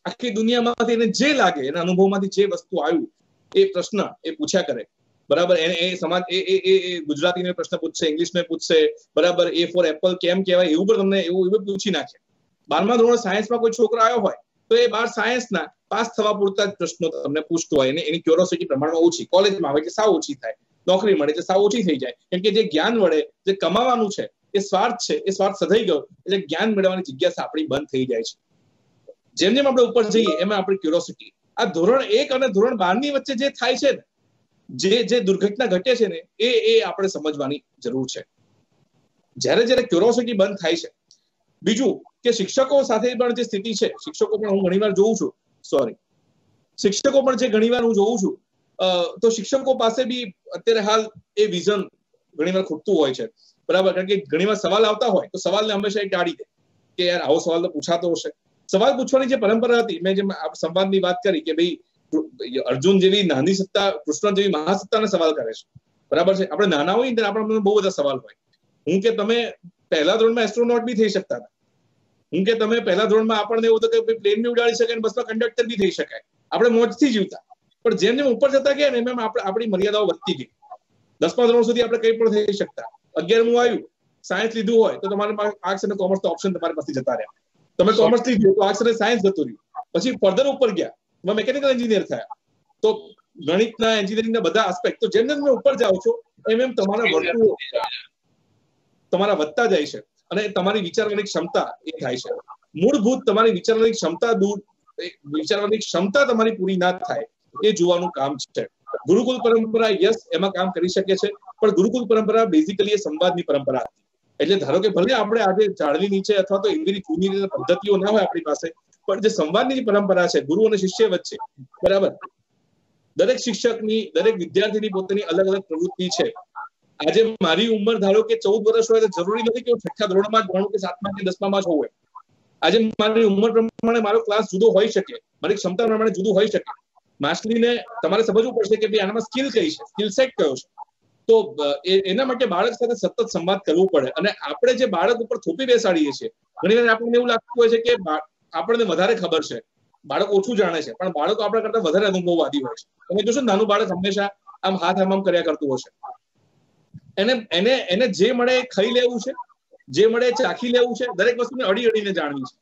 આખી દુનિયામાંથી એને જે લાગે એના અનુભવમાંથી જે વસ્તુ આવ્યું એ પ્રશ્ન એ પૂછ્યા કરે. બરાબર. એને એ સમાજ એ ગુજરાતીનો પ્રશ્ન પૂછશે, ઇંગ્લિશનો પૂછશે. બરાબર. એ ફોર એપલ કેમ કહેવાય એવું પણ તમને એવું પૂછી નાખે. 12મા ધોરણ સાયન્સમાં કોઈ છોકરો આવ્યો હોય તો એ 12 સાયન્સના પાસ થવા પૂરતા જ પ્રશ્નો તમને પૂછતો હોય, એની ક્યુરોસિટી પ્રમાણમાં ઓછી. કોલેજમાં આવે એટલે સાવ ઓછી થાય, નોકરી મળે એટલે સાવ ઓછી થઈ જાય. કેમ કે જે જ્ઞાન વડે જે કમાવાનું છે એ સ્વાર્થ છે, એ સ્વાર્થ સધાઈ ગયો એટલે જ્ઞાન મેળવવાની જિજ્ઞાસા આપણી બંધ થઈ જાય છે. જેમ જેમ આપણે ઉપર જઈએ એમાં આપણી ક્યુરોસિટી, આ ધોરણ 1 અને ધોરણ 12 ની વચ્ચે જે થાય છે ને, જે દુર્ઘટના ઘટે છે ને, એ આપણે સમજવાની જરૂર છે. જ્યારે ક્યુરોસિટી બંધ થાય છે. બીજું કે શિક્ષકો સાથે પણ જે સ્થિતિ છે, શિક્ષકો પણ હું ઘણીવાર જોઉં છું તો શિક્ષકો પાસે બી અત્યારે હાલ એ વિઝન ઘણીવાર ખૂટતું હોય છે. બરાબર. કારણ કે ઘણીવાર સવાલ આવતા હોય તો સવાલને હંમેશા એક ટાળી દે કે યાર આવો સવાલ તો પૂછાતો હશે. સવાલ પૂછવાની જે પરંપરા હતી, મેં જે સંવાદની વાત કરી કે ભાઈ અર્જુન જેવી નાની સત્તા કૃષ્ણ જેવી મહાસત્તાને સવાલ કરે છે. બરાબર છે. આપણે નાના હોય ત્યારે આપણા બહુ બધા સવાલ હોય. હું કે તમે પહેલા ધોરણમાં એસ્ટ્રોનોટ બી થઈ શકતા હતા. હું કે તમે પહેલા ધોરણમાં આપણને એવું હતું કે પ્લેન બી ઉડાડી શકાય, બસમાં કંડક્ટર બી થઈ શકાય. આપણે મોજથી જીવતા. પણ જેમ જેમ ઉપર જતા ગયા ને એમ આપણી મર્યાદાઓ વધતી ગઈ. 10મા ધોરણ સુધી આપણે કંઈ પણ થઈ શકતા. 11મું આવ્યું, સાયન્સ લીધું હોય તો તમારે આર્ટ્સ અને કોમર્સ ઓપ્શન તમારી પાસે જતા રહ્યા. તમે કોમર્સ લીધું તો આર્ટ્સ અને સાયન્સ જતું રહ્યું. પછી ફર્ધર ઉપર ગયા, તમે મિકેનિકલ એન્જિનિયર થયા, તો ગણિતના એન્જિનિયરિંગના બધા આસ્પેક્ટ. તો જેમ જેમ તમે ઉપર જાઓ છો એમ તમારા વર્તુળો તમારા વધતા જાય છે અને તમારી વિચારવાની ક્ષમતા એ થાય છે. મૂળભૂત તમારી વિચારવાની ક્ષમતા તમારી પૂરી ના થાય એ જોવાનું કામ છે. ગુરુકુલ પરંપરા યસ એમાં કામ કરી શકે છે, પણ ગુરુકુલ પરંપરા બેઝિકલી એ સંવાદની પરંપરા હતી. એટલે ધારો કે ભલે આપણે આજે ઝાડની નીચે અથવા તો એવી જૂની પદ્ધતિઓ ના હોય આપણી પાસે, પણ જે સંવાદની પરંપરા છે ગુરુ અને શિષ્ય વચ્ચે, બરાબર, દરેક શિક્ષકની, દરેક વિદ્યાર્થીની પોતાની અલગ અલગ પ્રવૃત્તિ છે. આજે મારી ઉંમર ધારો કે 14 વર્ષ હોય તો જરૂરી નથી કે હું 6થા ધોરણમાં જ ભણું કે 7મા કે 10મા જ હોઉં. આજે મારી ઉંમર પ્રમાણે મારો ક્લાસ જુદો હોઈ શકે, મારી ક્ષમતા પ્રમાણે જુદું હોઈ શકે. માછલીને તમારે સમજવું પડશે કે ભાઈ આનામાં સ્કિલ કઈ છે, સ્કિલ સેટ કયો છે. તો એના માટે બાળક સાથે સતત સંવાદ કરવું પડે. અને આપણે જે બાળક ઉપર થોપી બેસાડીએ છીએ, ઘણી વાર આપણને એવું લાગતું હોય છે કે આપણને વધારે ખબર છે, બાળક ઓછું જાણે છે, પણ બાળકો આપણા કરતા વધારે અનુભવવાદી હોય છે. તમે જોશો નાનું બાળક હંમેશા આમ હાથ આમ કર્યા કરતું હશે. એને જે મળે ખાઈ લેવું છે, જે મળે ચાખી લેવું છે, દરેક વસ્તુને અડી અડીને જાણવી છે.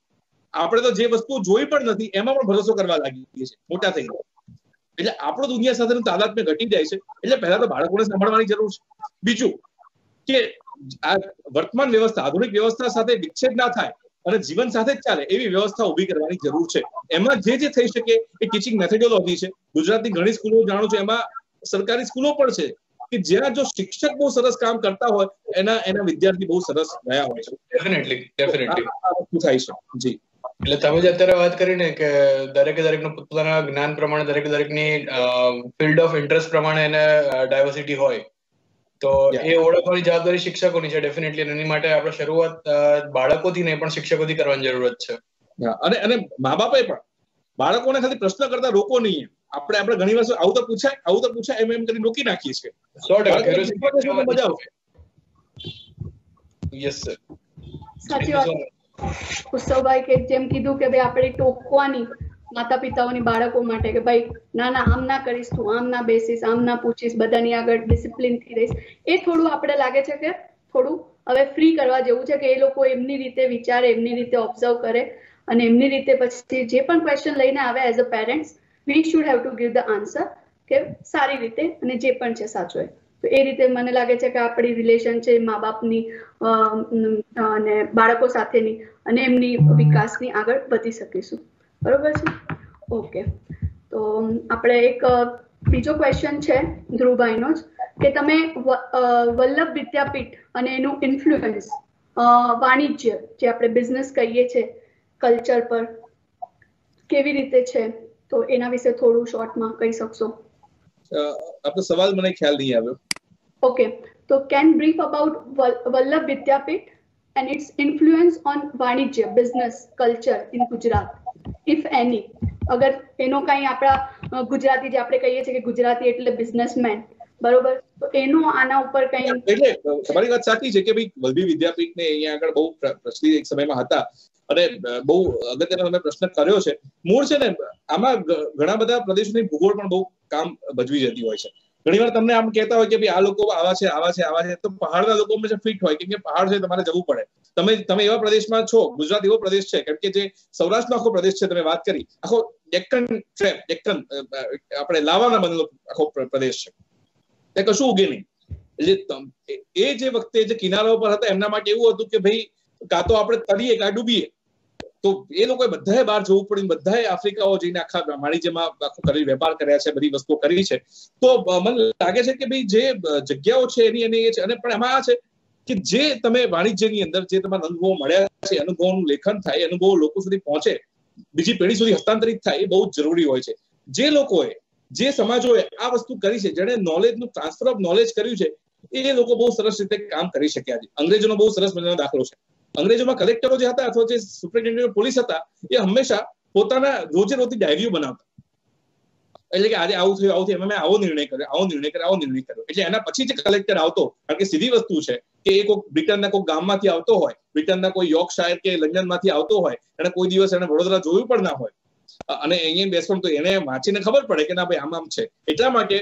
આપણે તો જે વસ્તુ જોઈ પણ નથી એમાં પણ ભરોસો કરવા લાગીએ છીએ મોટા થઈ ગયા. એટલે આપણો દુનિયા સાથેનું તાદાત્મ્ય ઘટી જાય છે. એટલે પહેલા તો બાળકોને સંભાળવાની જરૂર છે. બીજું કે આ વર્તમાન વ્યવસ્થા, આધુનિક વ્યવસ્થા સાથે વિચ્છેદ ના થાય અને જીવન સાથે જ ચાલે એવી વ્યવસ્થા ઉભી કરવાની જરૂર છે. એમાં જે થઈ શકે એ ટીચિંગ મેથોડોલોજી છે. ગુજરાતની ઘણી સ્કૂલો જાણું છું, એમાં સરકારી સ્કૂલો પણ છે કે જ્યાં જો શિક્ષક બહુ સરસ કામ કરતા હોય એના વિદ્યાર્થી બહુ સરસ રહ્યા હોય છે. ડેફિનેટલી આ વસ્તુ થાય છે. જી, એટલે તમે જે અત્યારે વાત કરીને કે દરેકનું પોતાના જ્ઞાન પ્રમાણે દરેકની ફિલ્ડ ઓફ ઇન્ટરેસ્ટ પ્રમાણે એને ડાયવર્સિટી હોય, તો એ ઓળખવાની જવાબદારી શિક્ષકોની છે ડેફિનેટલી. એની માટે આપણે શરૂઆત બાળકોથી નહીં પણ શિક્ષકોથી કરવાની જરૂરત છે. અને મા બાપે પણ બાળકોને ખાલી પ્રશ્ન કરતા રોકો નહીં. આપણે ઘણી વાર આવું તો પૂછાય એમ કરી રોકી નાખીએ છીએ. 100% મજા આવશે. યસ સર, સાચી વાત. ઉત્સવભાઈ કે જેમ કીધું કે ભાઈ આપણે ટોકવાની માતા પિતાઓની બાળકો માટે કે ભાઈ ના આમ ના કરીશ, તું આમ ના બેસીશ, આમ ના પૂછીશ, બધાની આગળ ડિસિપ્લિન થી રહીશ, એ થોડું આપણે લાગે છે કે થોડું હવે ફ્રી કરવા જેવું છે કે એ લોકો એમની રીતે વિચારે, એમની રીતે ઓબ્ઝર્વ કરે અને એમની રીતે પછી જે પણ ક્વેશ્ચન લઈને આવે as a parents we should have to give the answer કે સારી રીતે અને જે પણ છે સાચો હોય. તો એ રીતે મને લાગે છે કે આપણી રિલેશન છે મા બાપની અને બાળકો સાથેની અને એમની વિકાસની આગળ વધી શકીશું. બરોબર છે? ઓકે, તો આપણે એક બીજો ક્વેશ્ચન છે ધ્રુવભાઈનો જ કે તમે વલ્લભ વિદ્યાપીઠ અને એનું ઇન્ફ્લુઅન્સ વાણિજ્ય જે આપણે બિઝનેસ કહીએ છીએ કલ્ચર પર કેવી રીતે છે, તો એના વિશે થોડું શોર્ટમાં કહી શકશો? આપનો સવાલ મને ખ્યાલ નહીં આવ્યો. ઓકે, તો can brief about Vallabh Vidyapith and its influence on વાણિજ્ય business culture in Gujarat if એની. અગર એનો કઈ આપણા ગુજરાતી જે આપણે કહીએ છીએ કે ગુજરાતી એટલે બિઝનેસમેન, બરોબર, તો એનો આના ઉપર કઈ? એટલે તમારી વાત સાચી છે કે ભાઈ વલ્લભી વિદ્યાપીઠને અહીંયા આગળ બહુ પ્રચલિત એક સમયમાં હતા અને બહુ અગત્યનો તમે પ્રશ્ન કર્યો છે. મૂળ છે ને આમાં ઘણા બધા પ્રદેશોની ભૂગોળ પણ બહુ કામ ભજવી જતી હોય છે. ઘણીવાર તમને આમ કહેતા હોય કે ભાઈ આ લોકો આવા છે, તો પહાડના લોકો હંમેશા ફિટ હોય કેમ કે પહાડ છે તમારે જવું પડે. તમે એવા પ્રદેશમાં છો, ગુજરાત એવો પ્રદેશ છે કેમ કે જે સૌરાષ્ટ્રનો આખો પ્રદેશ છે, તમે વાત કરી, આખો ડેક્કન આપણે લાવાના બનેલો આખો પ્રદેશ છે, ત્યાં કશું ઉગે નહીં. એટલે એ જે વખતે જે કિનારા પર હતા એમના માટે એવું હતું કે ભાઈ કાં તો આપણે તરીએ કાં ડૂબીએ. તો એ લોકોએ બધાએ બહાર જવું પડ્યું, બધાએ આફ્રિકાઓ જઈને આખા વાણિજ્યમાં આખું કરી વેપાર કર્યા છે, બધી વસ્તુઓ કરી છે. તો મને લાગે છે કે ભાઈ જે જગ્યાઓ છે એની છે. અને પણ એમાં આ છે કે જે તમે વાણિજ્યની અંદર જે તમારા અનુભવો મળ્યા છે, અનુભવોનું લેખન થાય, અનુભવો લોકો સુધી પહોંચે, બીજી પેઢી સુધી હસ્તાંતરિત થાય, એ બહુ જરૂરી હોય છે. જે લોકોએ, જે સમાજોએ આ વસ્તુ કરી છે, જેણે નોલેજનું ટ્રાન્સફર ઓફ નોલેજ કર્યું છે, એ લોકો બહુ સરસ રીતે કામ કરી શક્યા છે. અંગ્રેજોનો બહુ સરસ મજાનો દાખલો છે. અંગ્રેજોમાં કલેક્ટરો જે હતા અથવા જે સુપ્રિન્ટેન્ડન્ટ પોલીસ હતા એ હંમેશા પોતાના રોજે રોજની ડાયરીઓ બનાવતા. એટલે કે આજે આવું થયું, એમાં મેં આવો નિર્ણય કર્યો. એટલે એના પછી જે કલેક્ટર આવતો, કારણ કે સીધી વસ્તુ છે કે એ કોઈ બ્રિટનના કોઈ ગામમાંથી આવતો હોય, બ્રિટનના કોઈ યોર્કશાયર કે લંડનમાંથી આવતો હોય, એને કોઈ દિવસ એને વડોદરા જોયું પણ ના હોય અને અહીંયા બેસવાનું, તો એને વાંચીને ખબર પડે કે ના ભાઈ આમ છે. એટલા માટે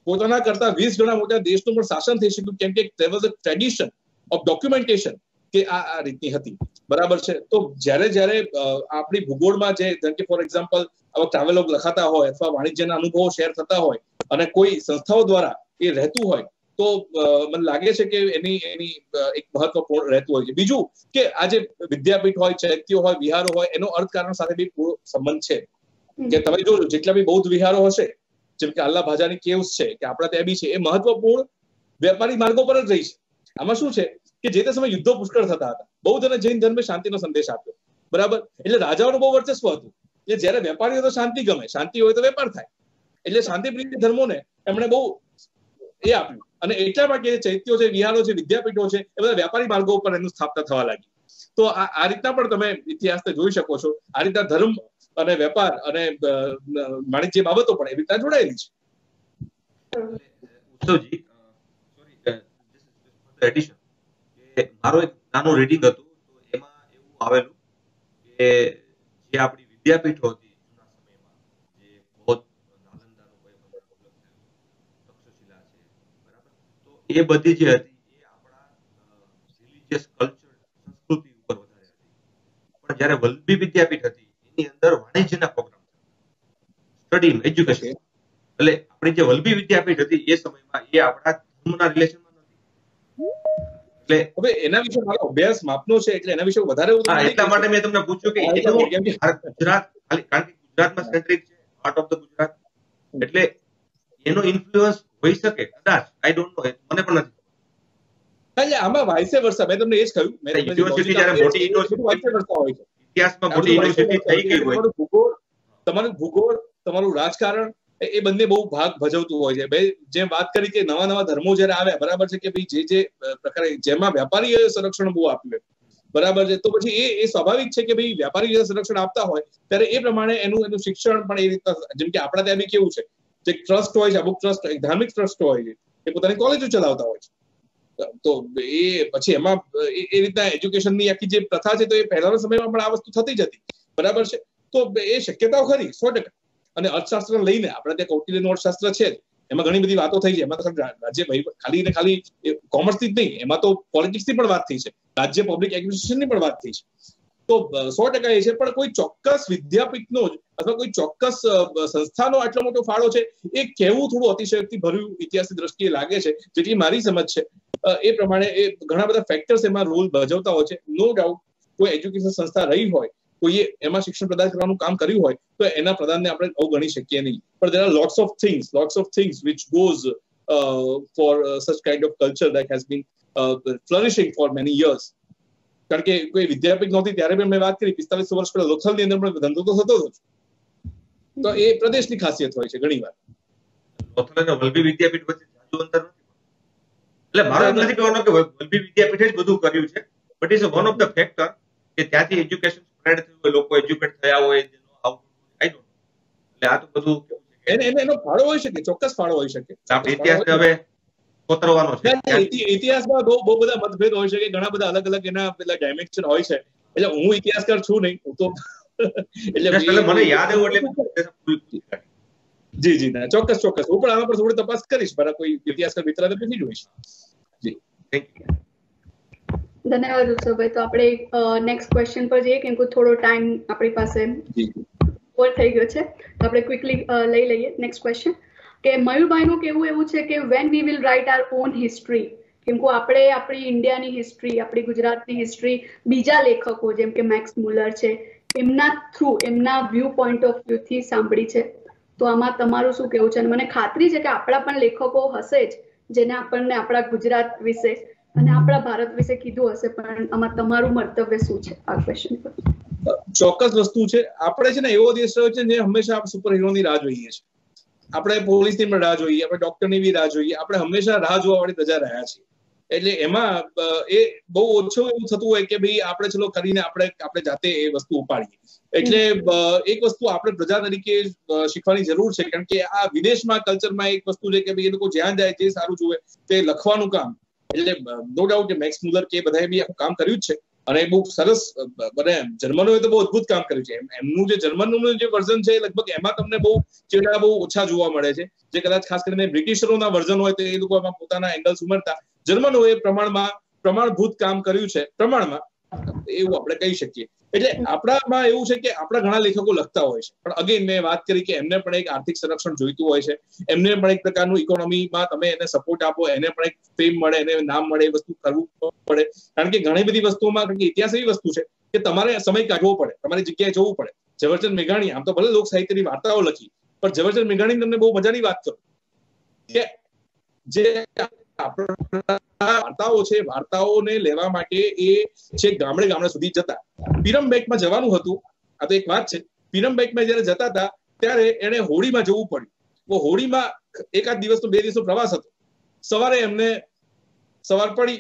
પોતાના કરતા 20 ગણા મોટા દેશનું પણ શાસન થઈ શક્યું કેમ કે there was a tradition of documentation કે આ રીતની હતી. બરાબર છે? તો જ્યારે આપણી ભૂગોળમાં જે જેમ કે ફોર એક્ઝામ્પલ આવા ટ્રાવેલોગ લખાતા હોય અથવા વાણિજ્યના અનુભવો શેર થતા હોય અને કોઈ સંસ્થાઓ દ્વારા એ રહેતું હોય તો મને લાગે છે કે એની એક મહત્વપૂર્ણ રહેતું હોય છે. બીજું કે આજે વિદ્યાપીઠ હોય, ચૈત્યો હોય, વિહારો હોય, એનો અર્થકારણ સાથે બી પૂરો સંબંધ છે કે તમે જો જેટલા બી બૌદ્ધ વિહારો હશે, જેમ કે આલ્લા ભાજાની કેવ્સ છે કે આપણા ત્યાં બી છે, એ મહત્વપૂર્ણ વેપારી માર્ગો પર જ રહી છે. આમાં શું છે કે જે તે સમયે યુદ્ધો પુષ્કળ થતા હતા, બૌદ્ધ અને જૈન ધર્મે શાંતિનો સંદેશ આપ્યો. બરાબર? એટલે રાજાઓનું બહુ વર્ચસ્વ હતું. એટલે જયારે વેપારીઓ તો શાંતિ ગમે, શાંતિ હોય તો વેપાર થાય. એટલે શાંતિપ્રિય ધર્મોને એમણે બહુ એ આપ્યું, અને એટલા માટે ચૈત્યો છે, વિહારો છે, વિદ્યાપીઠો છે, એ બધા વ્યાપારી માર્ગો ઉપર એનું સ્થાપના થવા લાગી. તો આ રીતના પણ તમે ઇતિહાસને જોઈ શકો છો. આ રીતના ધર્મ અને વેપાર અને વાણિજ્ય બાબતો પણ એવી રીતના જોડાયેલી છે. ઉત્સવજી, એડિશન કે મારો એક નાનું રીડિંગ હતું, તો એમાં એવું આવેલું કે જે આપણી વિદ્યાપીઠો હતી જૂના સમયમાં, જે બૌદ્ધ નાલંદાનું તક્ષશિલા છે, બરાબર, તો એ બધી જે હતી એ આપણા રિલિજિયસ કલ્ચર સંસ્કૃતિ ઉપર વધારે હતી. પણ જ્યારે વલ્લભી વિદ્યાપીઠ હતી એની અંદર વાણિજ્યના પ્રોગ્રામ, સ્ટડી એજ્યુકેશન, એટલે આપણી જે વલ્લભી વિદ્યાપીઠ હતી એ સમયમાં એ આપણા ધર્મના રિલેશનમાં એટલે હવે એના વિશે મારો અભ્યાસ માપનો છે, એટલે એના વિશે વધારે એટલા માટે મેં તમને પૂછ્યું કે ગુજરાત, કારણ કે ગુજરાતમાં સેન્ટ્રિક છે, પાર્ટ ઓફ ધ ગુજરાત, એટલે એનો ઇન્ફ્લુઅન્સ હોઈ શકે કદાચ, આઈ ડોન્ટ નો, મને પણ નથી. એટલે આમાં વાઇસે વર્સા, મેં તમને એ જ કહ્યું, યુનિવર્સિટી જ્યારે મોટી યુનિવર્સિટી વાઇસે વર્સા હોય છે, ઇતિહાસમાં મોટી યુનિવર્સિટી થઈ ગઈ હોય, તમારું ભૂગોળ, તમારું રાજકારણ એ બંને બહુ ભાગ ભજવતું હોય છે. ભાઈ જેમ વાત કરી કે નવા નવા ધર્મો જયારે આવ્યા, બરાબર છે, કે ભાઈ જે પ્રકારે જેમાં વ્યાપારી સંરક્ષણ બહુ આપ્યું, બરાબર છે, તો પછી એ સ્વાભાવિક છે કે ભાઈ વ્યાપારી સંરક્ષણ આપતા હોય ત્યારે એ પ્રમાણે એનું શિક્ષણ પણ એ રીતના, જેમ કે આપણા ત્યાં બી કેવું છે, જે ટ્રસ્ટ હોય છે, અમુક ટ્રસ્ટ ધાર્મિક ટ્રસ્ટ હોય છે, એ પોતાની કોલેજો ચલાવતા હોય છે, તો એ પછી એમાં એ રીતના એજ્યુકેશનની આખી જે પ્રથા છે, તો એ પહેલાના સમયમાં પણ આ વસ્તુ થતી જ હતી, બરાબર છે. તો એ શક્યતાઓ ખરી 100%. અને અર્થશાસ્ત્ર લઈને આપણે ત્યાં કૌટિલ્યનું અર્થશાસ્ત્ર છે, એમાં ઘણી બધી વાતો થઈ છે. એમાં તો રાજ્ય ખાલી ને ખાલી કોમર્સથી જ નહીં, એમાં તો પોલિટિક્સની પણ વાત થઈ છે, રાજ્ય પબ્લિક એડમિનિસ્ટ્રેશનની પણ વાત થઈ છે. તો 100% એ છે, પણ કોઈ ચોક્કસ વિદ્યાપીઠનો જ અથવા કોઈ ચોક્કસ સંસ્થાનો આટલો મોટો ફાળો છે એ કહેવું થોડું અતિશયોક્તિ ભર્યું ઇતિહાસની દ્રષ્ટિએ લાગે છે. જેટલી મારી સમજ છે એ પ્રમાણે એ ઘણા બધા ફેક્ટર્સ એમાં રોલ ભજવતા હોય છે. નો ડાઉટ કોઈ એજ્યુકેશન સંસ્થા રહી હોય, કોઈએ એમાં શિક્ષણ પ્રદાન કરવાનું કામ કર્યું હોય તો એના પ્રદાનને આપણે અવગણી શકીએ નહીં. પણ there are lots of things which goes for such kind of culture that has been flourishing for many years. કારણ કે કોઈ વિદ્યાપીઠ નહોતી ત્યારે પણ મેં વાત કરી 45 વર્ષ પહેલા લોથલની અંદર પણ ધંધો તો થતો હતો. તો એ પ્રદેશની ખાસિયત હોય છે ઘણી વાર. લોથલ અને વલ્લભી વિદ્યાપીઠ વચ્ચે જાજુ અંતર નથી. એટલે મારો એમ નથી કહેવાનો કે વલ્લભી વિદ્યાપીઠે જ બધું કર્યું છે, but is one of the factor કે ત્યાંથી એજ્યુકેશન સ્પ્રેડ થયું હોય, લોકો એજ્યુકેટ થયા હોય, આઈ ડોન્ટ નો. એટલે આ તો બધું એનો ફાળો હોઈ શકે, ચોક્કસ ફાળો હોઈ શકે. આપણે ઇતિહાસને હવે કોતરવાનો છે. ઇતિહાસમાં બહુ બધા મતભેદ હોય છે, કે ઘણા બધા અલગ અલગ એના પેલા ડાયમેન્શન હોય છે. એટલે હું ઇતિહાસકાર છું નહીં, હું તો એટલે મને યાદ એવું એટલે જી ના ચોક્કસ હું પણ આના પર થોડી તપાસ કરીશ, મારા કોઈ ઇતિહાસકાર મિત્રને પૂછી જોઈશ. જી થેન્ક યુ. ધન્યવાદ ઉત્સવભાઈ. તો આપણે નેક્સ્ટ ક્વેશ્ચન પર જઈએ, કેમ કે થોડો ટાઈમ આપણી પાસે ઓવર થઈ ગયો છે, તો આપણે ક્વિકલી લઈ લઈએ નેક્સ્ટ ક્વેશ્ચન. કે મયુરભાઈનું કહેવું એવું છે કે when we will right are on history, કેમ કે આપણે આપણી ઇન્ડિયાની હિસ્ટ્રી, આપણી ગુજરાતની હિસ્ટ્રી બીજા લેખકો જેમ કે મેક્સ મુલર છે એમના થ્રુ, એમના વ્યૂ પોઈન્ટ ઓફ વ્યૂથી સાંભળી છે. તો આમાં તમારું શું કહેવું છે? અને મને ખાતરી છે કે આપણા પણ લેખકો હશે જ જેને આપણને આપણા ગુજરાત વિશે અને આપણા ભારત વિશે કીધું હશે, પણ આમાં તમારું મંતવ્ય શું છે આ ક્વેશ્ચન પર? ચોક્કસ વસ્તુ છે. આપણે છે ને એવો દેશ રહ્યો છે જે હંમેશા સુપર હીરોની રાહ જોઈએ છે. આપણે પોલીસની પણ રાહ જોઈએ, આપણે ડોક્ટરની બી રાહ જોઈએ, આપણે હંમેશા રાહ જોવા વાળી પ્રજા રહ્યા છીએ. એટલે એમાં એ બહુ ઓછું એવું થતું હોય કે ભાઈ આપણે ચલો કરીને આપણે જાતે એ વસ્તુ ઉપાડીએ. એટલે એક વસ્તુ આપણે પ્રજા તરીકે શીખવાની જરૂર છે, કારણ કે આ વિદેશમાં કલ્ચરમાં એક વસ્તુ છે કે ભાઈ એ લોકો જ્યાં જાય જે સારું જોવે તે લખવાનું કામ. એટલે નો ડાઉટ મેક્સ મુલર કે બધાએ બી કામ કર્યું જ છે, અને બહુ સરસ. મને જર્મનોએ તો બહુ અદભુત કામ કર્યું છે. એમનું જે જર્મનનું જે વર્ઝન છે લગભગ એમાં તમને બહુ ચેડા બહુ ઓછા જોવા મળે છે, જે કદાચ ખાસ કરીને બ્રિટિશરોના વર્ઝન હોય તો એ લોકો એમાં પોતાના એંગલ્સ ઉમેરતા. જર્મનોએ પ્રમાણભૂત કામ કર્યું છે, પ્રમાણમાં, એવું આપણે કહી શકીએ. એટલે આપણામાં એવું છે કે આપણા ઘણા લેખકો લખતા હોય છે, પણ અગેન મેં વાત કરી કે એમને પણ એક આર્થિક સંરક્ષણ જોઈતું હોય છે, એમને પણ એક પ્રકારનું ઇકોનોમીમાં તમે એને સપોર્ટ આપો, એને પણ એક ફેમ મળે, એને નામ મળે, એ વસ્તુ કરવું પડે. કારણ કે ઘણી બધી વસ્તુઓમાં, કારણ કે ઇતિહાસ એવી વસ્તુ છે કે તમારે સમય કાઢવો પડે, તમારી જગ્યાએ જવું પડે. ઝવેરચંદ મેઘાણી આમ તો ભલે લોક સાહિત્યની વાર્તાઓ લખી, પણ ઝવેરચંદ મેઘાણી તમને બહુ મજાની વાત કરું કે જે વાર્તાઓ છે, વાર્તાઓને લેવા માટે એ છે ગામડે સુધી જતા. પીરમબેકમાં જવાનું હતું, આ તો એક વાત છે. પીરમબેકમાં જયારે જતા હતા ત્યારે એને હોડીમાં જવું પડ્યું. હોળીમાં એકાદ દિવસનો 2 દિવસનો પ્રવાસ હતો. સવારે એમને સવાર પડી,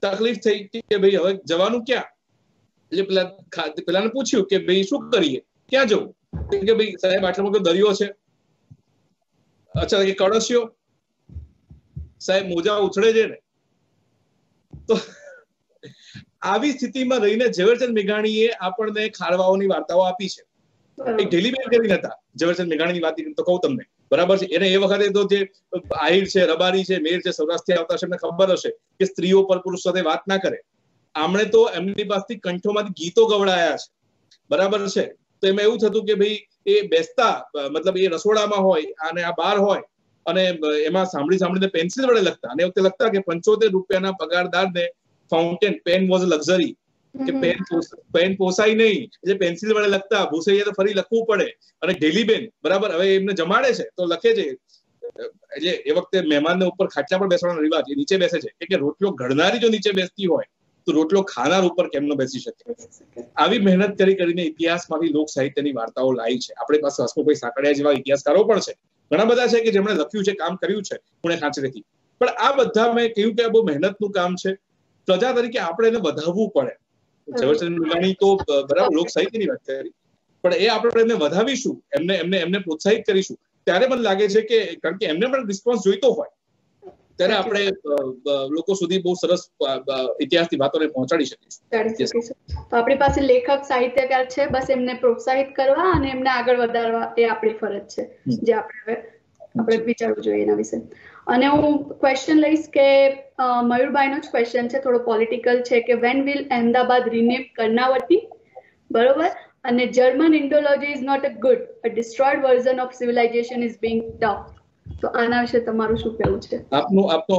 તકલીફ થઈ કે ભાઈ હવે જવાનું ક્યાં. એટલે પેલાને પૂછ્યું કે ભાઈ શું કરીએ, ક્યાં જવું? કે ભાઈ સાહેબ આટલો મોટો દરિયો છે. અચ્છા કે કળશિયો? સાહેબ મોજા ઉછળે છે ને. તો આવી સ્થિતિમાં રહીને ઝવેરચંદ મેઘાણીએ આપણને ખારવાઓની વાર્તાઓ આપી છે. એક ઢીલીબેન કરીને હતા ઝવેરચંદ મેઘાણીની વાત તો કહું તમને, બરાબર છે. એને એ વખતે તો જે આહિર છે, રબારી છે, મેર છે, સૌરાષ્ટ્રથી આવતા છે, એમને ખબર હશે કે સ્ત્રીઓ પર પુરુષ સાથે વાત ના કરે. આમણે તો એમની પાસેથી કંઠોમાંથી ગીતો ગવડાયા છે, બરાબર છે. તો એમાં એવું થતું કે ભાઈ એ બેસતા, મતલબ એ રસોડામાં હોય અને આ બહાર હોય અને એમાં સાંભળીને પેન્સિલ વડે લખતા. અને એ વખતે લખતા કે 75 રૂપિયાના પગારદારને ફાઉન્ટેન પેન વોઝ લક્ઝરી, કે પેન પોસાય નહીં એટલે પેન્સિલ વડે લખતા. ભૂસાઈએ તો ફરી લખવું પડે. અને ઢેલીબેન, બરાબર, હવે એમને જમાડે છે તો લખે છે. એટલે એ વખતે મહેમાનને ઉપર ખાટલા પર બેસવાનો રિવાજ, એ નીચે બેસે છે કે રોટલો ઘડનારી જો નીચે બેસતી હોય તો રોટલો ખાનાર ઉપર કેમ ન બેસી શકે. આવી મહેનત કરીને ઇતિહાસમાંથી લોક સાહિત્યની વાર્તાઓ લાવી છે. આપણી પાસે હસમુખભાઈ સાંકળિયા જેવા ઇતિહાસકારો પણ છે, ઘણા બધા છે કે જેમણે લખ્યું છે, કામ કર્યું છે પુણે ખાંચરેથી. પણ આ બધા મેં કહ્યું કે આ બહુ મહેનતનું કામ છે. પ્રજા તરીકે આપણે એને વધાવવું પડે. ઝવેરચંદ મેઘાણી તો બરાબર લોક સાહિત્યની વાત કરી, પણ એ આપણે એમને વધાવીશું, એમને પ્રોત્સાહિત કરીશું, ત્યારે મને લાગે છે કે કારણ કે એમને પણ રિસ્પોન્સ જોઈતો હોય ત્યારે આપણે લોકો સુધી બહુ સરસ ઇતિહાસની વાતોને પહોંચાડી શકીશું. તો આપણી પાસે લેખક સાહિત્યકાર છે, બસ એમને પ્રોત્સાહિત કરવા અને એમને આગળ વધારવા એ આપણી ફરજ છે, જે આપણે વિચારવું જોઈએ એના વિશે. અને હું ક્વેશ્ચન લઈશ કે મયુરભાઈનો જ ક્વેશ્ચન છે, થોડો પોલિટિકલ છે, કે when will Ahmedabad rename Karnavati, બરોબર, અને German Indology is not a good, a destroyed version of civilization is being tough. તો આના વિશે તમારું શું કહેવું છે? આપનો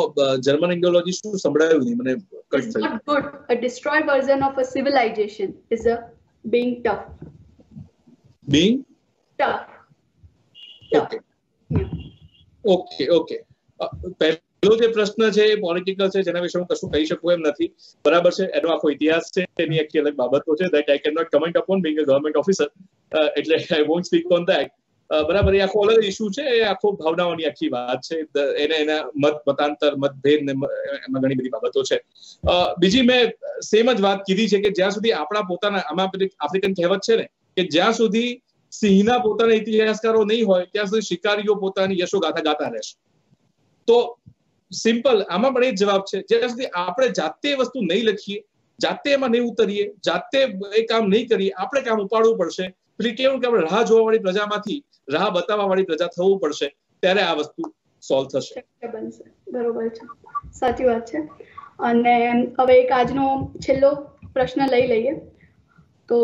જર્મન ઇન્ડોલોજી શું સંભળાયું નહીં મને. It's not good. A destroyed version of a civilization is a being tough. Being tough. Okay. પહેલો જે પ્રશ્ન છે એ પોલિટિકલ છે, જેના વિશે હું કશું કહી શકું એમ નથી, બરાબર છે. એનો આખો ઇતિહાસ છે, એની આખી અલગ બાબતો છે, that I cannot comment upon being a government officer, એટલે I won't speak on that. બરાબર, એ આખો અલગ ઇસ્યુ છે, એ આખો ભાવનાઓની આખી વાત છે. એના મતાંતર, મતભેદ ને એમાં ઘણી બધી બાબતો છે. બીજી મેં સેમ જ વાત કીધી છે કે જ્યાં સુધી આપણા પોતાના, આમાં આફ્રિકન કહેવત છે ને કે જ્યાં સુધી સિંહના પોતાના ઇતિહાસકારો નહીં હોય ત્યાં સુધી શિકારીઓ પોતાની યશોગાથા ગાતા રહેશે. તો સિમ્પલ આમાં પણ એ જ જવાબ છે, જ્યાં સુધી આપણે જાતે વસ્તુ નહીં લખીએ, જાતે એમાં નહીં ઉતરીએ, જાતે એ કામ નહીં કરીએ, આપણે કામ ઉપાડવું પડશે. એટલે કેવું કે આપણે રાહ જોવા વાળી પ્રજામાંથી રાહ બતાવવા વાળી પ્રજા થવું પડશે, ત્યારે આ વસ્તુ સોલ્વ થશે. બરોબર છે, સાચી વાત છે. અને હવે એક આજનો છેલ્લો પ્રશ્ન લઈ લઈએ. તો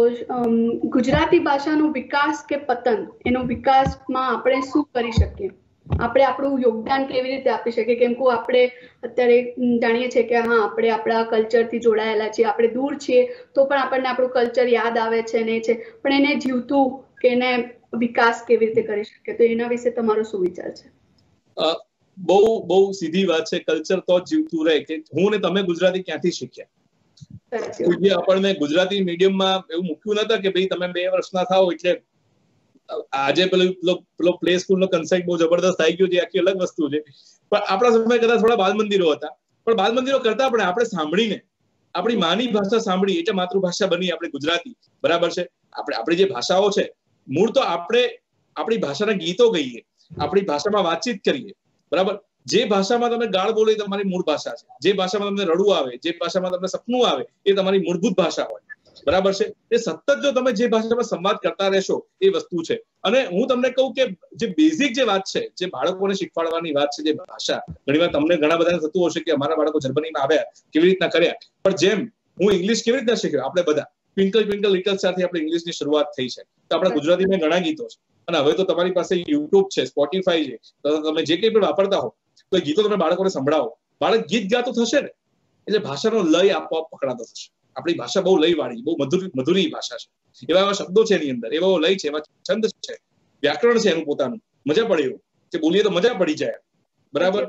ગુજરાતી ભાષાનો વિકાસ કે પતન, એનો વિકાસમાં આપણે શું કરી શકીએ? આપણે આપણું યોગદાન કેવી રીતે આપી શકીએ? કેમ કે આપણે અત્યારે જાણીએ છીએ કે હા, આપણે આપણા કલ્ચરથી જોડાયેલા છીએ, આપણે દૂર છીએ તો પણ આપણને આપણું કલ્ચર યાદ આવે છે ને છે, પણ એને જીવતું કે એને વિકાસ કેવી રીતે કરી શકીએ? તો એના વિશે તમારો શું વિચાર છે? બહુ સીધી વાત છે. કલ્ચર તો જ જીવતું રહે કે હું ને તમે ગુજરાતી ક્યાંથી શીખ્યા. આપણને ગુજરાતી મીડિયમમાં એવું મૂક્યું નતા કે ભાઈ તમે 2 વર્ષના થાવ એટલે આજે પેલો પ્લે સ્કૂલ નો કન્સેપ્ટ બહુ જબરદસ્ત થઈ ગયો છે, આખી અલગ વસ્તુ છે. પણ આપણા સમય કદાચ થોડા બાલ મંદિરો હતા, પણ બાલ મંદિરો કરતા પણ આપણે સાંભળીને, આપણી માની ભાષા સાંભળી એટલે માતૃભાષા બની આપણી ગુજરાતી, બરાબર છે. આપણી જે ભાષાઓ છે, મૂળ તો આપણે આપણી ભાષાના ગીતો ગઈએ, આપણી ભાષામાં વાતચીત કરીએ, બરાબર. જે ભાષામાં તમે ગાળ બોલો એ તમારી મૂળ ભાષા છે. જે ભાષામાં તમને રડવું આવે, જે ભાષામાં તમને સપનું આવે એ તમારી મૂળભૂત ભાષા હોય, બરાબર છે. એ સતત જો તમે જે ભાષામાં સંવાદ કરતા રહેશો એ વસ્તુ છે. અને હું તમને કહું કે જે બેઝિક જે વાત છે, જે બાળકોને શીખવાડવાની વાત છે, જે ભાષા, ઘણીવાર તમને ઘણા બધાને થતું હશે કે અમારા બાળકો જર્મનીમાં આવ્યા કેવી રીતના કર્યા, પણ જેમ હું ઇંગ્લિશ કેવી રીતના શીખ્યો, આપણે બધા ટ્વિંકલ ટ્વિંકલ લિટલ સ્ટારથી આપણે ઇંગ્લિશની શરૂઆત થઈ છે. તો આપણા ગુજરાતીમાં ઘણા ગીતો છે, અને હવે તો તમારી પાસે યુટ્યુબ છે, સ્પોટીફાઈ છે, તો તમે જે કંઈ પણ વાપરતા હો તો ગીતો તમે બાળકોને સંભળાવો, બાળક ગીત ગાતું થશે ને એટલે ભાષાનો લય આપોઆપ પકડાતો થશે. આપણી ભાષા બહુ લયવાળી, બહુ મધુરી ભાષા છે. એવા શબ્દો છે એની અંદર, એવો લય છે, એવા છંદ છે, વ્યાકરણ છે એનું પોતાનું, મજા પડે એવું કે બોલીએ તો મજા પડી જાય, બરાબર.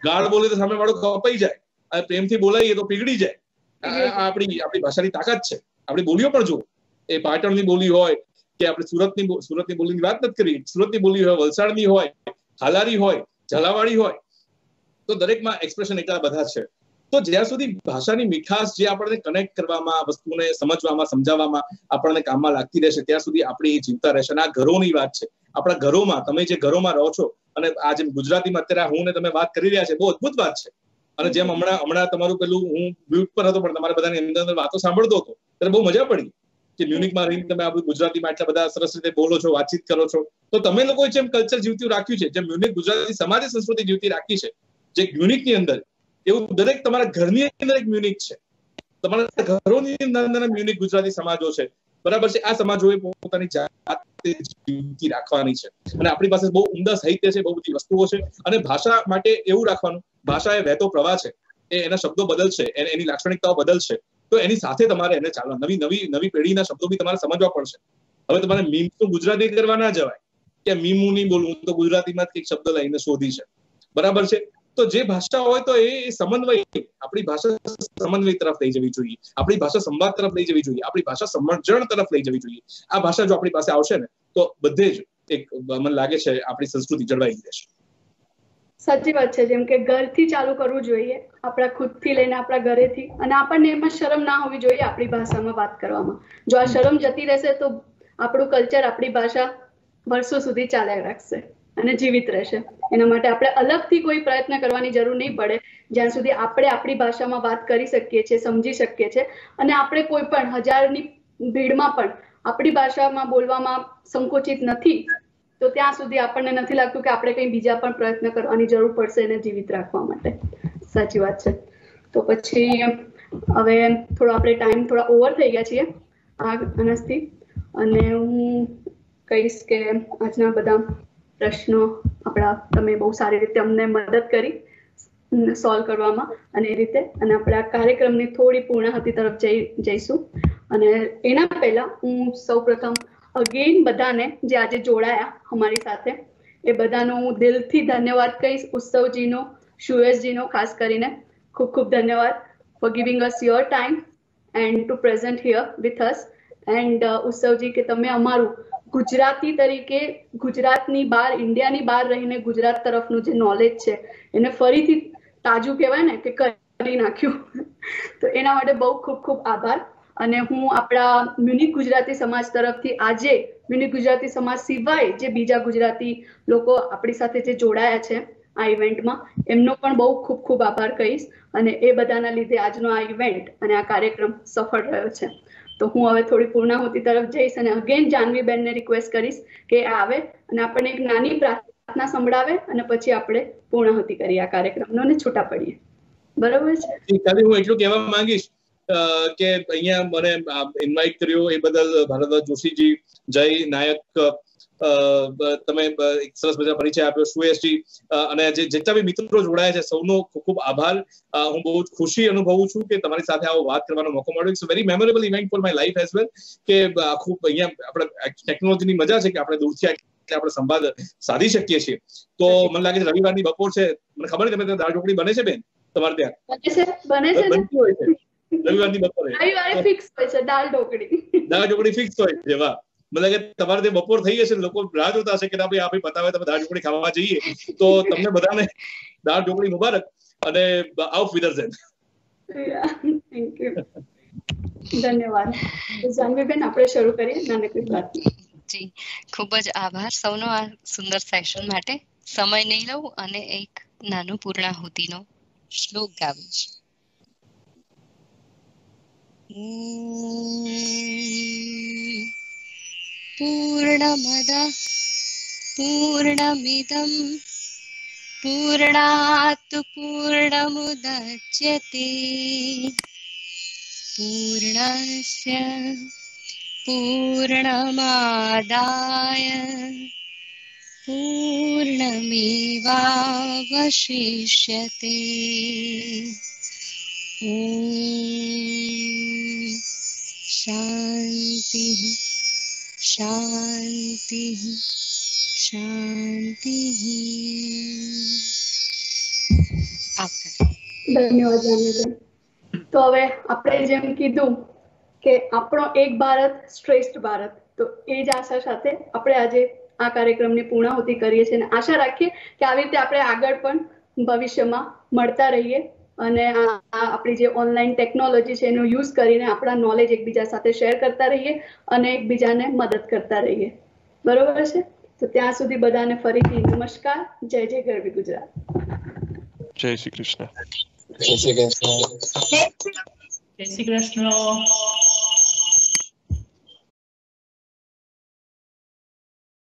ગાળ બોલીએ તો સામે વાળો કપાઈ જાય, અને પ્રેમથી બોલાવીએ તો પીગળી જાય. આપણી ભાષાની તાકાત છે. આપણી બોલીઓ પણ જુઓ, એ પાટણની બોલી હોય કે આપણે સુરતની બોલીની વાત નથી કરી, સુરતની બોલી હોય, વલસાડની હોય, હાલારી હોય, ઝાલાવાડી હોય, તો દરેકમાં એક્સપ્રેશન એટલા બધા છે. તો જ્યાં સુધી ભાષાની મીઠાશ જે આપણને કનેક્ટ કરવામાં, વસ્તુને સમજવામાં, સમજાવવામાં આપણને કામમાં લાગતી રહેશે, ત્યાં સુધી આપણી એ જીવતા રહેશે. અને આ ઘરોની વાત છે. આપણા ઘરોમાં, તમે જે ઘરોમાં રહો છો, અને આ જેમ ગુજરાતીમાં અત્યારે હું ને તમે વાત કરી રહ્યા છે, બહુ અદભુત વાત છે. અને જેમ હમણાં તમારું પેલું, હું મ્યુટ પર હતો પણ તમારા બધાની અંદર વાતો સાંભળતો હતો, ત્યારે બહુ મજા પડી કે મ્યુનિકમાં રહીને તમે આ ગુજરાતીમાં એટલા બધા સરસ રીતે બોલો છો, વાતચીત કરો છો. તો તમે લોકોએ જેમ કલ્ચર જીવતું રાખ્યું છે, જેમ મ્યુનિક ગુજરાતી સમાજે સંસ્કૃતિ જીવતી રાખી છે, જે મ્યુનિકની અંદર, એવું દરેક તમારા ઘરની અંદર એક મ્યુનિક છે. તમારા ઘરોની અંદર મ્યુનિક ગુજરાતી સમાજો છે, બરાબર છે. આ સમાજોએ પોતાની જાતે જીવતી રાખવાની છે. અને આપણી પાસે બહુ ઉમદા સાહિત્ય છે, બહુ બધી વસ્તુઓ છે. અને ભાષા માટે એવું રાખવાનું, ભાષા એ વહેતો પ્રવાહ છે, એ એના શબ્દો બદલશે, એની લાક્ષણિકતાઓ બદલશે, તો એની સાથે તમારે એને ચાલવા, નવી પેઢીના શબ્દો બી તમારે સમજવા પડશે. હવે તમારે મીમ્સ તો ગુજરાતી કરવા ના જવાય કે મીમ હું નહીં બોલું, તો ગુજરાતીમાં જ કંઈક શબ્દ લઈને શોધી છે, બરાબર છે. તો જે ભાષા હોય તો એ સમન્વય, આપણી ભાષા સમન્વય તરફ લઈ જવી જોઈએ, આપણી ભાષા સંવાદ તરફ લઈ જવી જોઈએ, આપણી ભાષા સમજણ તરફ લઈ જવી જોઈએ. આ ભાષા જો આપણી પાસે આવશે ને, તો બધે જ એક મને લાગે છે આપણી સંસ્કૃતિ જળવાઈ રહેશે. સાચી વાત છે. જેમ કે ઘરથી ચાલુ કરવું જોઈએ, આપણા ખુદથી લઈને આપણા ઘરેથી. અને આપણને એમાં શરમ ના હોવી જોઈએ આપણી ભાષામાં વાત કરવામાં. જો આ શરમ જતી રહેશે તો આપણું કલ્ચર, આપણી ભાષા વર્ષો સુધી ચાલ્યા રાખશે અને જીવિત રહેશે. એના માટે આપણે અલગથી કોઈ પ્રયત્ન કરવાની જરૂર નહીં પડે, જ્યાં સુધી આપણે આપણી ભાષામાં વાત કરી શકીએ છીએ, સમજી શકીએ છીએ. અને આપણે કોઈ પણ હજારની ભીડમાં પણ આપણી ભાષામાં બોલવામાં સંકોચિત નથી, તો ત્યાં સુધી આપણને નથી લાગતું કે આપણે કંઈ બીજા પણ પ્રયત્ન કરવાની જરૂર પડશે એને જીવિત રાખવા માટે. સાચી વાત છે. તો પછી હવે થોડો આપણે ટાઈમ થોડા ઓવર થઈ ગયા છીએ આનાથી, અને હું કહીશ કે આજના બધા પ્રશ્નો આપણા, તમે બહુ સારી રીતે અમને મદદ કરી સોલ્વ કરવામાં, અને એ રીતે. અને આપણે આ કાર્યક્રમની થોડી પૂર્ણાહુતિ તરફ જઈશું. અને એના પહેલા હું સૌપ્રથમ અગેન બધાને જે આજે જોડાયા અમારી સાથે, એ બધાનો હું દિલથી ધન્યવાદ કહીશ. ઉત્સવજીનો, સુયશજીનો ખાસ કરીને ખૂબ ખૂબ ધન્યવાદ for giving us your time and to present here with us. And ઉત્સવજી, કે તમે અમારું ગુજરાતી તરીકે ગુજરાતની બહાર, ઇન્ડિયાની બહાર રહીને ગુજરાત તરફનું જે નોલેજ છે એને ફરીથી તાજું કહેવાય ને કે કરી નાખ્યું. તો એના માટે બહુ ખૂબ ખૂબ આભાર. અને હું આપણા મ્યુનિક ગુજરાતી સમાજ તરફથી આજે મ્યુનિક ગુજરાતી સમાજ સિવાય જે બીજા ગુજરાતી લોકો આપણી સાથે જે જોડાયા છે આ ઇવેન્ટમાં, એમનો પણ બહુ ખૂબ ખૂબ આભાર કહીશ. અને એ બધાના લીધે આજનો આ ઇવેન્ટ અને આ કાર્યક્રમ સફળ રહ્યો છે. તો હું હવે થોડી પૂર્ણાહુતિ તરફ જઈશ અને અગેન જાનવીબેનને રિક્વેસ્ટ કરીશ કે આવે અને આપણને એક નાની પ્રાર્થના સંભળાવે, અને પછી આપણે પૂર્ણાહુતિ કરીએ આ કાર્યક્રમનો અને છૂટા પડીએ. બરોબર છે? ખાલી હું એટલું કહેવા માંગીશ કે અહીંયા મને ઇન્વાઇટ કર્યો એ બદલ ભારદ્વાજ જોશીજી, જય નાયક, તમે એક સરસ મજા પરિચય આપ્યો, સુયશજી, અને જેટલા બી મિત્રો જોડાયા છે સૌનો ખૂબ ખૂબ આભાર. હું બહુ જ ખુશી અનુભવું છું કે તમારી સાથે આવો વાત કરવાનો મોકો મળ્યો. It's very memorable event for my life as well, કે આખું અહીંયા આપણે ટેકનોલોજીની મજા છે કે આપણે દૂરથી આપણે સંવાદ સાધી શકીએ છીએ. તો મને લાગે છે રવિવારની બપોર છે, મને ખબર નહીં તમે દાળ ઢોકળી બને છે બેન તમારે ત્યાં? બને છે રવિવારની બપોરે ફિક્સ હોય છે દાળ ઢોકળી ફિક્સ હોય છે. વાહ, મને લાગે તમારે તે બપોર થઈ જશે, લોકો રાહ જોતા હશે કે ભાઈ આ ભાઈ બતાવે તમે દાળ ઢોકળી ખાવા જઈએ. તો તમને બધાને દાળ ઢોકળી મુબારક અને આઉફ વિદર્ઝન. થેન્ક યુ, ધન્યવાદ. જાનવીબેન, આપણે શરૂ કરીએ નાનકડી પ્રાર્થના. જી, ખૂબ જ આભાર સૌનો આ સુંદર સેશન માટે. સમય નહીં લઉં અને એક નાનું પૂર્ણાહુતિનો શ્લોક ગાવીશ. પૂર્ણમદ પૂર્ણમિદં પૂર્ણાત પૂર્ણમુદચ્યતે પૂર્ણસ્ય પૂર્ણમાદાય પૂર્ણમેવાવશિષ્યતે. શાંતિ શાંતિ શાંતિ. ધન્યવાદ જાનવીબેન. તો હવે આપણે જેમ કીધું કે આપણો એક ભારત શ્રેષ્ઠ ભારત, તો એ જ આશા સાથે આપણે આજે આ કાર્યક્રમની પૂર્ણાહુતિ કરીએ છીએ અને આશા રાખીએ કે આવી રીતે આપણે આગળ પણ ભવિષ્યમાં મળતા રહીએ અને આપણી જે ઓનલાઈન ટેકનોલોજી છે એનો યુઝ કરીને આપણા નોલેજ એકબીજા સાથે શેર કરતા રહીએ અને એકબીજાને મદદ કરતા રહીએ. બરોબર છે? તો ત્યાં સુધી બધાને ફરીથી નમસ્કાર. જય જય ગરવી ગુજરાત. જય શ્રી કૃષ્ણ. જય શ્રી કૃષ્ણ. જય શ્રી કૃષ્ણ.